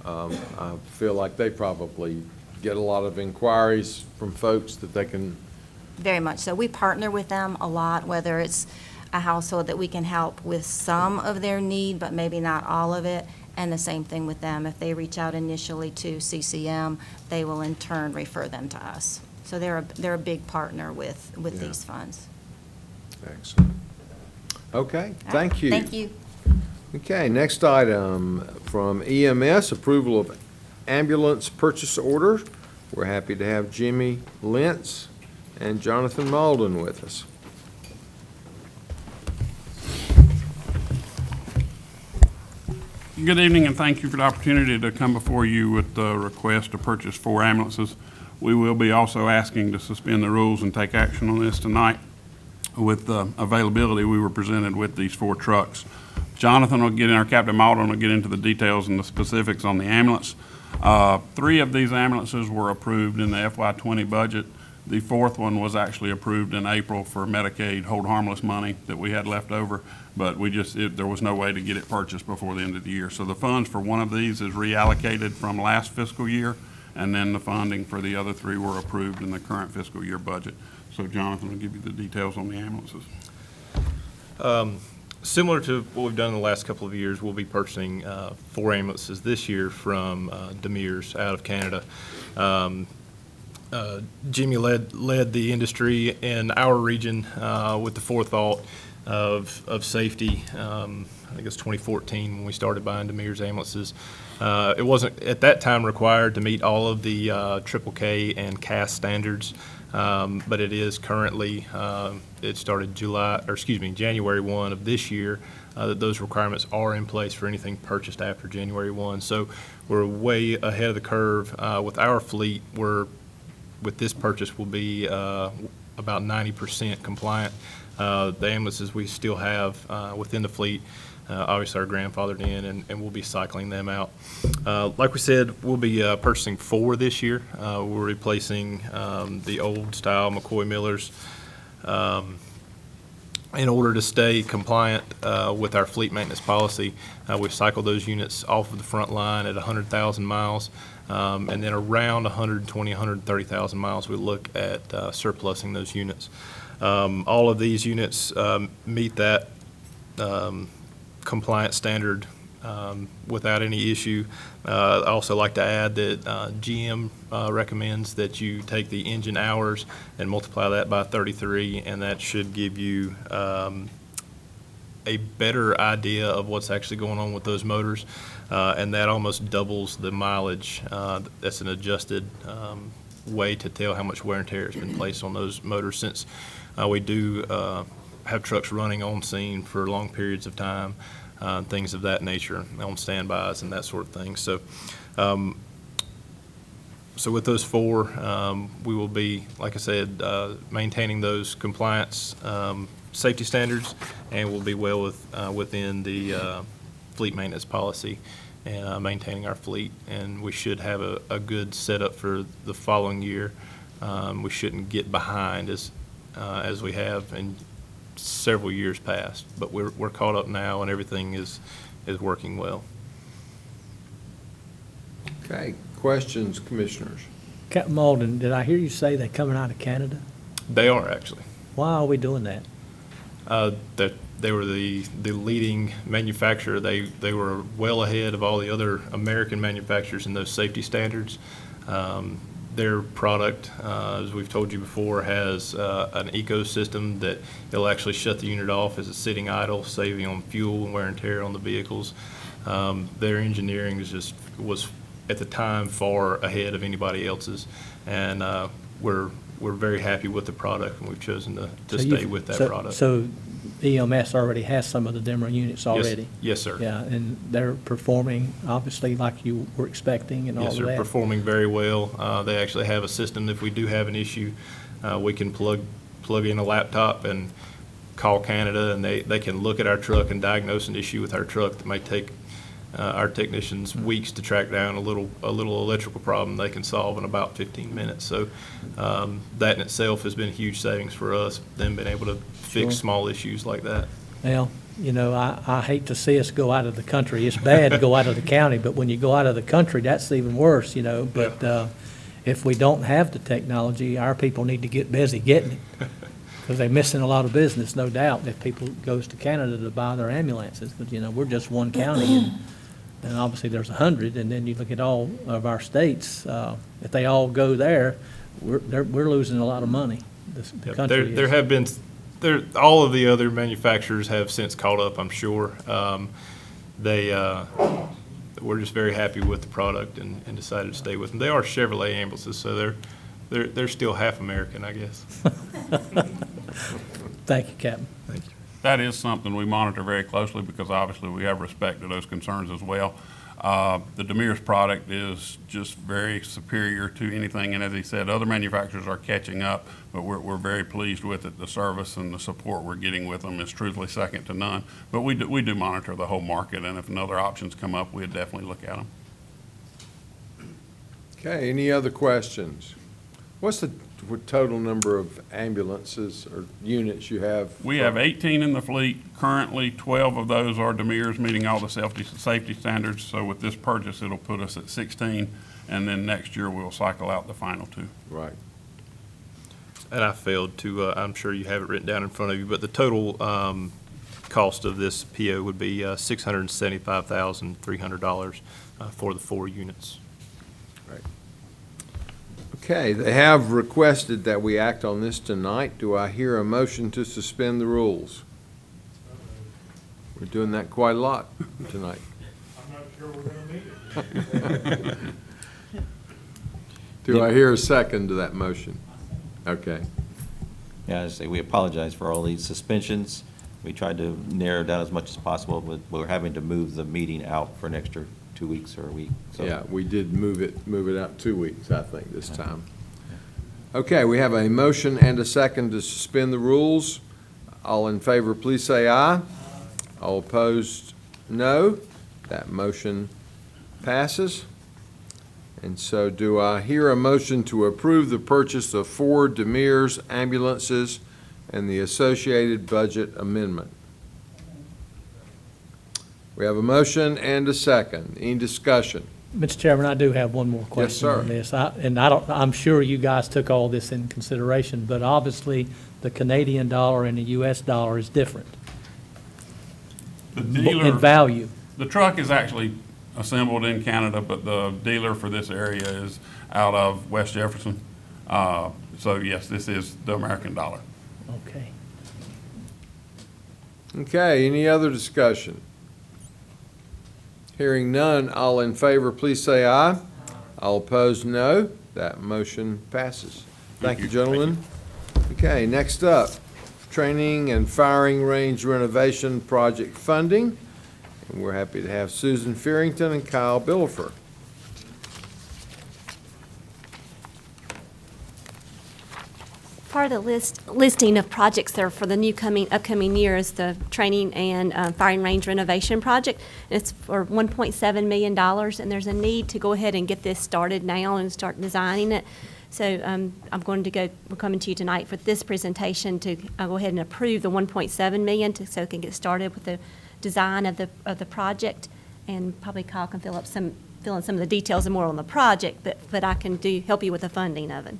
Speaker 1: I feel like they probably get a lot of inquiries from folks that they can.
Speaker 2: Very much so. We partner with them a lot, whether it's a household that we can help with some of their need, but maybe not all of it. And the same thing with them. If they reach out initially to CCM, they will in turn refer them to us. So they're a big partner with
Speaker 1: Yeah.
Speaker 2: these funds.
Speaker 1: Excellent. Okay, thank you.
Speaker 2: Thank you.
Speaker 1: Okay, next item from EMS, approval of ambulance purchase order. We're happy to have Jimmy Lentz and Jonathan Malden with us.
Speaker 7: Good evening, and thank you for the opportunity to come before you with the request to purchase 4 ambulances. We will be also asking to suspend the rules and take action on this tonight. With the availability, we were presented with these 4 trucks. Jonathan will get in, our Captain Malden will get into the details and the specifics on the ambulance. 3 of these ambulances were approved in the FY20 budget. The 4th one was actually approved in April for Medicaid hold harmless money that we had left over, but there was no way to get it purchased before the end of the year. So the funds for one of these is reallocated from last fiscal year, and then the funding for the other 3 were approved in the current fiscal year budget. So Jonathan will give you the details on the ambulances.
Speaker 10: Similar to what we've done in the last couple of years, we'll be purchasing 4 ambulances this year from Demers out of Canada. Jimmy led the industry in our region with the forethought of safety. I think it's 2014 when we started buying Demers ambulances. It wasn't at that time required to meet all of the Triple K and CAS standards, but it is currently. It started January 1 of this year. That those requirements are in place for anything purchased after January 1. So we're way ahead of the curve with our fleet. With this purchase, will be about 90% compliant. The ambulances we still have within the fleet, obviously are grandfathered in, and we'll be cycling them out. Like we said, we'll be purchasing 4 this year. We're replacing the old style McCoy Millers. In order to stay compliant with our fleet maintenance policy, we cycle those units off of the front line at 100,000 miles. And then around 120, 130,000 miles, we look at surplusing those units. All of these units meet that compliance standard without any issue. I also like to add that GM recommends that you take the engine hours and multiply that by 33, and that should give you a better idea of what's actually going on with those motors. And that almost doubles the mileage. That's an adjusted way to tell how much wear and tear has been placed on those motors, since we do have trucks running on scene for long periods of time, things of that nature, on standbys and that sort of thing. So, so with those 4, we will be, like I said, maintaining those compliance safety standards, and we'll be well within the fleet maintenance policy and maintaining our fleet. And we should have a good setup for the following year. We shouldn't get behind as we have in several years past, but we're caught up now, and everything is working well.
Speaker 1: Okay, questions, commissioners?
Speaker 5: Captain Malden, did I hear you say they're coming out of Canada?
Speaker 10: They are, actually.
Speaker 5: Why are we doing that?
Speaker 10: That they were the leading manufacturer. They were well ahead of all the other American manufacturers in those safety standards. Their product, as we've told you before, has an ecosystem that it'll actually shut the unit off as it's sitting idle, saving on fuel and wear and tear on the vehicles. Their engineering was at the time far ahead of anybody else's, and we're very happy with the product, and we've chosen to stay with that product.
Speaker 5: So EMS already has some of the dimmer units already.
Speaker 10: Yes, sir.
Speaker 5: Yeah, and they're performing, obviously, like you were expecting and all
Speaker 10: Yes,
Speaker 5: of
Speaker 10: sir,
Speaker 5: that.
Speaker 10: performing very well. They actually have a system, if we do have an issue, we can plug in a laptop and call Canada, and they can look at our truck and diagnose an issue with our truck that may take our technicians weeks to track down a little electrical problem they can solve in about 15 minutes. So that in itself has been a huge savings for us, them being able to fix
Speaker 5: Sure.
Speaker 10: small issues like that.
Speaker 5: Well, you know, I hate to see us go out of the country. It's bad to go out of the county, but when you go out of the country, that's even worse, you know. But if we don't have the technology, our people need to get busy getting it. Because they're missing a lot of business, no doubt, if people goes to Canada to buy their ambulances. Because, you know, we're just one county, and obviously there's 100, and then you look at all of our states, if they all go there, we're losing a lot of money. The
Speaker 10: Yep,
Speaker 5: country
Speaker 10: there
Speaker 5: is.
Speaker 10: have been, all of the other manufacturers have since caught up, I'm sure. We're just very happy with the product and decided to stay with them. They are Chevrolet ambulances, so they're still half American, I guess.
Speaker 5: Thank you, Captain.
Speaker 10: Thank you.
Speaker 7: That is something we monitor very closely because obviously we have respect to those concerns as well. The Demir's product is just very superior to anything, and as he said, other manufacturers are catching up, but we're very pleased with it. The service and the support we're getting with them is truthfully second to none. But we do monitor the whole market, and if another options come up, we'd definitely look at them.
Speaker 1: Okay, any other questions? What's the total number of ambulances or units you have?
Speaker 7: We have 18 in the fleet. Currently, 12 of those are Demir's, meeting all the safety standards. So with this purchase, it'll put us at 16, and then next year we'll cycle out the final 2.
Speaker 1: Right.
Speaker 10: And I failed to, I'm sure you have it written down in front of you, but the total cost of this PO would be $675,300 for the 4 units.
Speaker 1: Okay, they have requested that we act on this tonight. Do I hear a motion to suspend the rules? We're doing that quite a lot tonight.
Speaker 8: I'm not sure we're gonna need it.
Speaker 1: Do I hear a second to that motion? Okay.
Speaker 22: Yeah, I say we apologize for all these suspensions. We tried to narrow down as much as possible, but we're having to move the meeting out for an extra 2 weeks or a week. So
Speaker 1: Yeah, we did move it out 2 weeks, I think, this time. Okay, we have a motion and a second to suspend the rules. All in favor, please say aye. All opposed, no. That motion passes. And so do I hear a motion to approve the purchase of 4 Demir's ambulances and the associated budget amendment? We have a motion and a second. Any discussion?
Speaker 5: Mr. Chairman, I do have one more question
Speaker 1: sir.
Speaker 5: on this. I'm sure you guys took all this in consideration, but obviously the Canadian dollar and the US dollar is different
Speaker 7: The dealer,
Speaker 5: in value.
Speaker 7: the truck is actually assembled in Canada, but the dealer for this area is out of West Jefferson. So yes, this is the American dollar.
Speaker 5: Okay.
Speaker 1: Okay, any other discussion? Hearing none, all in favor, please say aye. All opposed, no. That motion passes. Thank you, gentlemen. Okay, next up, training and firing range renovation project funding. And we're happy to have Susan Fearington and Kyle Billifer.
Speaker 19: Part of the listing of projects there for the upcoming year is the training and firing range renovation project. It's for $1.7 million, and there's a need to go ahead and get this started now and start designing it. So we're coming to you tonight for this presentation to go ahead and approve the $1.7 million so it can get started with the design of the project. And probably Kyle can fill in some of the details and more on the project, but I can help you with the funding of it.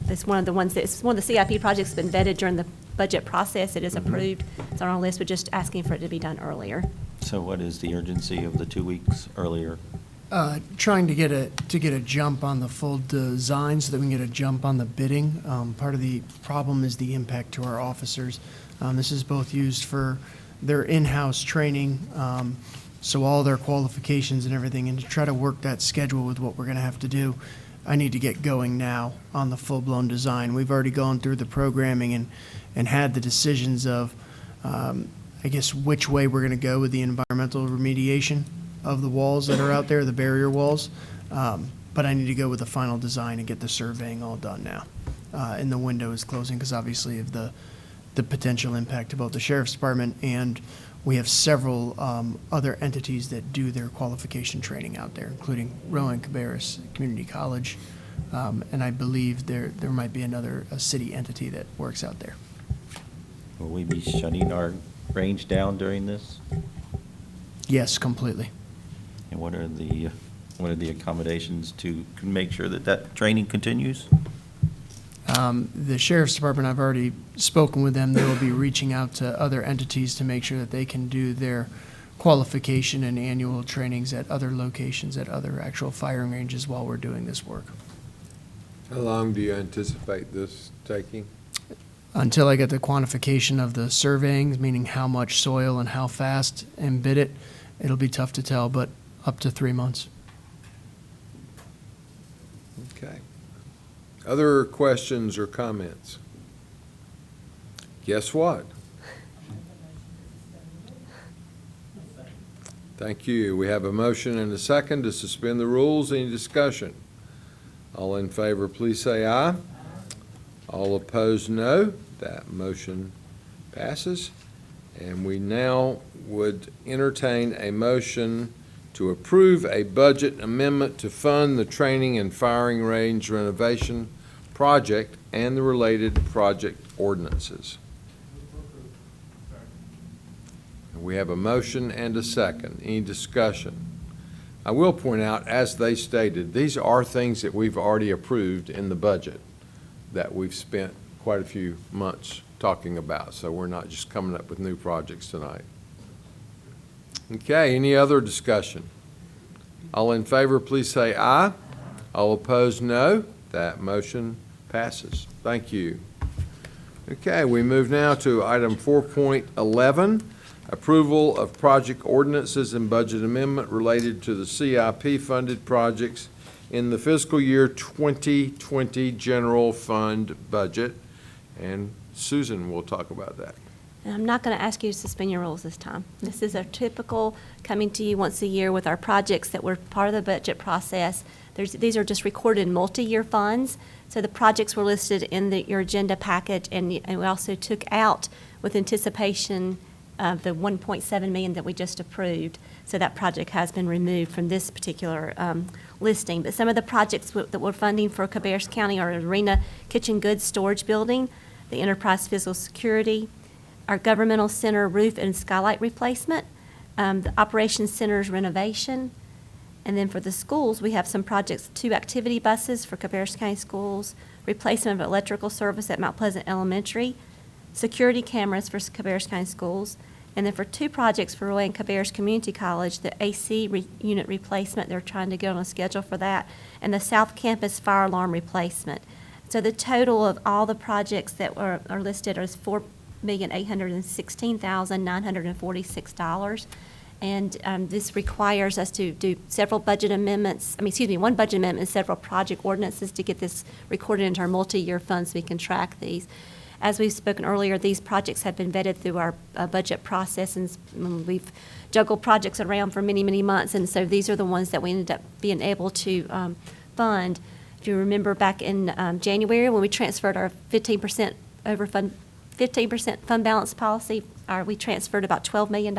Speaker 19: It's one of the CIP projects that's been vetted during the budget process. It is approved. It's on our list. We're just asking for it to be done earlier.
Speaker 22: So what is the urgency of the 2 weeks earlier?
Speaker 9: Trying to get a jump on the full design so that we can get a jump on the bidding. Part of the problem is the impact to our officers. This is both used for their in-house training So all their qualifications and everything, and to try to work that schedule with what we're gonna have to do, I need to get going now on the full-blown design. We've already gone through the programming and had the decisions of, I guess, which way we're gonna go with the environmental remediation of the walls that are out there, the barrier walls. But I need to go with the final design and get the surveying all done now. And the window is closing because obviously of the potential impact to both the sheriff's department, and we have several other entities that do their qualification training out there, including Rowan, Cabarrus, Community College, and I believe there might be a city entity that works out there.
Speaker 22: Will we be shutting our range down during this?
Speaker 9: Yes, completely.
Speaker 22: And what are the accommodations to make sure that that training continues?
Speaker 9: The sheriff's department, I've already spoken with them. They will be reaching out to other entities to make sure that they can do their qualification and annual trainings at other locations, at other actual firing ranges while we're doing this work.
Speaker 1: How long do you anticipate this taking?
Speaker 9: Until I get the quantification of the surveying, meaning how much soil and how fast and bid it, it'll be tough to tell, but up to 3 months.
Speaker 1: Okay. Other questions or comments? Guess what? Thank you. We have a motion and a second to suspend the rules. Any discussion? All in favor, please say aye. All opposed, no. That motion passes. And we now would entertain a motion to approve a budget amendment to fund the training and firing range renovation project and the related project ordinances. We have a motion and a second. Any discussion? I will point out, as they stated, these are things that we've already approved in the budget that we've spent quite a few months talking about, so we're not just coming up with new projects tonight. Okay, any other discussion? All in favor, please say aye. All opposed, no. That motion passes. Thank you. Okay, we move now to item 4.11, approval of project ordinances and budget amendment related to the CIP-funded projects in the fiscal year 2020 general fund budget. And Susan will talk about that.
Speaker 19: And I'm not going to ask you to suspend your rules this time. This is our typical coming to you once a year with our projects that were part of the budget process. These are just recorded multi-year funds. So the projects were listed in your agenda package, and we also took out with anticipation of the $1.7 million that we just approved. So that project has been removed from this particular listing. But some of the projects that we're funding for Cabarrus County are Arena Kitchen Goods Storage Building, the Enterprise Physical Security, our Governmental Center roof and skylight replacement, the Operations Center's renovation, and then for the schools, we have some projects, 2 activity buses for Cabarrus County Schools, replacement of electrical service at Mount Pleasant Elementary, security cameras for Cabarrus County Schools, and then for 2 projects for Roy and Cabarrus Community College, the AC unit replacement, they're trying to get on a schedule for that, and the South Campus fire alarm replacement. So the total of all the projects that are listed is $4,816,946. And this requires us to do several budget amendments, one budget amendment and several project ordinances to get this recorded into our multi-year funds so we can track these. As we've spoken earlier, these projects have been vetted through our budget process, and we've juggled projects around for many, many months, and so these are the ones that we ended up being able to fund. If you remember back in January when we transferred our 15% fund balance policy, we transferred about $12 million.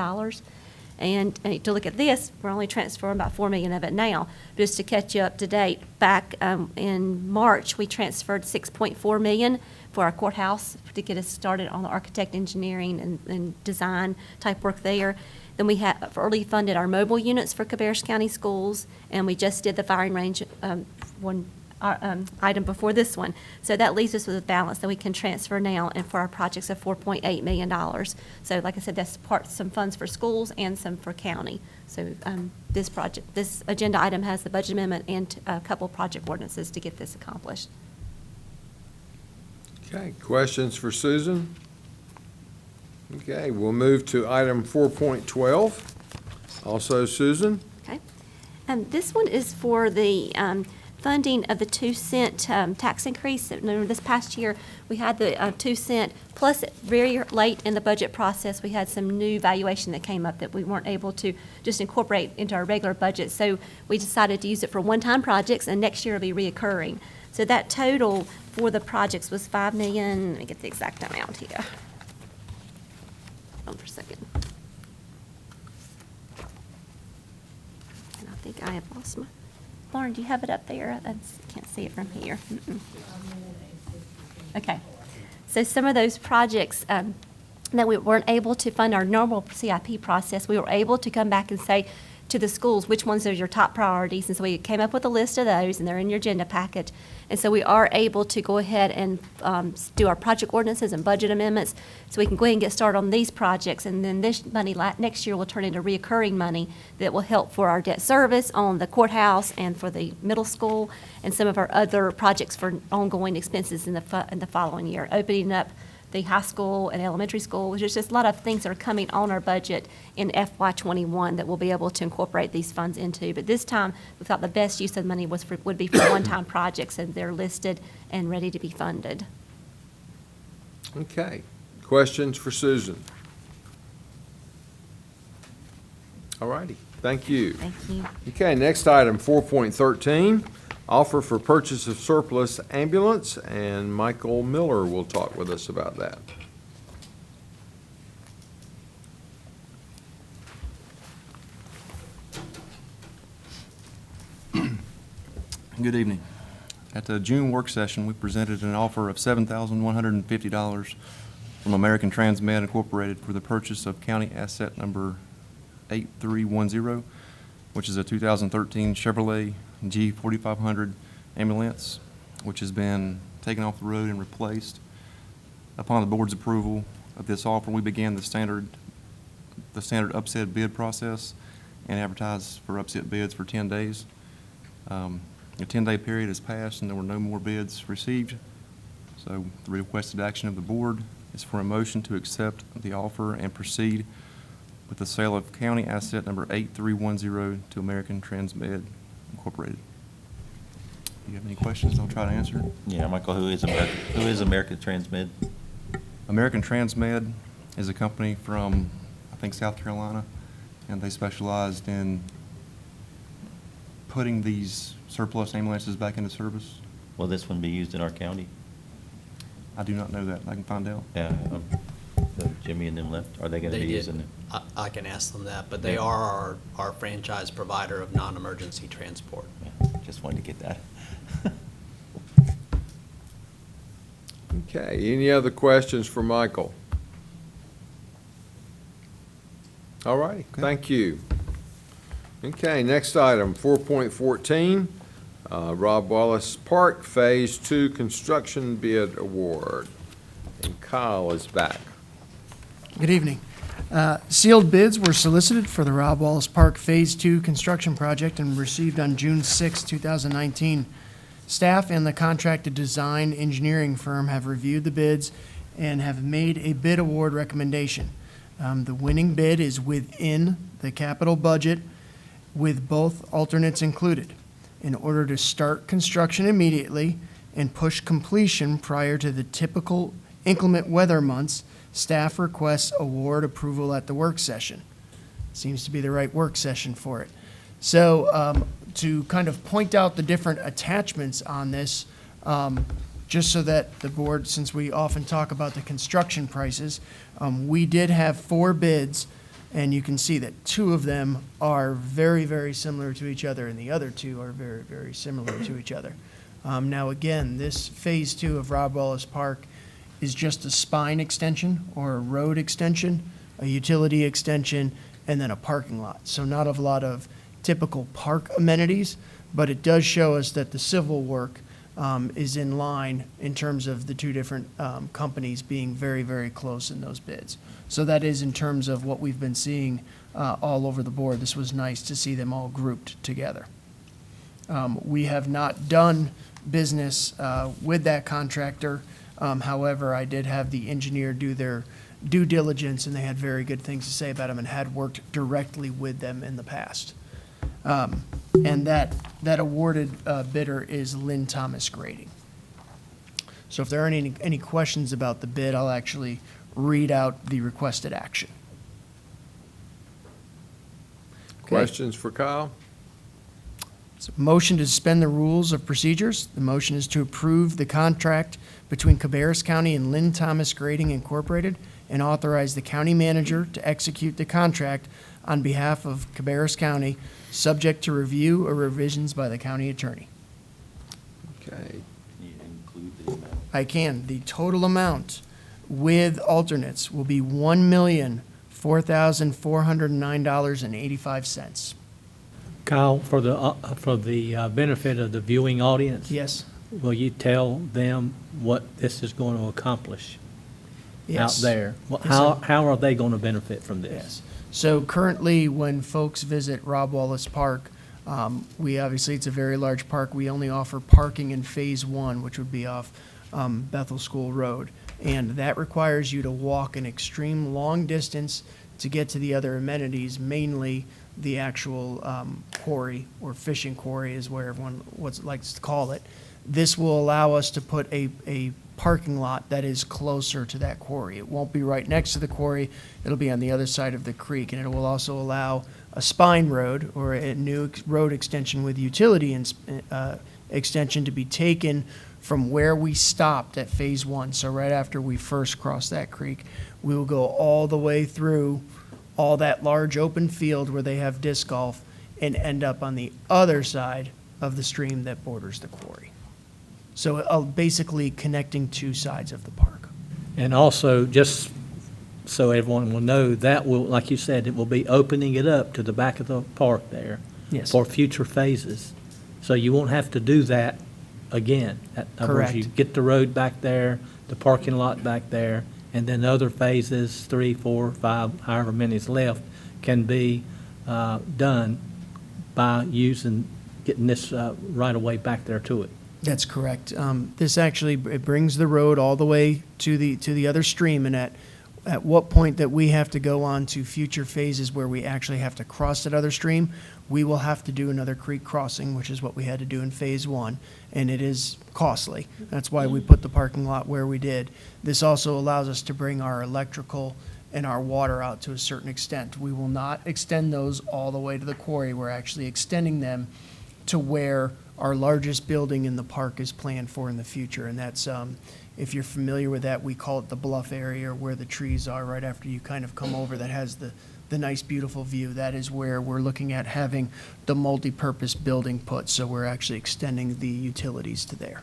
Speaker 19: And to look at this, we're only transferring about $4 million of it now. Just to catch you up to date, back in March, we transferred $6.4 million for our courthouse to get us started on the architect, engineering, and design type work there. Then we have early funded our mobile units for Cabarrus County Schools, and we just did the firing range item before this one. So that leaves us with a balance that we can transfer now and for our projects of $4.8 million. So like I said, that's some funds for schools and some for county. So this agenda item has the budget amendment and a couple project ordinances to get this accomplished.
Speaker 1: Okay, questions for Susan? Okay, we'll move to item 4.12. Also, Susan?
Speaker 19: Okay. This one is for the funding of the 2-cent tax increase. Remember, this past year, we had the 2-cent, plus very late in the budget process, we had some new valuation that came up that we weren't able to just incorporate into our regular budget. So we decided to use it for one-time projects, and next year it'll be reoccurring. So that total for the projects was $5 million. Let me get the exact amount here. Hold on for a second. And I think I have lost my, Lauren, do you have it up there? I can't see it from here. Okay. So some of those projects that we weren't able to fund our normal CIP process, we were able to come back and say to the schools, which ones are your top priorities? And so we came up with a list of those, and they're in your agenda packet. And so we are able to go ahead and do our project ordinances and budget amendments, so we can go ahead and get started on these projects. And then this money next year will turn into reoccurring money that will help for our debt service on the courthouse and for the middle school and some of our other projects for ongoing expenses in the following year, opening up the high school and elementary school, which is just a lot of things that are coming on our budget in FY21 that we'll be able to incorporate these funds into. But this time, we thought the best use of the money would be for one-time projects, and they're listed and ready to be funded.
Speaker 1: Okay. Questions for Susan? All righty. Thank you.
Speaker 19: Thank you.
Speaker 1: Okay, next item, 4.13, offer for purchase of surplus ambulance, and Michael Miller will talk with us about that.
Speaker 11: Good evening. At the June work session, we presented an offer of $7,150 from American Transmed Incorporated for the purchase of county asset number 8310, which is a 2013 Chevrolet G4500 ambulance, which has been taken off the road and replaced. Upon the board's approval of this offer, we began the standard upset bid process and advertised for upset bids for 10 days. The 10-day period has passed and there were no more bids received. So the requested action of the board is for a motion to accept the offer and proceed with the sale of county asset number 8310 to American Transmed Incorporated. Do you have any questions? I'll try to answer.
Speaker 22: Yeah, Michael, who is American Transmed?
Speaker 11: American Transmed is a company from, I think, South Carolina, and they specialized in putting these surplus ambulances back into service.
Speaker 22: Will this one be used in our county?
Speaker 11: I do not know that. I can find out.
Speaker 22: Yeah, Jimmy and them left. Are they going to be using it?
Speaker 3: I can ask them that, but they are our franchise provider of non-emergency transport.
Speaker 22: Yeah, just wanted to get that.
Speaker 1: Okay, any other questions for Michael? All righty, thank you. Okay, next item, 4.14, Rob Wallace Park Phase 2 Construction Bid Award. And Kyle is back.
Speaker 9: Good evening. Sealed bids were solicited for the Rob Wallace Park Phase 2 construction project and received on June 6, 2019. Staff and the contracted design engineering firm have reviewed the bids and have made a bid award recommendation. The winning bid is within the capital budget with both alternates included. In order to start construction immediately and push completion prior to the typical inclement weather months, staff requests award approval at the work session. Seems to be the right work session for it. So to kind of point out the different attachments on this, just so that the board, since we often talk about the construction prices, we did have 4 bids, and you can see that 2 of them are very, very similar to each other, and the other 2 are very, very similar to each other. Now, again, this Phase 2 of Rob Wallace Park is just a spine extension or a road extension, a utility extension, and then a parking lot. So not a lot of typical park amenities, but it does show us that the civil work is in line in terms of the 2 different companies being very, very close in those bids. So that is in terms of what we've been seeing all over the board. This was nice to see them all grouped together. We have not done business with that contractor. However, I did have the engineer do their due diligence, and they had very good things to say about them and had worked directly with them in the past. And that awarded bidder is Lynn Thomas Grading. So if there aren't any questions about the bid, I'll actually read out the requested action. Okay.
Speaker 1: Questions for Kyle?
Speaker 9: So motion to suspend the rules of procedures. The motion is to approve the contract between Cabarrus County and Lynn Thomas Grading Incorporated and authorize the county manager to execute the contract on behalf of Cabarrus County, subject to review or revisions by the county attorney.
Speaker 1: Okay.
Speaker 22: Can you include the amount?
Speaker 9: I can. The total amount with alternates will be $1,004,409.85.
Speaker 5: Kyle, for the benefit of the viewing audience,
Speaker 9: Yes.
Speaker 5: will you tell them what this is going to accomplish out
Speaker 9: Yes.
Speaker 5: there?
Speaker 9: Yes,
Speaker 5: How are they going to benefit from this?
Speaker 9: Yes. So currently, when folks visit Rob Wallace Park, we obviously, it's a very large park. We only offer parking in Phase 1, which would be off Bethel School Road. And that requires you to walk an extreme long distance to get to the other amenities, mainly the actual quarry, or fishing quarry is where everyone likes to call it. This will allow us to put a parking lot that is closer to that quarry. It won't be right next to the quarry. It'll be on the other side of the creek, and it will also allow a spine road, or a new road extension with utility extension, to be taken from where we stopped at Phase 1. So right after we first crossed that creek, we will go all the way through all that large open field where they have disc golf and end up on the other side of the stream that borders the quarry. So basically connecting two sides of the park.
Speaker 5: And also, just so everyone will know, that will, like you said, it will be opening it up to the back of the park there.
Speaker 9: Yes.
Speaker 5: For future phases. So you won't have to do that again. In other words, you
Speaker 9: Correct.
Speaker 5: get the road back there, the parking lot back there, and then other phases, 3, 4, 5, however many is left, can be done by getting this right away back there to it.
Speaker 9: That's correct. This actually, it brings the road all the way to the other stream, and at what point that we have to go on to future phases where we actually have to cross that other stream, we will have to do another creek crossing, which is what we had to do in Phase 1, and it is costly. That's why we put the parking lot where we did. This also allows us to bring our electrical and our water out to a certain extent. We will not extend those all the way to the quarry. We're actually extending them to where our largest building in the park is planned for in the future, and that's, if you're familiar with that, we call it the bluff area, where the trees are right after you kind of come over, that has the nice, beautiful view. That is where we're looking at having the multi-purpose building put, so we're actually extending the utilities to there.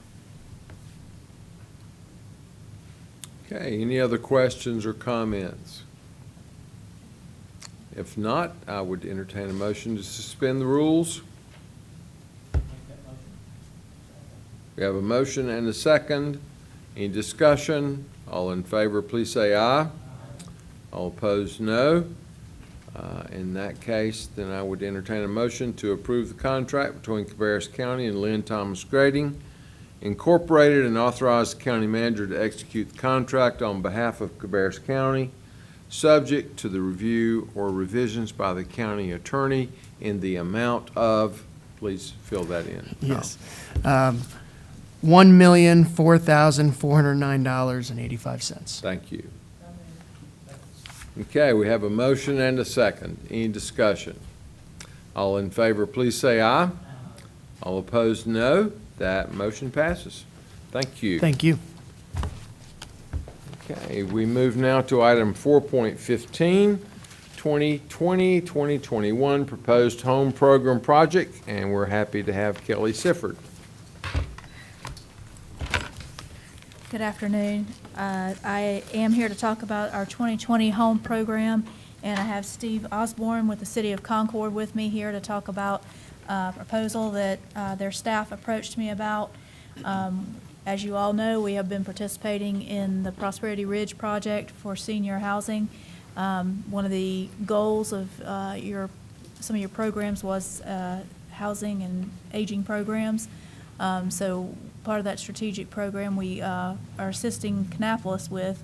Speaker 1: Okay, any other questions or comments? If not, I would entertain a motion to suspend the rules. We have a motion and a second. Any discussion? All in favor, please say aye. All opposed, no. In that case, then I would entertain a motion to approve the contract between Cabarrus County and Lynn Thomas Grading Incorporated, and authorize the county manager to execute the contract on behalf of Cabarrus County, subject to the review or revisions by the county attorney, in the amount of, please fill that in.
Speaker 9: Yes. $1,004,409.85.
Speaker 1: Thank you. Okay, we have a motion and a second. Any discussion? All in favor, please say aye. All opposed, no. That motion passes. Thank you.
Speaker 9: Thank you.
Speaker 1: Okay, we move now to item 4.15, 2020-2021 Proposed Home Program Project, and we're happy to have Kelly Sifford.
Speaker 12: Good afternoon. I am here to talk about our 2020 home program, and I have Steve Osborne with the City of Concord with me here to talk about a proposal that their staff approached me about. As you all know, we have been participating in the Prosperity Ridge project for senior housing. One of the goals of some of your programs was housing and aging programs. So part of that strategic program we are assisting Kannapolis with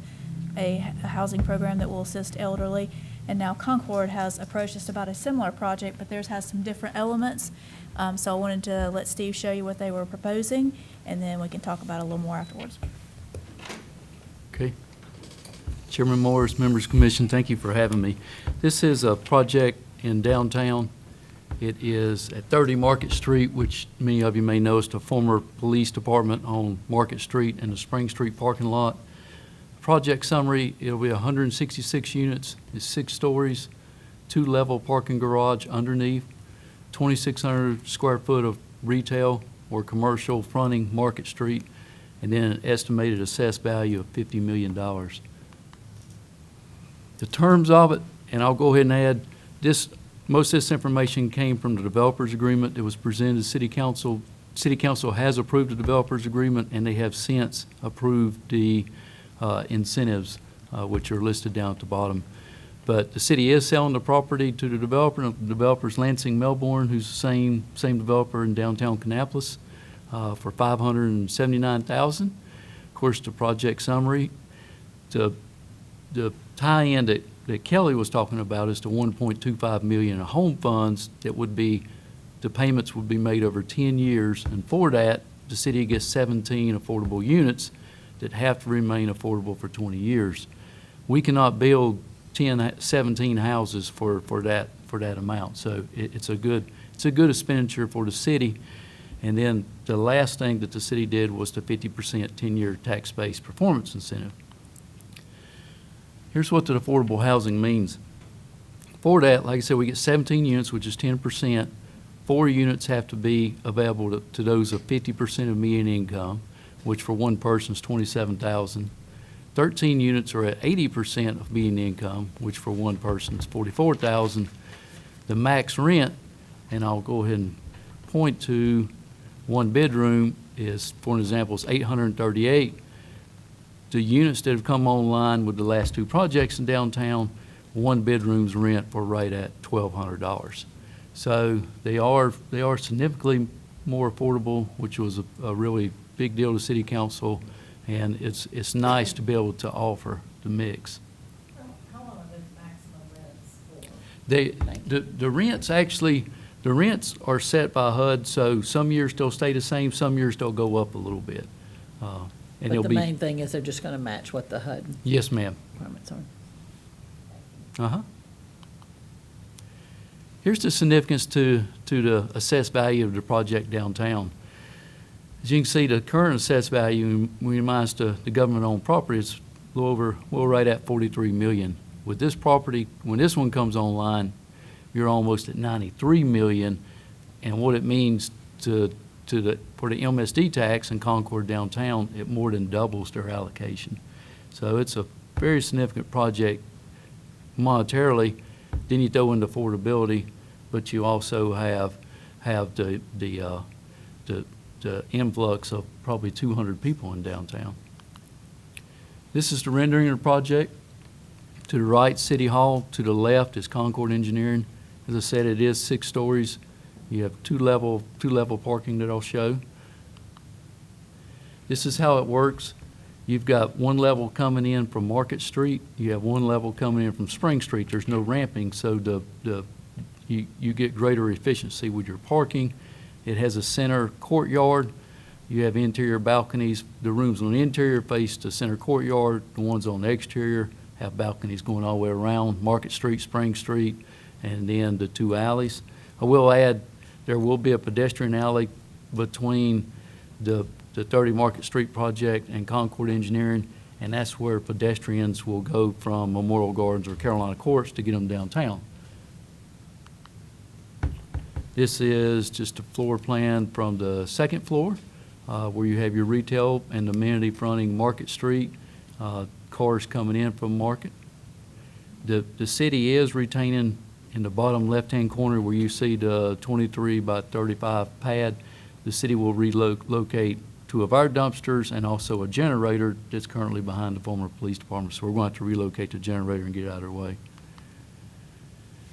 Speaker 12: a housing program that will assist elderly. And now Concord has approached us about a similar project, but theirs has some different elements. So I wanted to let Steve show you what they were proposing, and then we can talk about it a little more afterwards.
Speaker 14: Okay. Chairman Morris, members of the commission, thank you for having me. This is a project in downtown. It is at 30 Market Street, which many of you may know is the former police department on Market Street and the Spring Street parking lot. Project summary, it'll be 166 units, it's 6 stories, 2-level parking garage underneath, 2,600 square foot of retail or commercial fronting Market Street, and then an estimated assessed value of $50 million. The terms of it, and I'll go ahead and add, most of this information came from the developers agreement that was presented to City Council. City Council has approved the developers agreement, and they have since approved the incentives, which are listed down at the bottom. But the city is selling the property to the developer. The developer's Lansing Melbourne, who's the same developer in downtown Kannapolis, for $579,000. Of course, the project summary, the tie-in that Kelly was talking about is the $1.25 million in home funds that would be, the payments would be made over 10 years, and for that, the city gets 17 affordable units that have to remain affordable for 20 years. We cannot build 17 houses for that amount, so it's a good expenditure for the city. And then the last thing that the city did was the 50% 10-year tax-based performance incentive. Here's what the affordable housing means. For that, like I said, we get 17 units, which is 10%. 4 units have to be available to those of 50% of median income, which for one person is $27,000. 13 units are at 80% of median income, which for one person is $44,000. The max rent, and I'll go ahead and point to one bedroom, is, for an example, is $838. The units that have come online with the last 2 projects in downtown, one bedroom's rent for right at $1,200. So they are significantly more affordable, which was a really big deal to City Council, and it's nice to be able to offer the mix.
Speaker 4: How long are those maximum rents for?
Speaker 14: The rents are set by HUD, so some years they'll stay the same, some years they'll go up a little bit. And
Speaker 4: But the main thing is they're just going to match what the HUD
Speaker 14: Yes, ma'am.
Speaker 4: requirements are.
Speaker 14: Uh-huh. Here's the significance to the assessed value of the project downtown. As you can see, the current assessed value, when you minus the government-owned property, is a little right at $43 million. With this property, when this one comes online, you're almost at $93 million, and what it means for the MSD tax in Concord downtown, it more than doubles their allocation. So it's a very significant project monetarily. Then you throw in the affordability, but you also have the influx of probably 200 people in downtown. This is the rendering of the project. To the right, City Hall. To the left is Concord Engineering. As I said, it is 6 stories. You have two level parking that I'll show. This is how it works. You've got one level coming in from Market Street. You have one level coming in from Spring Street. There's no ramping, so you get greater efficiency with your parking. It has a center courtyard. You have interior balconies. The rooms on the interior face the center courtyard. The ones on the exterior have balconies going all the way around Market Street, Spring Street, and then the 2 alleys. I will add, there will be a pedestrian alley between the 30 Market Street project and Concord Engineering, and that's where pedestrians will go from Memorial Gardens or Carolina Courts to get them downtown. This is just a floor plan from the 2nd floor, where you have your retail and amenity fronting Market Street, cars coming in from Market. The city is retaining in the bottom left-hand corner where you see the 23 by 35 pad. The city will relocate 2 of our dumpsters and also a generator that's currently behind the former police department. So we're going to have to relocate the generator and get it out of their way.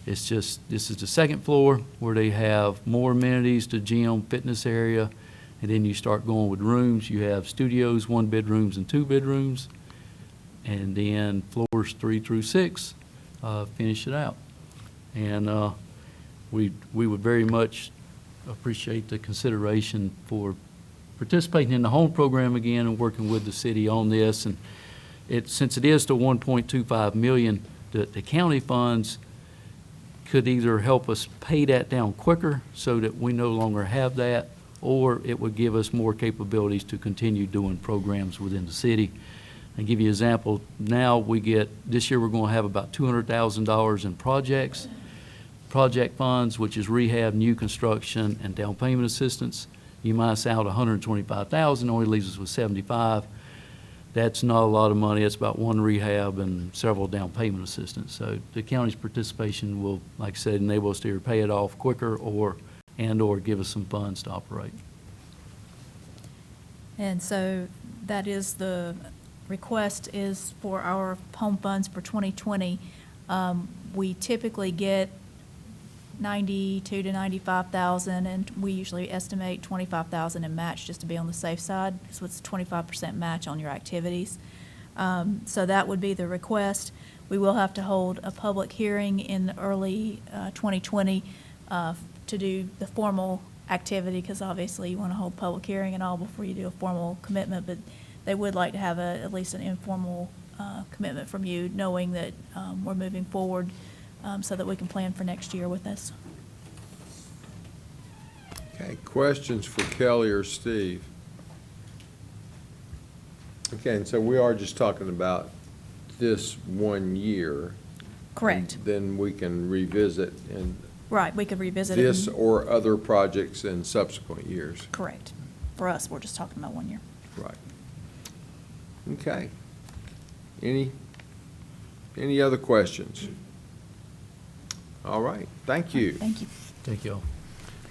Speaker 14: It's just, this is the 2nd floor where they have more amenities, the gym, fitness area, and then you start going with rooms. You have studios, 1 bedrooms and 2 bedrooms. and then floors 3 through 6, finish it out. And we would very much appreciate the consideration for participating in the home program again and working with the city on this. And since it is the 1.25 million, the county funds could either help us pay that down quicker so that we no longer have that, or it would give us more capabilities to continue doing programs within the city. And give you an example, now this year we're going to have about $200,000 in project funds, which is rehab, new construction, and down payment assistance. You minus out $125,000, only leaves us with $75,000. That's not a lot of money. It's about one rehab and several down payment assistance. So the county's participation will, like I said, enable us to either pay it off quicker or give us some funds to operate.
Speaker 12: And so that is the request is for our home funds for 2020. We typically get 92 to 95,000, and we usually estimate 25,000 in match just to be on the safe side. So it's 25% match on your activities. So that would be the request. We will have to hold a public hearing in early 2020 to do the formal activity, because obviously you want to hold public hearing and all before you do a formal commitment, but they would like to have at least an informal commitment from you, knowing that we're moving forward so that we can plan for next year with this.
Speaker 1: Okay, questions for Kelly or Steve? Okay, and so we are just talking about this 1 year.
Speaker 12: Correct.
Speaker 1: Then we can revisit and
Speaker 12: Right, we could revisit it.
Speaker 1: this or other projects in subsequent years.
Speaker 12: Correct. For us, we're just talking about 1 year.
Speaker 1: Right. Okay. Any other questions? All right, thank you.
Speaker 12: Thank you.
Speaker 14: Thank you all.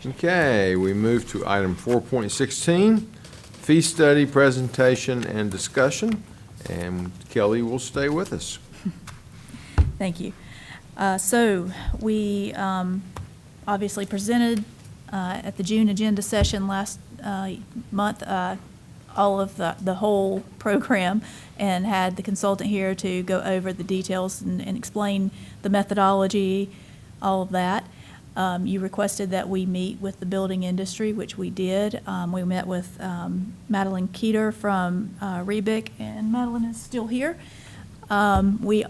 Speaker 1: Okay, we move to item 4.16, fee study presentation and discussion, and Kelly will stay with us.
Speaker 12: Thank you. So we obviously presented at the June agenda session last month all of the whole program, and had the consultant here to go over the details and explain the methodology, all of that. You requested that we meet with the building industry, which we did. We met with Madeline Keeter from Rebic, and Madeline is still here. We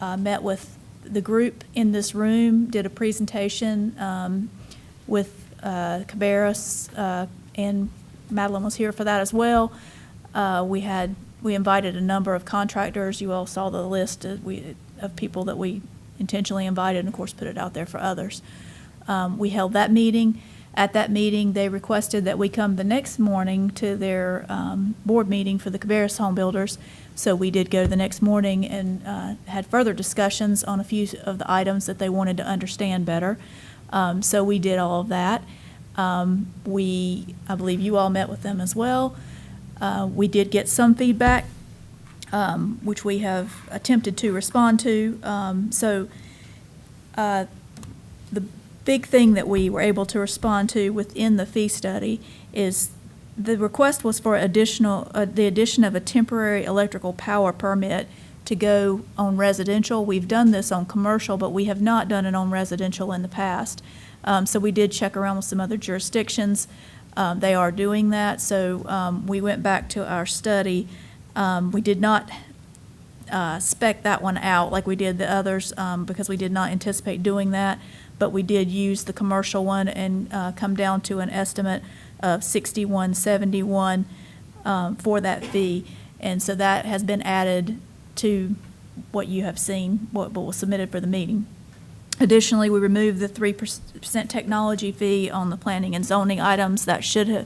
Speaker 12: met with the group in this room, did a presentation with Cabarrus, and Madeline was here for that as well. We invited a number of contractors. You all saw the list of people that we intentionally invited, and of course put it out there for others. We held that meeting. At that meeting, they requested that we come the next morning to their board meeting for the Cabarrus home builders. So we did go the next morning and had further discussions on a few of the items that they wanted to understand better. So we did all of that. I believe you all met with them as well. We did get some feedback, which we have attempted to respond to. The big thing that we were able to respond to within the fee study is the request was for the addition of a temporary electrical power permit to go on residential. We've done this on commercial, but we have not done it on residential in the past. So we did check around with some other jurisdictions. They are doing that. So we went back to our study. We did not spec that one out like we did the others because we did not anticipate doing that. But we did use the commercial one and come down to an estimate of $61.71 for that fee. And so that has been added to what you have seen, what was submitted for the meeting. Additionally, we removed the 3% technology fee on the planning and zoning items. That should have,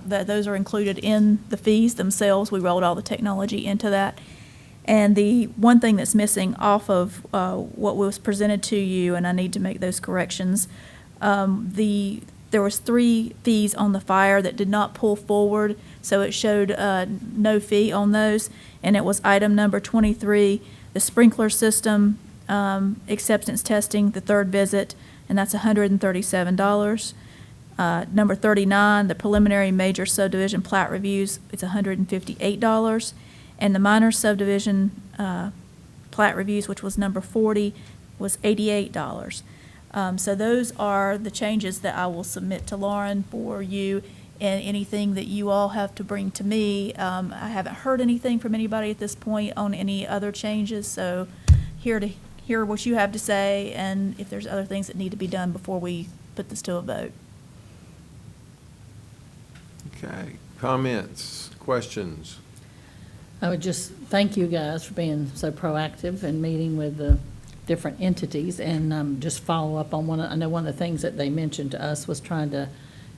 Speaker 12: those are included in the fees themselves. We rolled all the technology into that. And the one thing that's missing off of what was presented to you, and I need to make those corrections, there was 3 fees on the fire that did not pull forward, so it showed no fee on those. And it was item number 23, the sprinkler system acceptance testing, the 3rd visit, and that's $137. Number 39, the preliminary major subdivision plat reviews, it's $158. And the minor subdivision plat reviews, which was number 40, was $88. So those are the changes that I will submit to Lauren for you, and anything that you all have to bring to me. I haven't heard anything from anybody at this point on any other changes, so here to hear what you have to say, and if there's other things that need to be done before we put this to a vote.
Speaker 1: Okay, comments, questions?
Speaker 4: I would just thank you guys for being so proactive and meeting with the different entities, and just follow up on I know one of the things that they mentioned to us was trying to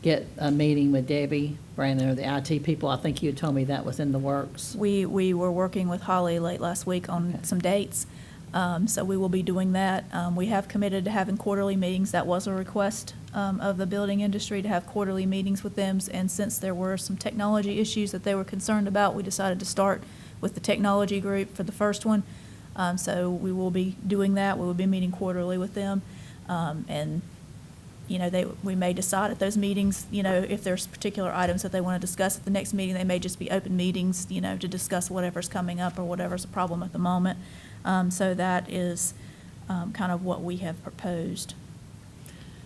Speaker 4: get a meeting with Debbie Brandon, or the IT people. I think you had told me that was in the works.
Speaker 12: We were working with Holly late last week on some dates, so we will be doing that. We have committed to having quarterly meetings. That was a request of the building industry to have quarterly meetings with them, and since there were some technology issues that they were concerned about, we decided to start with the technology group for the first one. So we will be doing that. We will be meeting quarterly with them, and we may decide at those meetings, if there's particular items that they want to discuss at the next meeting. They may just be open meetings, to discuss whatever's coming up or whatever's a problem at the moment. So that is kind of what we have proposed.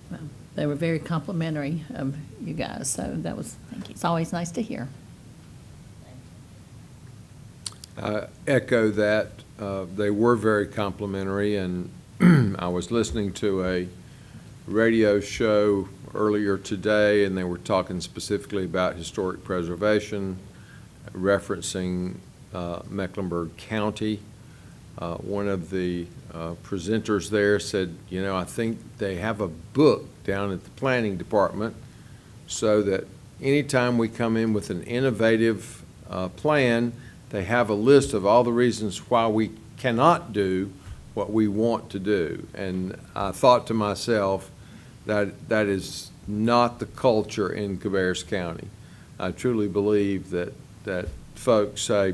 Speaker 4: Well, they were very complimentary of you guys, so that was,
Speaker 12: thank you.
Speaker 4: It's always nice to hear.
Speaker 1: Echo that. They were very complimentary, and I was listening to a radio show earlier today, and they were talking specifically about historic preservation, referencing Mecklenburg County. One of the presenters there said, I think they have a book down at the planning department, so that anytime we come in with an innovative plan, they have a list of all the reasons why we cannot do what we want to do. And I thought to myself that that is not the culture in Cabarrus County. I truly believe that folks say,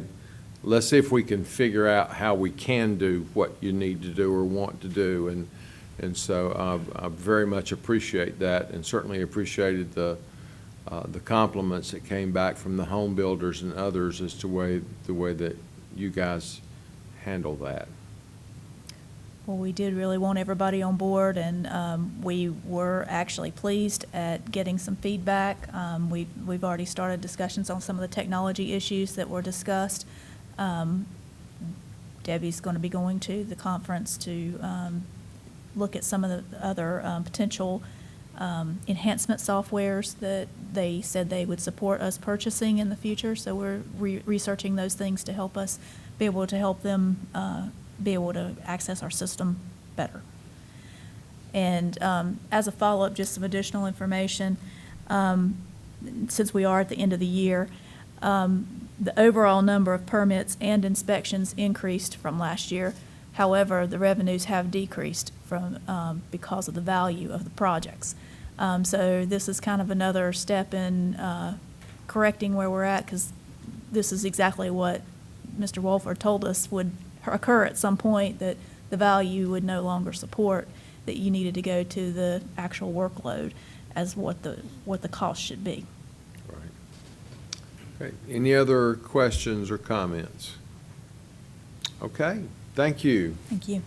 Speaker 1: let's see if we can figure out how we can do what you need to do or want to do. And so I very much appreciate that, and certainly appreciated the compliments that came back from the home builders and others as to the way that you guys handle that.
Speaker 12: Well, we did really want everybody on board, and we were actually pleased at getting some feedback. We've already started discussions on some of the technology issues that were discussed. Debbie's going to be going to the conference to look at some of the other potential enhancement softwares that they said they would support us purchasing in the future. So we're researching those things to help us be able to help them be able to access our system better. And as a follow-up, just some additional information, since we are at the end of the year, the overall number of permits and inspections increased from last year. However, the revenues have decreased from because of the value of the projects. So this is kind of another step in correcting where we're at, because this is exactly what Mr. Wolford told us would occur at some point, that the value would no longer support, that you needed to go to the actual workload as what the cost should be.
Speaker 1: Right. Okay. Any other questions or comments? Okay. Thank you.
Speaker 12: Thank you.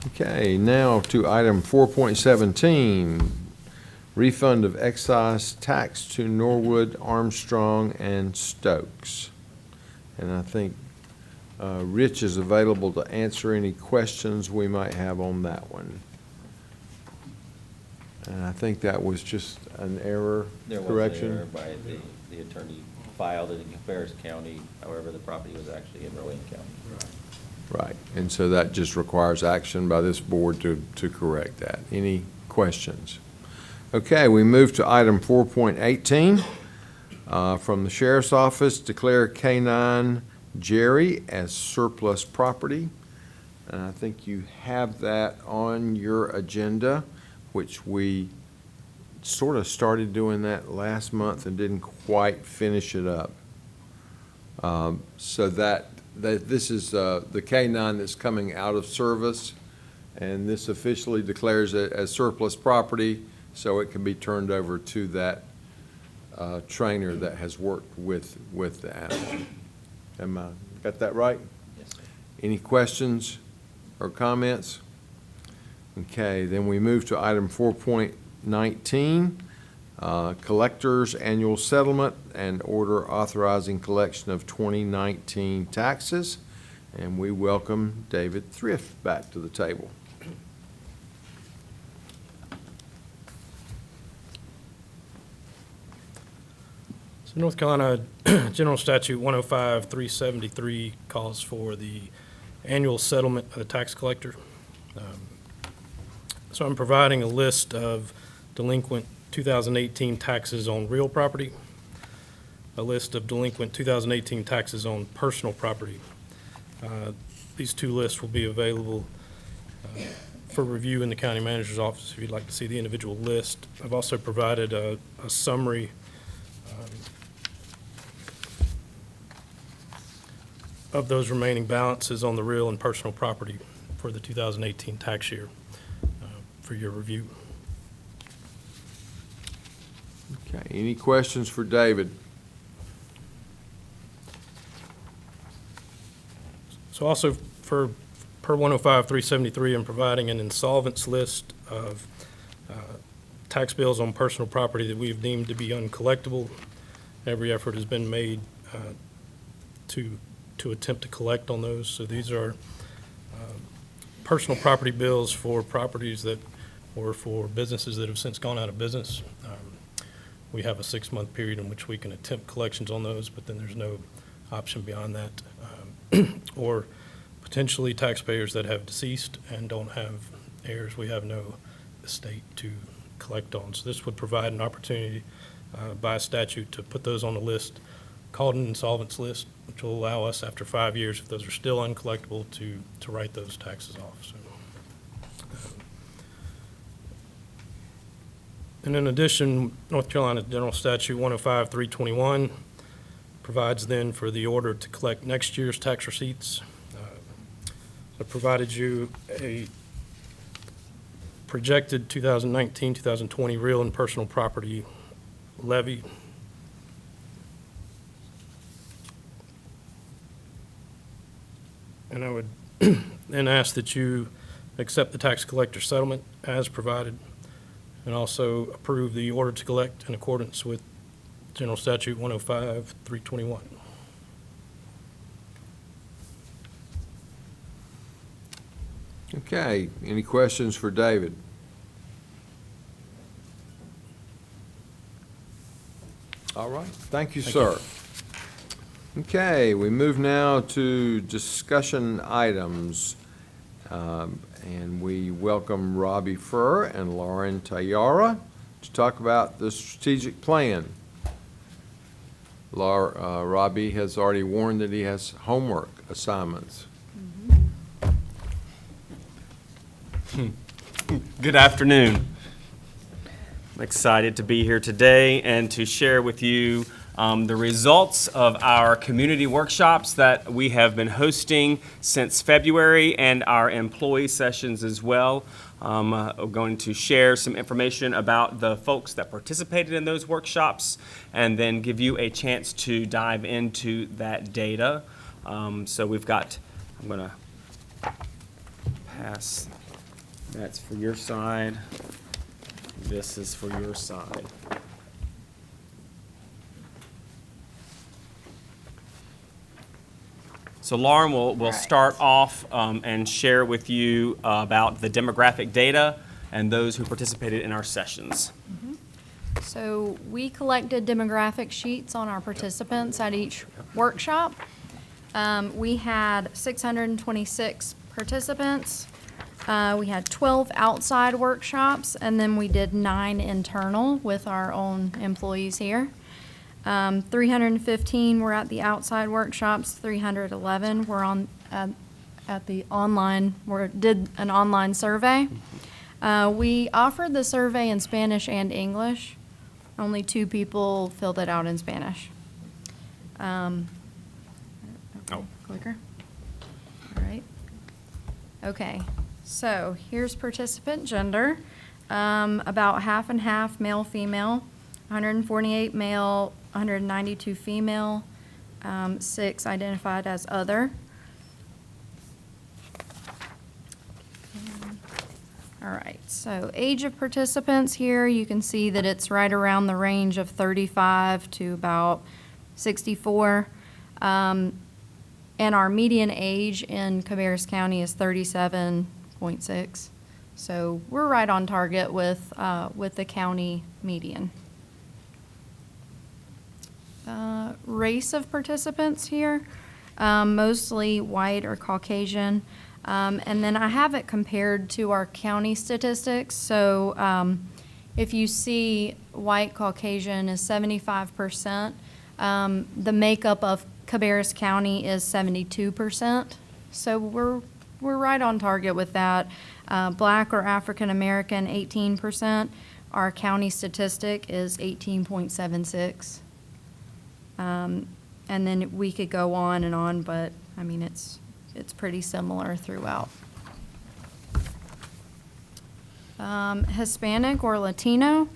Speaker 1: Okay, now to item 4.17, refund of excise tax to Norwood, Armstrong, and Stokes. And I think Rich is available to answer any questions we might have on that one. And I think that was just an error, correction?
Speaker 22: There was an error by the attorney filed it in Cabarrus County, however, the property was actually in Rowan County.
Speaker 1: Right, and so that just requires action by this board to correct that. Any questions? Okay, we move to item 4.18. From the Sheriff's Office, declare K-9 Jerry as surplus property. And I think you have that on your agenda, which we sort of started doing that last month and didn't quite finish it up. So that this is the K-9 that's coming out of service, and this officially declares it as surplus property, so it can be turned over to that trainer that has worked with the animal. Am I Got that right?
Speaker 22: Yes, sir.
Speaker 1: Any questions or comments? Okay, then we move to item 4.19, Collectors Annual Settlement and Order Authorizing Collection of 2019 Taxes. And we welcome David Thrift back to the table.
Speaker 17: So North Carolina General Statute 105-373 calls for the annual settlement of the tax collector. So I'm providing a list of delinquent 2018 taxes on real property, a list of delinquent 2018 taxes on personal property. These two lists will be available for review in the county manager's office if you'd like to see the individual list. I've also provided a summary of those remaining balances on the real and personal property for the 2018 tax year for your review.
Speaker 1: Okay, any questions for David?
Speaker 17: So also per 105-373, I'm providing an insolvents list of tax bills on personal property that we have deemed to be uncollectible. Every effort has been made to attempt to collect on those. So these are personal property bills for properties that were for businesses that have since gone out of business. We have a 6-month period in which we can attempt collections on those, but then there's no option beyond that. Or potentially taxpayers that have deceased and don't have heirs, we have no estate to collect on. So this would provide an opportunity by statute to put those on the list called an insolvents list, which will allow us after 5 years, if those are still uncollectible, to write those taxes off. So, and in addition, North Carolina General Statute 105-321 provides then for the order to collect next year's tax receipts. I provided you a projected 2019-2020 real and personal property levy. And I would then ask that you accept the tax collector settlement as provided, and also approve the order to collect in accordance with General Statute 105-321.
Speaker 1: Okay, any questions for David? All right, thank you, sir. Okay, we move now to discussion items. And we welcome Robbie Furr and Lauren Tayara to talk about the strategic plan. Robbie has already warned that he has homework assignments.
Speaker 15: Good afternoon. I'm excited to be here today and to share with you the results of our community workshops that we have been hosting since February, and our employee sessions as well. I'm going to share some information about the folks that participated in those workshops, and then give you a chance to dive into that data. So we've got, I'm going to pass, that's for your side. This is for your side. So Lauren will start off and share with you about the demographic data and those who participated in our sessions.
Speaker 16: So we collected demographic sheets on our participants at each workshop. We had 626 participants. We had 12 outside workshops, and then we did 9 internal with our own employees here. 315 were at the outside workshops, 311 were on at the online, did an online survey. We offered the survey in Spanish and English. Only 2 people filled it out in Spanish. Clicker. All right. Okay, so here's participant gender. About half and half, male, female. 148 male, 192 female, 6 identified as other. All right, so age of participants here, you can see that it's right around the range of 35 to about 64. And our median age in Cabarrus County is 37.6. So we're right on target with the county median. Race of participants here, mostly white or Caucasian. And then I have it compared to our county statistics. So if you see white Caucasian is 75%, the makeup of Cabarrus County is 72%. So we're right on target with that. Black or African American, 18%. Our county statistic is 18.76. And then we could go on, but I mean, it's pretty similar throughout. Hispanic or Latino.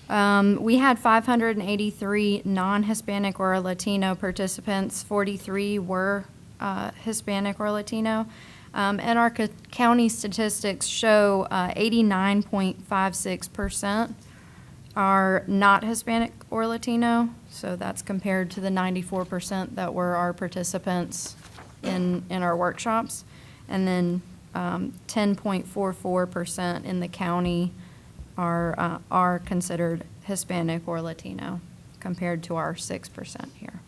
Speaker 16: We had 583 non-Hispanic or Latino participants. 43 were Hispanic or Latino. And our county statistics show 89.56% are not Hispanic or Latino. So that's compared to the 94% that were our participants in our workshops. And then 10.44% in the county are considered Hispanic or Latino, compared to our 6% here.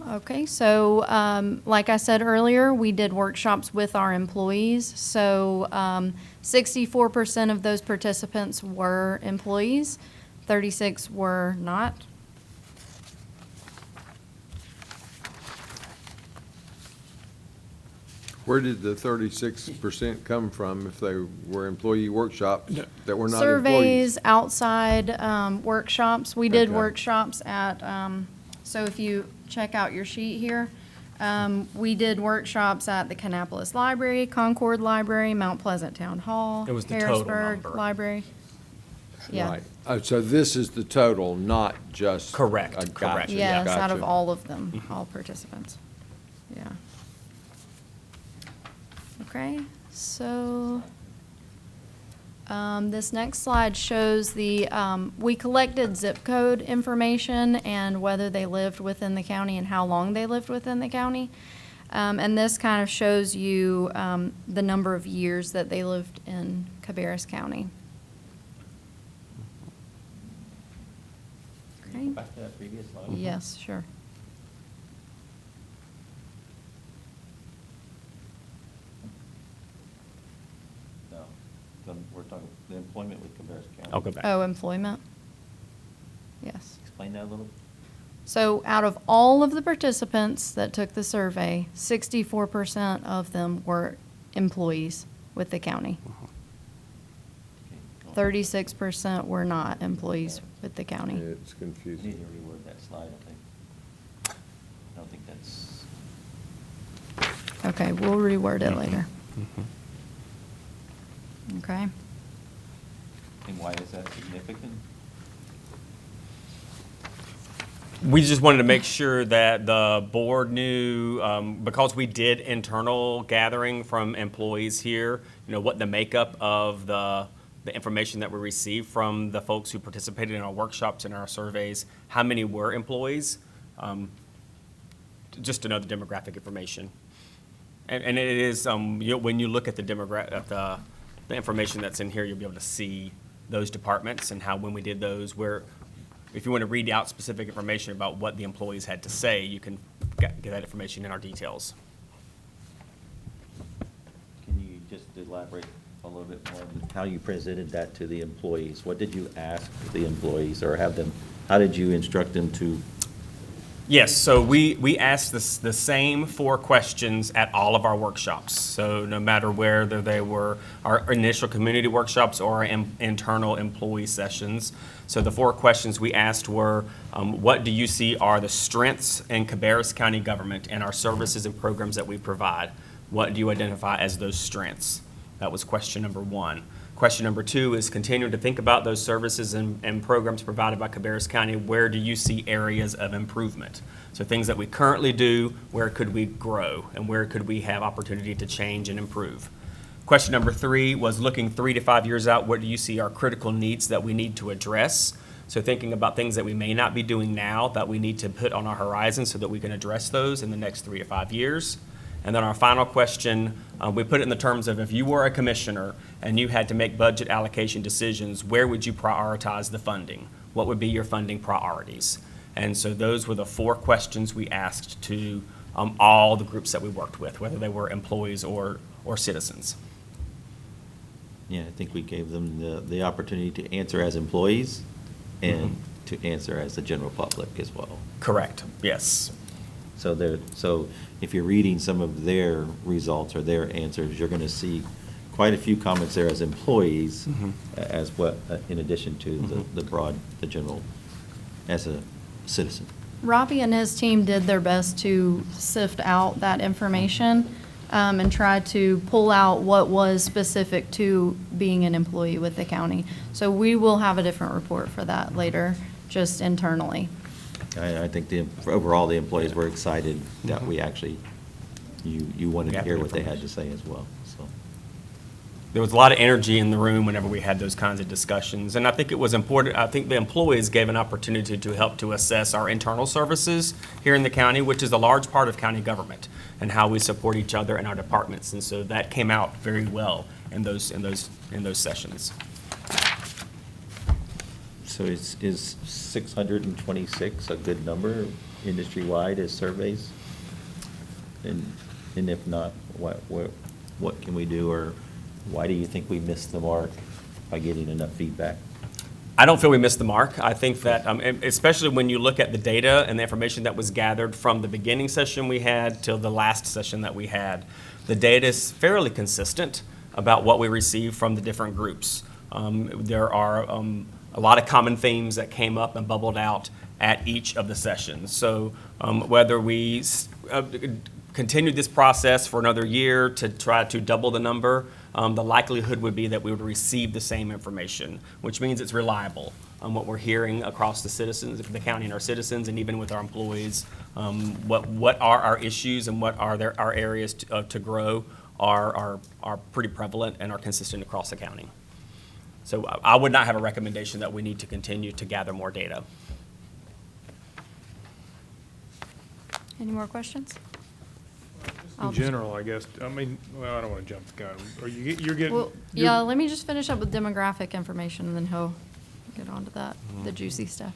Speaker 16: Okay, so like I said earlier, we did workshops with our employees. So 64% of those participants were employees, 36 were not.
Speaker 1: Where did the 36% come from if they were employee workshops that were not
Speaker 16: Surveys,
Speaker 1: employees?
Speaker 16: outside workshops. We did
Speaker 1: Okay.
Speaker 16: workshops at, so if you check out your sheet here, we did workshops at the Kannapolis Library, Concord Library, Mount Pleasant Town Hall,
Speaker 15: It was the total
Speaker 16: Harrisburg
Speaker 15: number.
Speaker 16: Library. Yeah.
Speaker 1: Right. Oh, so this is the total, not just.
Speaker 15: Correct,
Speaker 1: Gotcha,
Speaker 15: correct.
Speaker 16: Yes, out of
Speaker 1: gotcha.
Speaker 16: all of them, all participants. Yeah. Okay, so this next slide shows we collected zip code information and whether they lived within the county and how long they lived within the county. And this kind of shows you the number of years that they lived in Cabarrus County. Okay.
Speaker 22: Back to that previous slide.
Speaker 16: Yes, sure.
Speaker 22: No, we're talking the employment with Cabarrus County.
Speaker 15: I'll go back.
Speaker 16: Oh, employment? Yes.
Speaker 22: Explain that a little.
Speaker 16: So out of all of the participants that took the survey, 64% of them were employees with the county. 36% were not employees with the county.
Speaker 1: It's
Speaker 22: You
Speaker 1: confusing.
Speaker 22: need to reword that slide, I think. I don't think that's.
Speaker 16: Okay, we'll reword it later. Okay.
Speaker 22: And why is that significant?
Speaker 15: We just wanted to make sure that the board knew, because we did internal gathering from employees here, what the makeup of the information that we received from the folks who participated in our workshops and our surveys, how many were employees, just to know the demographic information. And it is, when you look at the information that's in here, you'll be able to see those departments and how, when we did those, if you want to read out specific information about what the employees had to say, you can get that information in our details.
Speaker 22: Can you just elaborate a little bit more on how you presented that to the employees? What did you ask the employees, or how did you instruct them to?
Speaker 15: Yes, so we asked the same 4 questions at all of our workshops. So no matter whether they were our initial community workshops or our internal employee sessions. So the 4 questions we asked were, what do you see are the strengths in Cabarrus County government and our services and programs that we provide? What do you identify as those strengths? That was question number 1. Question number 2 is continuing to think about those services and programs provided by Cabarrus County. Where do you see areas of improvement? So things that we currently do, where could we grow? And where could we have opportunity to change and improve? Question number 3 was looking 3 to 5 years out, what do you see are critical needs that we need to address? So thinking about things that we may not be doing now that we need to put on our horizon so that we can address those in the next 3 to 5 years. And then our final question, we put it in the terms of if you were a commissioner and you had to make budget allocation decisions, where would you prioritize the funding? What would be your funding priorities? And so those were the 4 questions we asked to all the groups that we worked with, whether they were employees or citizens.
Speaker 22: Yeah, I think we gave them the opportunity to answer as employees and to answer as the general public as well.
Speaker 15: Correct, yes.
Speaker 22: So if you're reading some of their results or their answers, you're going to see quite a few comments there as employees, as what, in addition to the general, as a citizen.
Speaker 16: Robbie and his team did their best to sift out that information and try to pull out what was specific to being an employee with the county. So we will have a different report for that later, just internally.
Speaker 22: I think overall, the employees were excited that we actually, you wanted to hear what they had to say as well, so.
Speaker 15: There was a lot of energy in the room whenever we had those kinds of discussions. And I think it was important, I think the employees gave an opportunity to help to assess our internal services here in the county, which is a large part of county government, and how we support each other in our departments. And so that came out very well in those sessions.
Speaker 22: So is 626 a good number industry-wide as surveys? And if not, what can we do, or why do you think we missed the mark by getting enough feedback?
Speaker 15: I don't feel we missed the mark. I think that, especially when you look at the data and the information that was gathered from the beginning session we had till the last session that we had, the data is fairly consistent about what we received from the different groups. There are a lot of common themes that came up and bubbled out at each of the sessions. So whether we continued this process for another year to try to double the number, the likelihood would be that we would receive the same information, which means it's reliable on what we're hearing across the citizens, the county and our citizens, and even with our employees. What are our issues and what are our areas to grow are pretty prevalent and are consistent across the county. So I would not have a recommendation that we need to continue to gather more data.
Speaker 16: Any more questions?
Speaker 8: In general, I guess, I mean, well, I don't want to jump the gun. You're getting.
Speaker 16: Well, yeah, let me just finish up with demographic information, and then he'll get on to that, the juicy stuff.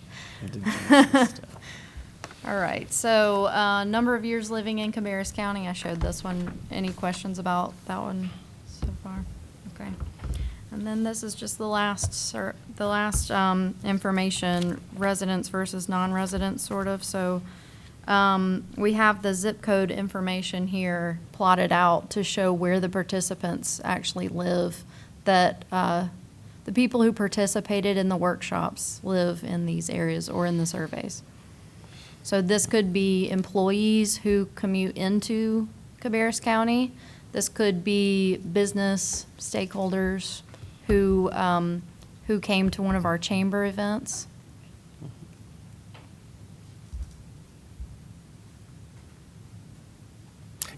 Speaker 16: All right, so number of years living in Cabarrus County, I showed this one. Any questions about that one so far? Okay. And then this is just the last information, residents versus non-residents, sort of. So we have the zip code information here plotted out to show where the participants actually live, that the people who participated in the workshops live in these areas or in the surveys. So this could be employees who commute into Cabarrus County. This could be business stakeholders who came to one of our chamber events.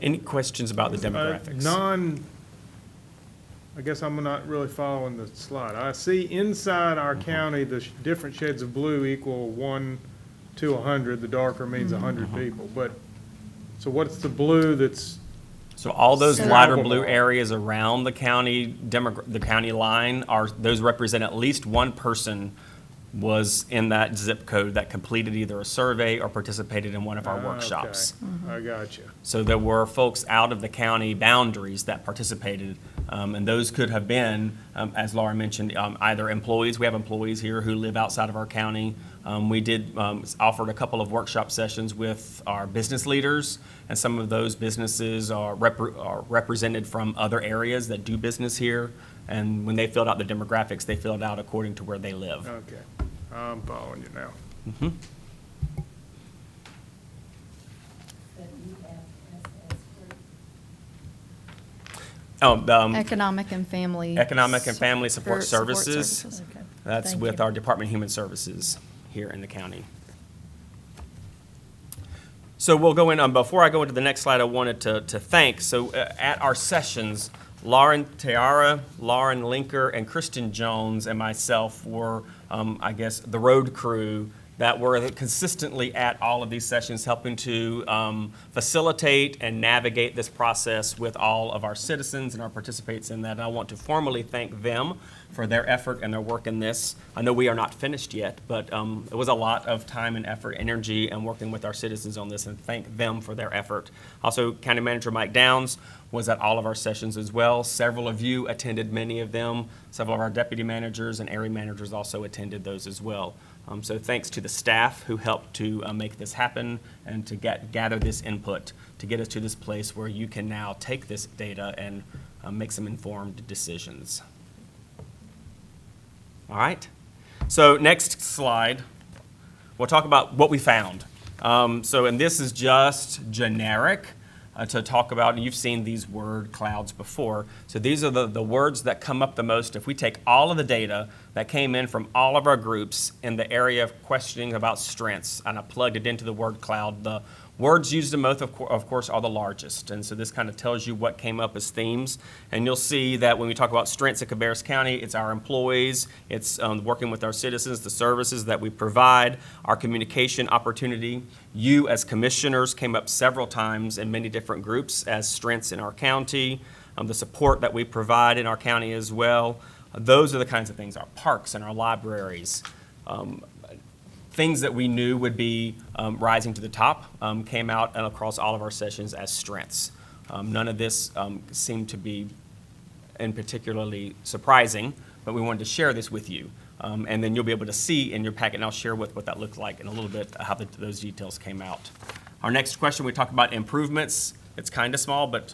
Speaker 15: Any questions about the demographics?
Speaker 8: I guess I'm not really following the slide. I see inside our county, the different shades of blue equal 1 to 100. The darker means 100 people. But, so what's the blue that's?
Speaker 15: So all those lighter blue areas around the county, the county line, those represent at least one person was in that zip code that completed either a survey or participated in one of our workshops.
Speaker 8: Okay. I got you.
Speaker 15: So there were folks out of the county boundaries that participated, and those could have been, as Laura mentioned, either employees. We have employees here who live outside of our county. We did offered a couple of workshop sessions with our business leaders, and some of those businesses are represented from other areas that do business here. And when they filled out the demographics, they filled out according to where they live.
Speaker 8: Okay, I'm following you now.
Speaker 15: Mm-hmm.
Speaker 16: Economic and family.
Speaker 15: Economic and Family Support
Speaker 16: or support
Speaker 15: Services.
Speaker 4: Okay.
Speaker 15: That's
Speaker 4: Thank
Speaker 15: with
Speaker 4: you.
Speaker 15: our Department of Human Services here in the county. So we'll go in, before I go into the next slide, I wanted to thank, at our sessions, Lauren Teara, Lauren Linker, and Kristen Jones and myself were, I guess, the road crew that were consistently at all of these sessions, helping to facilitate and navigate this process with all of our citizens and our participants in that. And I want to formally thank them for their effort and their work in this. I know we are not finished yet, but it was a lot of time and effort, energy, and working with our citizens on this, and thank them for their effort. Also, County Manager Mike Downs was at all of our sessions as well. Several of you attended many of them. Several of our deputy managers and area managers also attended those as well. So thanks to the staff who helped to make this happen and to gather this input to get us to this place where you can now take this data and make some informed decisions. All right. So next slide, we'll talk about what we found. And this is just generic to talk about, and you've seen these word clouds before. So these are the words that come up the most. If we take all of the data that came in from all of our groups in the area of questioning about strengths, and I plugged it into the word cloud, the words used the most, of course, are the largest. And so this kind of tells you what came up as themes. And you'll see that when we talk about strengths at Cabarrus County, it's our employees, it's working with our citizens, the services that we provide, our communication opportunity. You as commissioners came up several times in many different groups as strengths in our county, the support that we provide in our county as well. Those are the kinds of things, our parks and our libraries. Things that we knew would be rising to the top came out and across all of our sessions as strengths. None of this seemed to be in particularly surprising, but we wanted to share this with you. And then you'll be able to see in your packet, and I'll share what that looked like in a little bit, how those details came out. Our next question, we talk about improvements. It's kind of small, but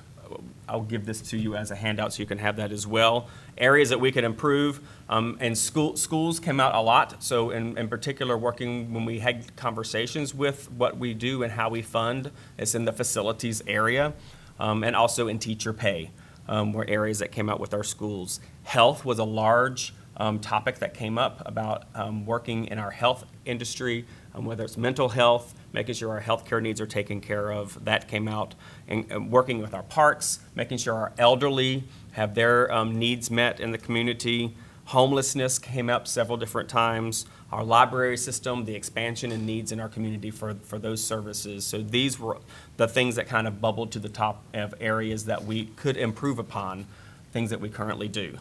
Speaker 15: I'll give this to you as a handout so you can have that as well. Areas that we could improve, and schools came out a lot. So in particular, working when we had conversations with what we do and how we fund, it's in the facilities area, and also in teacher pay, were areas that came out with our schools. Health was a large topic that came up about working in our health industry, whether it's mental health, making sure our healthcare needs are taken care of. That came out, and working with our parks, making sure our elderly have their needs met in the community. Homelessness came up several different times. Our library system, the expansion and needs in our community for those services. So these were the things that kind of bubbled to the top of areas that we could improve upon, things that we currently do.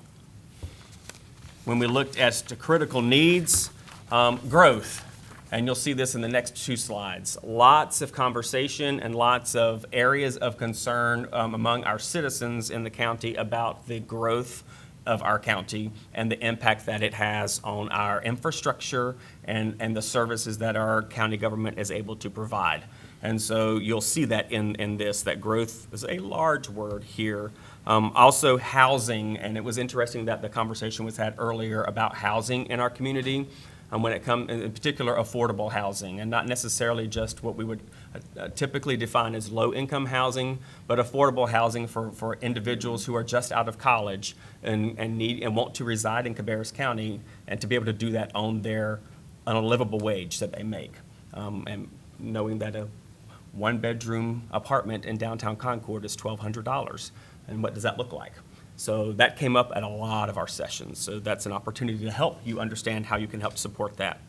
Speaker 15: When we looked at the critical needs, growth, and you'll see this in the next two slides. Lots of conversation and lots of areas of concern among our citizens in the county about the growth of our county and the impact that it has on our infrastructure and the services that our county government is able to provide. And so you'll see that in this, that growth is a large word here. Also housing, and it was interesting that the conversation was had earlier about housing in our community. When it comes, in particular, affordable housing, and not necessarily just what we would typically define as low-income housing, but affordable housing for individuals who are just out of college and need and want to reside in Cabarrus County, and to be able to do that on a livable wage that they make, and knowing that a one-bedroom apartment in downtown Concord is $1,200, and what does that look like? So that came up at a lot of our sessions. So that's an opportunity to help you understand how you can help support that.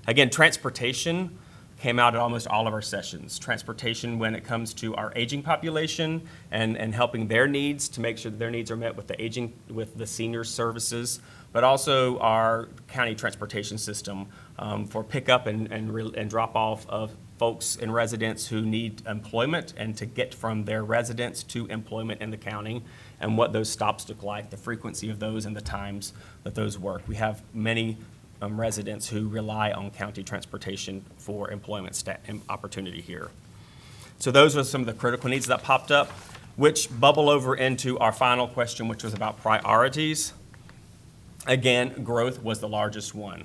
Speaker 15: Again, transportation came out at almost all of our sessions. Transportation when it comes to our aging population and helping their needs, to make sure that their needs are met with the senior services, but also our county transportation system for pickup and drop off of folks and residents who need employment, and to get from their residence to employment in the county, and what those stops look like, the frequency of those and the times that those work. We have many residents who rely on county transportation for employment opportunity here. So those are some of the critical needs that popped up, which bubble over into our final question, which was about priorities. Again, growth was the largest one.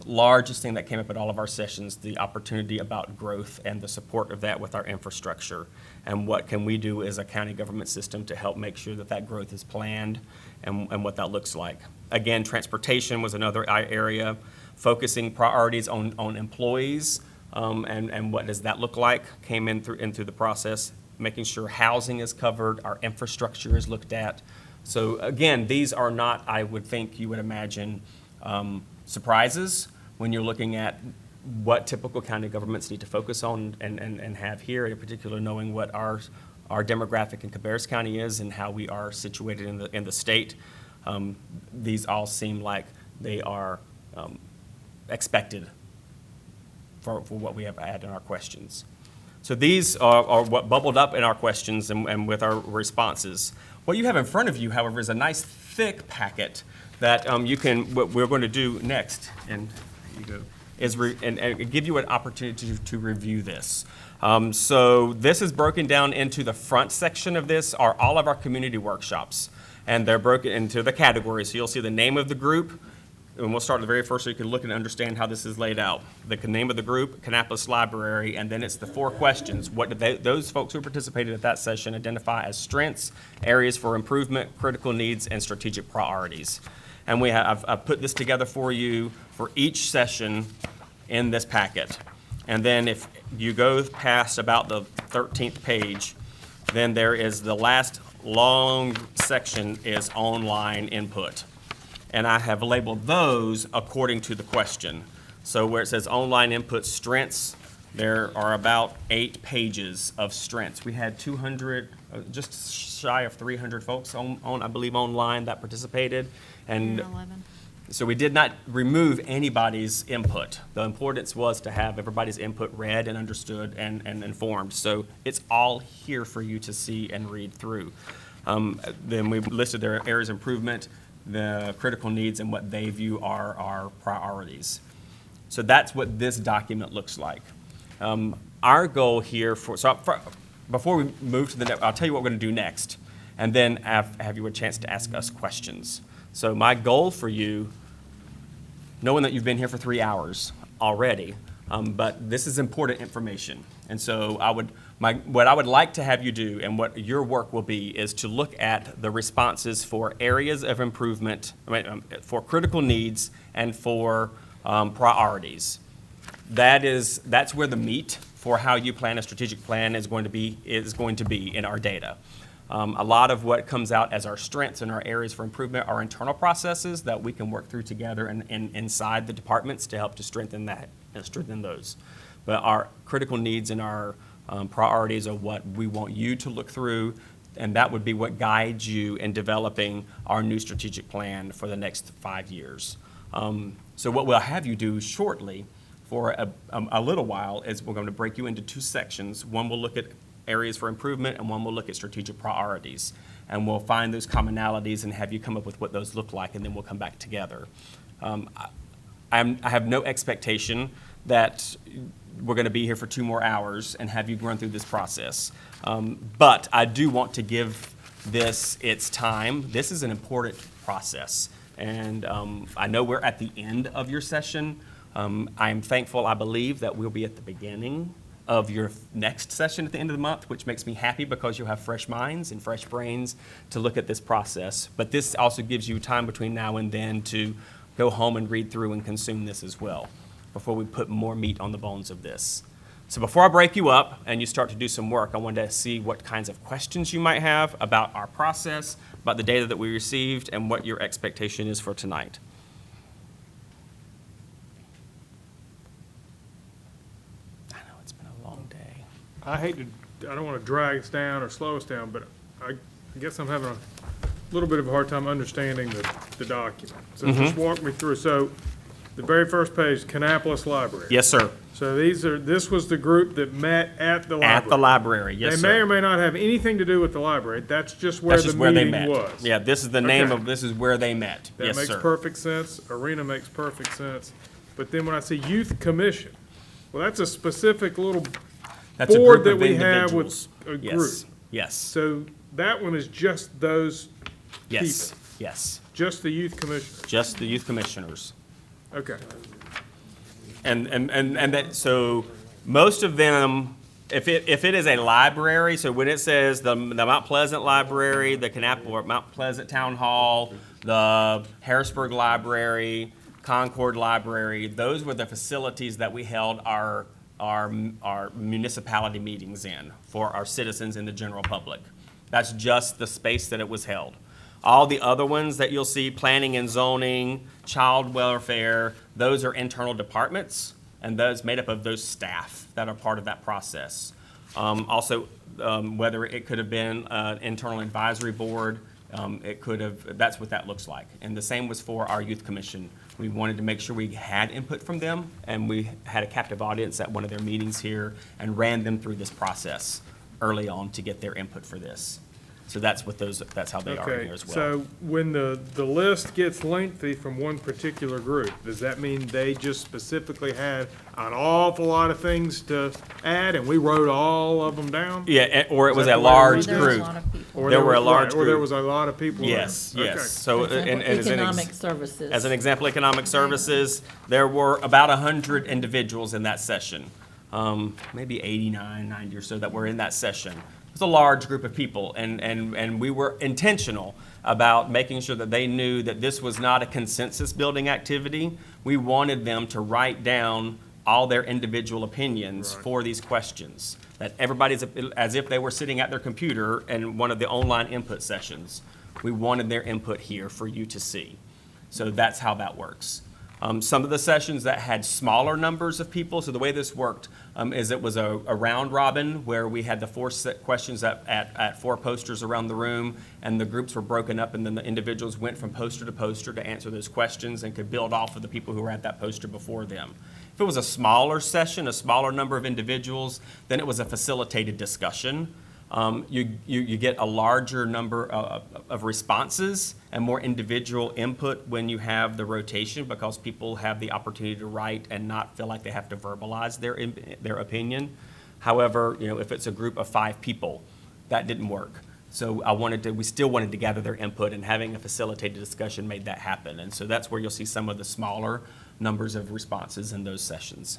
Speaker 15: largest thing that came up at all of our sessions, the opportunity about growth and the support of that with our infrastructure. And what can we do as a county government system to help make sure that that growth is planned and what that looks like. Again, transportation was another area, focusing priorities on employees and what does that look like, came in through the process, making sure housing is covered, our infrastructure is looked at. So again, these are not, I would think you would imagine, surprises when you're looking at what typical county governments need to focus on and have here, in particular knowing what our demographic in Cabarrus County is and how we are situated in the state. These all seem like they are expected for what we have had in our questions. So these are what bubbled up in our questions and with our responses. What you have in front of you, however, is a nice thick packet that what we're going to do next, and you go, is and give you an opportunity to review this. So this is broken down into the front section of this are all of our community workshops, and they're broken into the categories. So you'll see the name of the group, and we'll start at the very first so you can look and understand how this is laid out. The name of the group, Kannapolis Library, and then it's the 4 questions. What did those folks who participated at that session identify as strengths, areas for improvement, critical needs, and strategic priorities? And I've put this together for you for each session in this packet. And then if you go past about the 13th page, then there is the last long section is online input. And I have labeled those according to the question. So where it says online input strengths, there are about 8 pages of strengths. We had 200, just shy of 300 folks on I believe, online that participated. And
Speaker 16: 11.
Speaker 15: so we did not remove anybody's input. The importance was to have everybody's input read and understood and informed. So it's all here for you to see and read through. Then we listed their areas of improvement, the critical needs, and what they view are our priorities. So that's what this document looks like. Our goal here before we move to the next, I'll tell you what we're going to do next, and then have you a chance to ask us questions. So my goal for you, knowing that you've been here for 3 hours already, but this is important information. And so what I would like to have you do, and what your work will be, is to look at the responses for areas of improvement, for critical needs, and for priorities. That's where the meat for how you plan a strategic plan is going to be in our data. A lot of what comes out as our strengths and our areas for improvement are internal processes that we can work through together and inside the departments to help to strengthen that and strengthen those. But our critical needs and our priorities are what we want you to look through, and that would be what guides you in developing our new strategic plan for the next 5 years. So what we'll have you do shortly for a little while is we're going to break you into 2 sections. One will look at areas for improvement, and one will look at strategic priorities. And we'll find those commonalities and have you come up with what those look like, and then we'll come back together. I have no expectation that we're going to be here for 2 more hours and have you run through this process. But I do want to give this its time. This is an important process. And I know we're at the end of your session. I'm thankful, I believe, that we'll be at the beginning of your next session at the end of the month, which makes me happy because you'll have fresh minds and fresh brains to look at this process. But this also gives you time between now and then to go home and read through and consume this as well before we put more meat on the bones of this. So before I break you up and you start to do some work, I wanted to see what kinds of questions you might have about our process, about the data that we received, and what your expectation is for tonight. I know it's been a long day.
Speaker 8: I don't want to drag us down or slow us down, but I guess I'm having a little bit of a hard time understanding the document. So just walk me through. So the very first page, Kannapolis Library.
Speaker 15: Yes, sir.
Speaker 8: So this was the group that met at the library.
Speaker 15: At the library, yes, sir.
Speaker 8: They may or may not have anything to do with the library. That's just where the meeting was.
Speaker 15: Yeah, this is the name of, this is where they met.
Speaker 8: That
Speaker 15: Yes,
Speaker 8: makes
Speaker 15: sir.
Speaker 8: perfect sense. Arena makes perfect sense. But then when I see youth commission, well, that's a specific little
Speaker 15: That's a
Speaker 8: board
Speaker 15: group
Speaker 8: that
Speaker 15: of
Speaker 8: we have with
Speaker 15: individuals.
Speaker 8: a
Speaker 15: Yes,
Speaker 8: group.
Speaker 15: yes.
Speaker 8: So that one is just those
Speaker 15: Yes,
Speaker 8: people,
Speaker 15: yes.
Speaker 8: just the youth commission.
Speaker 15: Just the youth commissioners.
Speaker 8: Okay.
Speaker 15: And that, so most of them, if it is a library, so when it says the Mount Pleasant Library, the Mount Pleasant Town Hall, the Harrisburg Library, Concord Library, those were the facilities that we held our municipality meetings in for our citizens and the general public. That's just the space that it was held. All the other ones that you'll see, planning and zoning, child welfare, those are internal departments, and those made up of those staff that are part of that process. Also, whether it could have been an internal advisory board, it could have, that's what that looks like. And the same was for our youth commission. We wanted to make sure we had input from them, and we had a captive audience at one of their meetings here and ran them through this process early on to get their input for this. So that's how they are in
Speaker 8: Okay,
Speaker 15: here as well.
Speaker 8: so when the list gets lengthy from one particular group, does that mean they just specifically had an awful lot of things to add and we wrote all of them down?
Speaker 15: Yeah, or it
Speaker 8: Is
Speaker 15: was
Speaker 8: that
Speaker 15: a
Speaker 8: the way it
Speaker 15: large
Speaker 8: was done?
Speaker 15: group.
Speaker 8: Or
Speaker 15: There were a large
Speaker 8: Or there
Speaker 15: group.
Speaker 8: was a lot of people.
Speaker 15: Yes,
Speaker 8: there.
Speaker 15: yes.
Speaker 8: Okay.
Speaker 15: So,
Speaker 4: For example,
Speaker 15: and as an
Speaker 4: economic services.
Speaker 15: As an example, economic services, there were about 100 individuals in that session. Maybe 89, 90 or so that were in that session. It was a large group of people, and we were intentional about making sure that they knew that this was not a consensus building activity. We wanted them to write down all their individual opinions for these questions, that everybody's, as if they were sitting at their computer in one of the online input sessions. We wanted their input here for you to see. So that's how that works. Some of the sessions that had smaller numbers of people, so the way this worked is it was a round robin where we had the 4 set questions at 4 posters around the room, and the groups were broken up, and then the individuals went from poster to poster to answer those questions and could build off of the people who were at that poster before them. If it was a smaller session, a smaller number of individuals, then it was a facilitated discussion. You get a larger number of responses and more individual input when you have the rotation, because people have the opportunity to write and not feel like they have to verbalize their opinion. However, if it's a group of 5 people, that didn't work. So we still wanted to gather their input, and having a facilitated discussion made that happen. And so that's where you'll see some of the smaller numbers of responses in those sessions.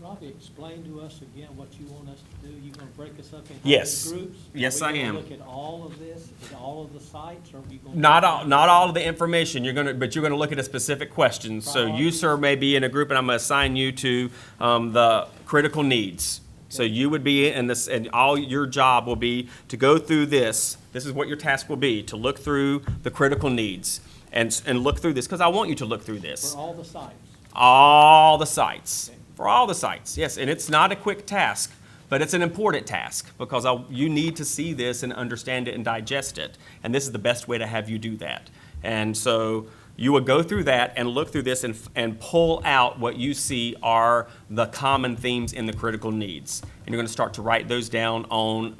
Speaker 5: Robbie, explain to us again what you want us to do. You're going to break us up into
Speaker 15: Yes.
Speaker 5: groups?
Speaker 15: Yes, I am.
Speaker 5: Are we going to look at all of this, at all of the sites, or are we going to?
Speaker 15: Not all of the information, but you're gonna look at a specific question. So you, sir, may be in a group, and I'm gonna assign you to the critical needs. So you would be in this, and all your job will be to go through this. This is what your task will be, to look through the critical needs and look through this, because I want you to look through this.
Speaker 5: For all the sites?
Speaker 15: All the sites. For all the sites, yes. And it's not a quick task, but it's an important task, because you need to see this and understand it and digest it. And this is the best way to have you do that. And so you would go through that and look through this and pull out what you see are the common themes in the critical needs. And you're going to start to write those down on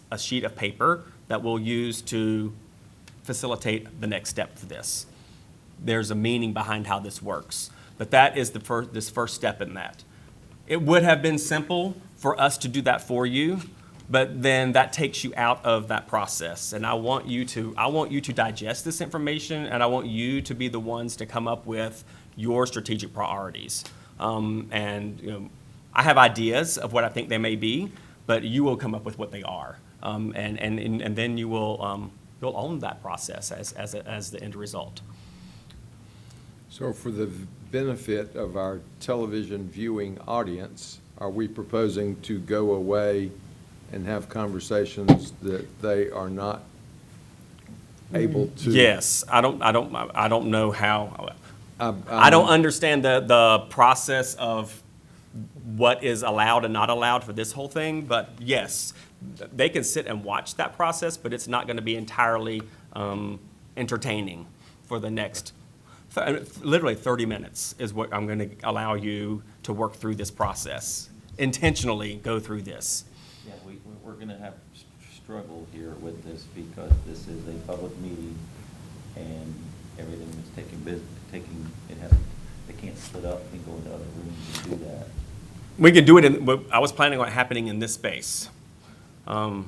Speaker 15: a sheet of paper that we'll use to facilitate the next step for this. There's a meaning behind how this works. But that is this first step in that. It would have been simple for us to do that for you, but then that takes you out of that process. And I want you to digest this information, and I want you to be the ones to come up with your strategic priorities. I have ideas of what I think they may be, but you will come up with what they are. And then you'll own that process as the end result.
Speaker 1: So for the benefit of our television viewing audience, are we proposing to go away and have conversations that they are not able to?
Speaker 15: Yes, I don't know how. I don't understand the process of what is allowed and not allowed for this whole thing, but yes, they can sit and watch that process, but it's not going to be entirely entertaining for the next. Literally 30 minutes is what I'm going to allow you to work through this process. Intentionally go through this.
Speaker 22: Yeah, we're going to have struggle here with this, because this is a public meeting, and everything is they can't split up and go into other rooms and do that.
Speaker 15: We can do it I was planning on it happening in this space.
Speaker 22: Still,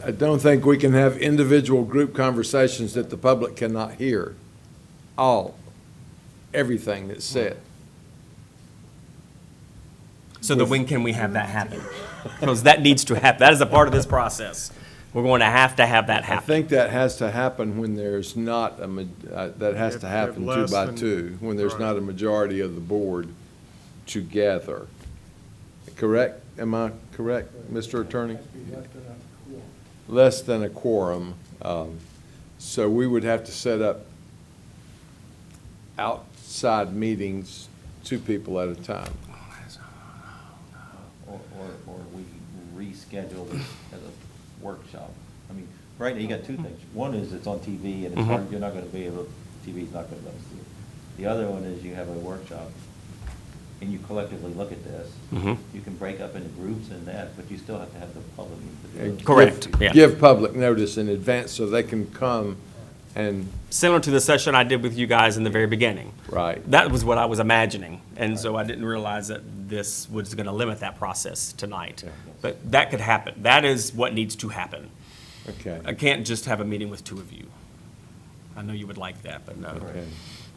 Speaker 1: I don't think we can have individual group conversations that the public cannot hear. Everything that's said.
Speaker 15: So then when can we have that happen? Because that needs to happen. That is a part of this process. We're going to have that
Speaker 1: I
Speaker 15: happen.
Speaker 1: think that has to happen when there's not that has to happen two
Speaker 8: less
Speaker 1: by
Speaker 8: than-
Speaker 1: two, when there's
Speaker 8: right.
Speaker 1: not a majority of the board together. Correct? Am I correct, Mr. Attorney? Less than a quorum. So we would have to set up outside meetings, 2 people at a time.
Speaker 22: Or we reschedule this as a workshop. I mean, right now, you got 2 things. One is it's on TV, and it's hard, you're not gonna be able, TV's not gonna let us see it. The other one is you have a workshop, and you collectively look at this. You can break up into groups and that, but you still have to have the public input.
Speaker 15: Correct, yeah.
Speaker 1: Give public notice in advance so they can come and,
Speaker 15: Similar to the session I did with you guys in the very beginning.
Speaker 1: right.
Speaker 15: That was what I was imagining, and so I didn't realize that this was going to limit that process tonight. But that could happen. That is what needs to happen.
Speaker 1: Okay.
Speaker 15: I can't just have a meeting with 2 of you. I know you would like that, but no.
Speaker 1: Okay.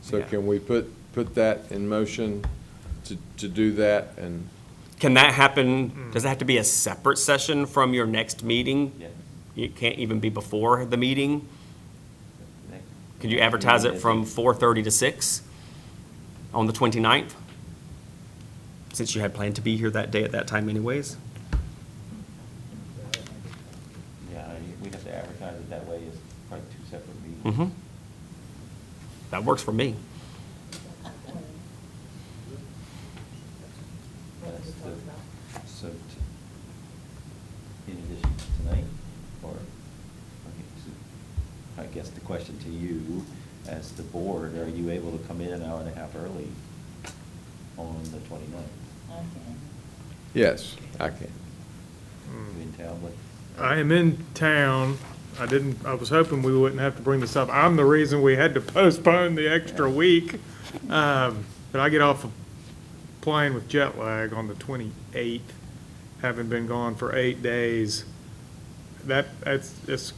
Speaker 1: So
Speaker 15: Yeah.
Speaker 1: can we put that in motion to do that and?
Speaker 15: Can that happen, does it have to be a separate session from your next meeting?
Speaker 22: Yeah.
Speaker 15: It can't even be before the meeting? Could you advertise it from 4:30 to 6 on the 29th? Since you had planned to be here that day at that time anyways?
Speaker 22: Yeah, we have to advertise it that way, it's probably 2 separate meetings.
Speaker 15: That works for me.
Speaker 22: So, in addition to tonight, or, okay, so I guess the question to you, as the board, are you able to come in an hour and a half early on the 29th?
Speaker 1: Yes, I can.
Speaker 22: You in town, but
Speaker 8: I am in town. I was hoping we wouldn't have to bring this up. I'm the reason we had to postpone the extra week. But I get off a plane with jet lag on the 28th, having been gone for 8 days. It's,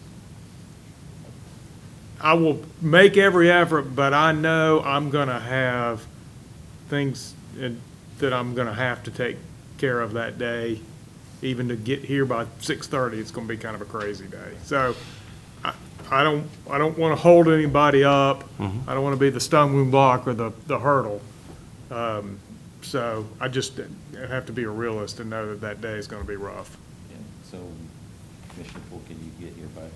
Speaker 8: I will make every effort, but I know I'm gonna have things that I'm gonna have to take care of that day. Even to get here by 6:30, it's gonna be kind of a crazy day. So I don't wanna hold anybody up. I don't wanna be the stumbling block or the hurdle. So I just have to be a realist and know that day is gonna be rough.
Speaker 22: yeah, so Commissioner Poole, can you get here by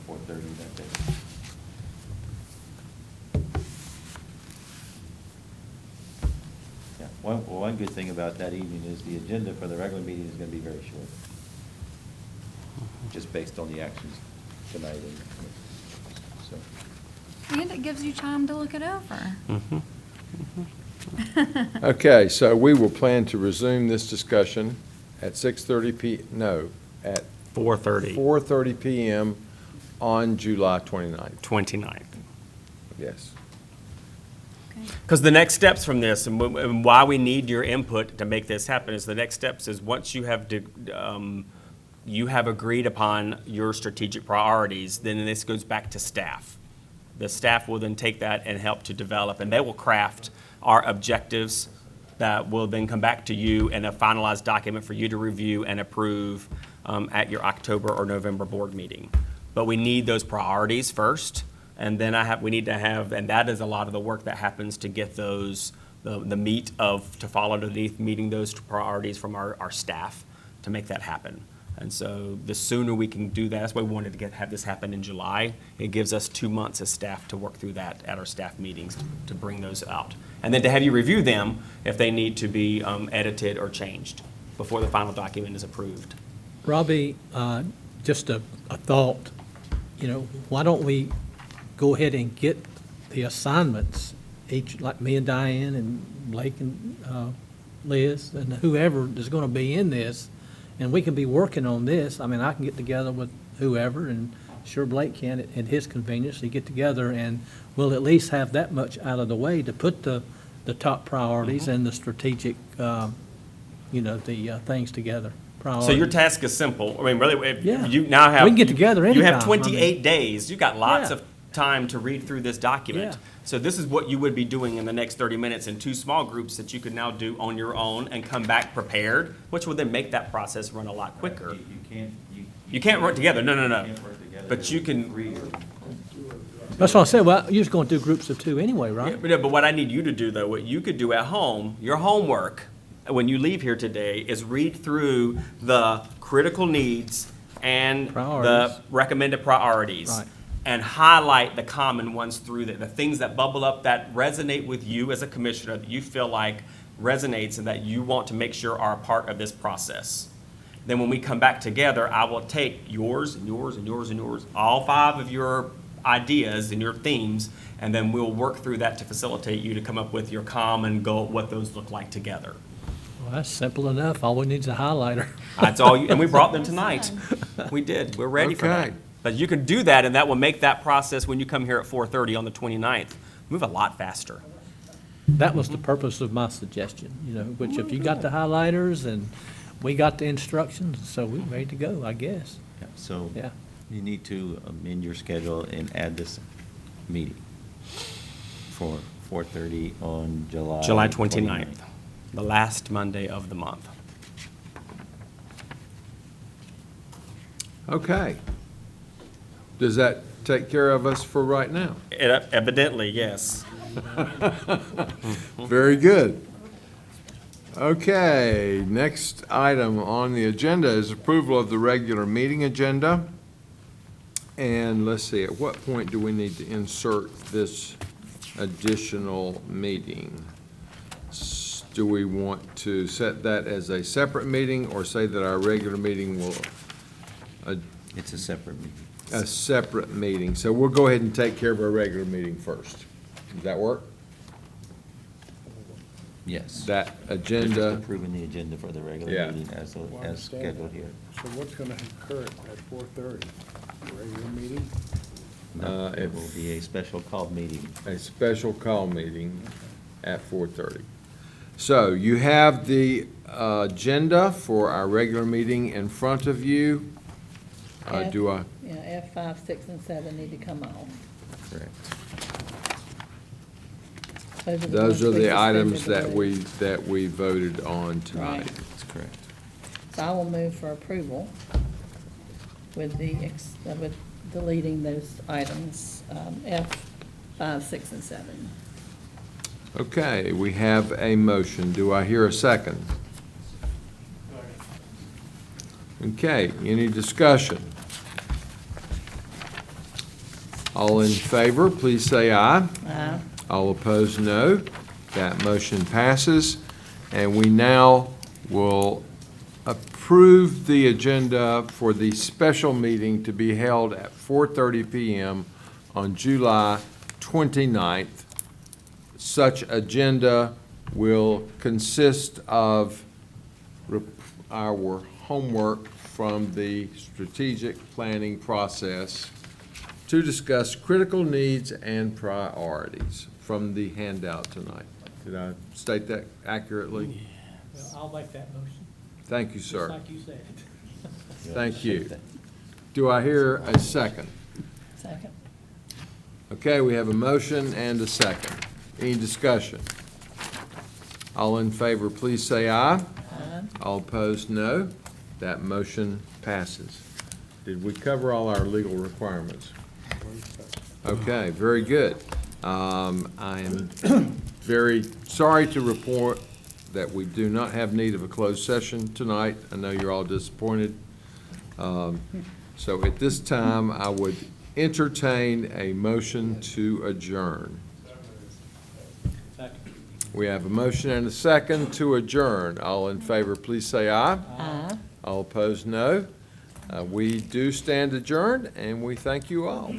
Speaker 22: 4:30 that day? Yeah, one good thing about that evening is the agenda for the regular meeting is gonna be very short. Just based on the actions tonight and, so.
Speaker 16: And it gives you time to look it over.
Speaker 1: Okay, so we will plan to resume this discussion at 6:30 at
Speaker 15: 4:30.
Speaker 1: 4:30 PM on July 29th.
Speaker 15: 29th.
Speaker 1: Yes.
Speaker 15: Because the next steps from this, and why we need your input to make this happen, is the next steps is once you have agreed upon your strategic priorities, then this goes back to staff. The staff will then take that and help to develop, and they will craft our objectives that will then come back to you in a finalized document for you to review and approve at your October or November board meeting. But we need those priorities first. And then we need to have, and that is a lot of the work that happens to get those, the meat to fall underneath meeting those priorities from our staff to make that happen. And so the sooner we can do that, that's why we wanted to have this happen in July. It gives us 2 months as staff to work through that at our staff meetings to bring those out. And then to have you review them if they need to be edited or changed before the final document is approved.
Speaker 5: Robbie, just a thought, why don't we go ahead and get the assignments, each, like me and Diane and Blake and Liz and whoever is going to be in this, and we can be working on this. I mean, I can get together with whoever, and sure Blake can at his convenience. You get together, and we'll at least have that much out of the way to put the top priorities and the strategic, the things together.
Speaker 15: So your task is simple. I mean, really, if
Speaker 5: Yeah.
Speaker 15: you now have.
Speaker 5: We can get together
Speaker 15: You have
Speaker 5: anytime.
Speaker 15: 28 days. You've got lots
Speaker 5: Yeah.
Speaker 15: of time to read through this document.
Speaker 5: Yeah.
Speaker 15: So this is what you would be doing in the next 30 minutes in two small groups that you could now do on your own and come back prepared, which would then make that process run a lot quicker. You can't work together, no. But you can.
Speaker 5: That's what I said, well, you're just going to do groups of two anyway, right?
Speaker 15: Yeah, but what I need you to do, though, what you could do at home, your homework, when you leave here today, is read through the critical needs and the
Speaker 5: Priorities.
Speaker 15: recommended priorities.
Speaker 5: Right.
Speaker 15: And highlight the common ones through the things that bubble up that resonate with you as a commissioner, that you feel like resonates and that you want to make sure are a part of this process. Then when we come back together, I will take yours and yours and yours and yours, all 5 of your ideas and your themes, and then we'll work through that to facilitate you to come up with your common goal, what those look like together.
Speaker 5: Well, that's simple enough. All we need is a highlighter.
Speaker 15: That's all, and we brought them tonight. We did. We're ready for that.
Speaker 1: Okay.
Speaker 15: But you can do that, and that will make that process, when you come here at 4:30 on the 29th, move a lot faster.
Speaker 5: That was the purpose of my suggestion, which if you got the highlighters and we got the instructions, so we're ready to go, I guess.
Speaker 22: Yeah, so
Speaker 5: Yeah.
Speaker 22: you need to amend your schedule and add this meeting for 4:30 on July.
Speaker 15: July 29th, the last Monday of the month.
Speaker 1: Okay. Does that take care of us for right now?
Speaker 15: Evidently, yes.
Speaker 1: Very good. Okay, next item on the agenda is approval of the regular meeting agenda. And let's see, at what point do we need to insert this additional meeting? Do we want to set that as a separate meeting or say that our regular meeting will?
Speaker 22: It's a separate meeting.
Speaker 1: A separate meeting. So we'll go ahead and take care of our regular meeting first. Does that work?
Speaker 22: Yes.
Speaker 1: That
Speaker 22: We're
Speaker 1: agenda.
Speaker 22: just approving the agenda for the regular
Speaker 1: Yeah.
Speaker 22: meeting as scheduled here.
Speaker 13: So what's going to occur at 4:30? Regular meeting?
Speaker 22: No, it will be a special call meeting.
Speaker 1: A special call meeting at 4:30. So you have the agenda for our regular meeting in front of you. Do I?
Speaker 4: Yeah, F5, 6, and 7 need to come off.
Speaker 1: Correct.
Speaker 4: Those
Speaker 1: Those are the items
Speaker 4: suspended
Speaker 1: that we voted on tonight.
Speaker 4: Right.
Speaker 22: That's correct.
Speaker 4: So I will move for approval with with deleting those items, F5, 6, and 7.
Speaker 1: Okay, we have a motion. Do I hear a second? Okay, any discussion? All in favor, please say aye.
Speaker 4: Aye.
Speaker 1: All opposed, no. That motion passes. And we now will approve the agenda for the special meeting to be held at 4:30 PM on July 29th. Such agenda will consist of our homework from the strategic planning process to discuss critical needs and priorities from the handout tonight. Did I state that accurately?
Speaker 5: I'll make that motion.
Speaker 1: Thank you, sir.
Speaker 5: Just like you said.
Speaker 1: Thank you. Do I hear a second?
Speaker 4: Second.
Speaker 1: Okay, we have a motion and a second. Any discussion? All in favor, please say aye.
Speaker 4: Aye.
Speaker 1: All opposed, no. That motion passes. Did we cover all our legal requirements? Okay, very good. I am very sorry to report that we do not have need of a closed session tonight. I know you're all disappointed. So at this time, I would entertain a motion to adjourn. We have a motion and a second to adjourn. All in favor, please say aye.
Speaker 4: Aye.
Speaker 1: All opposed, no. We do stand adjourned, and we thank you all.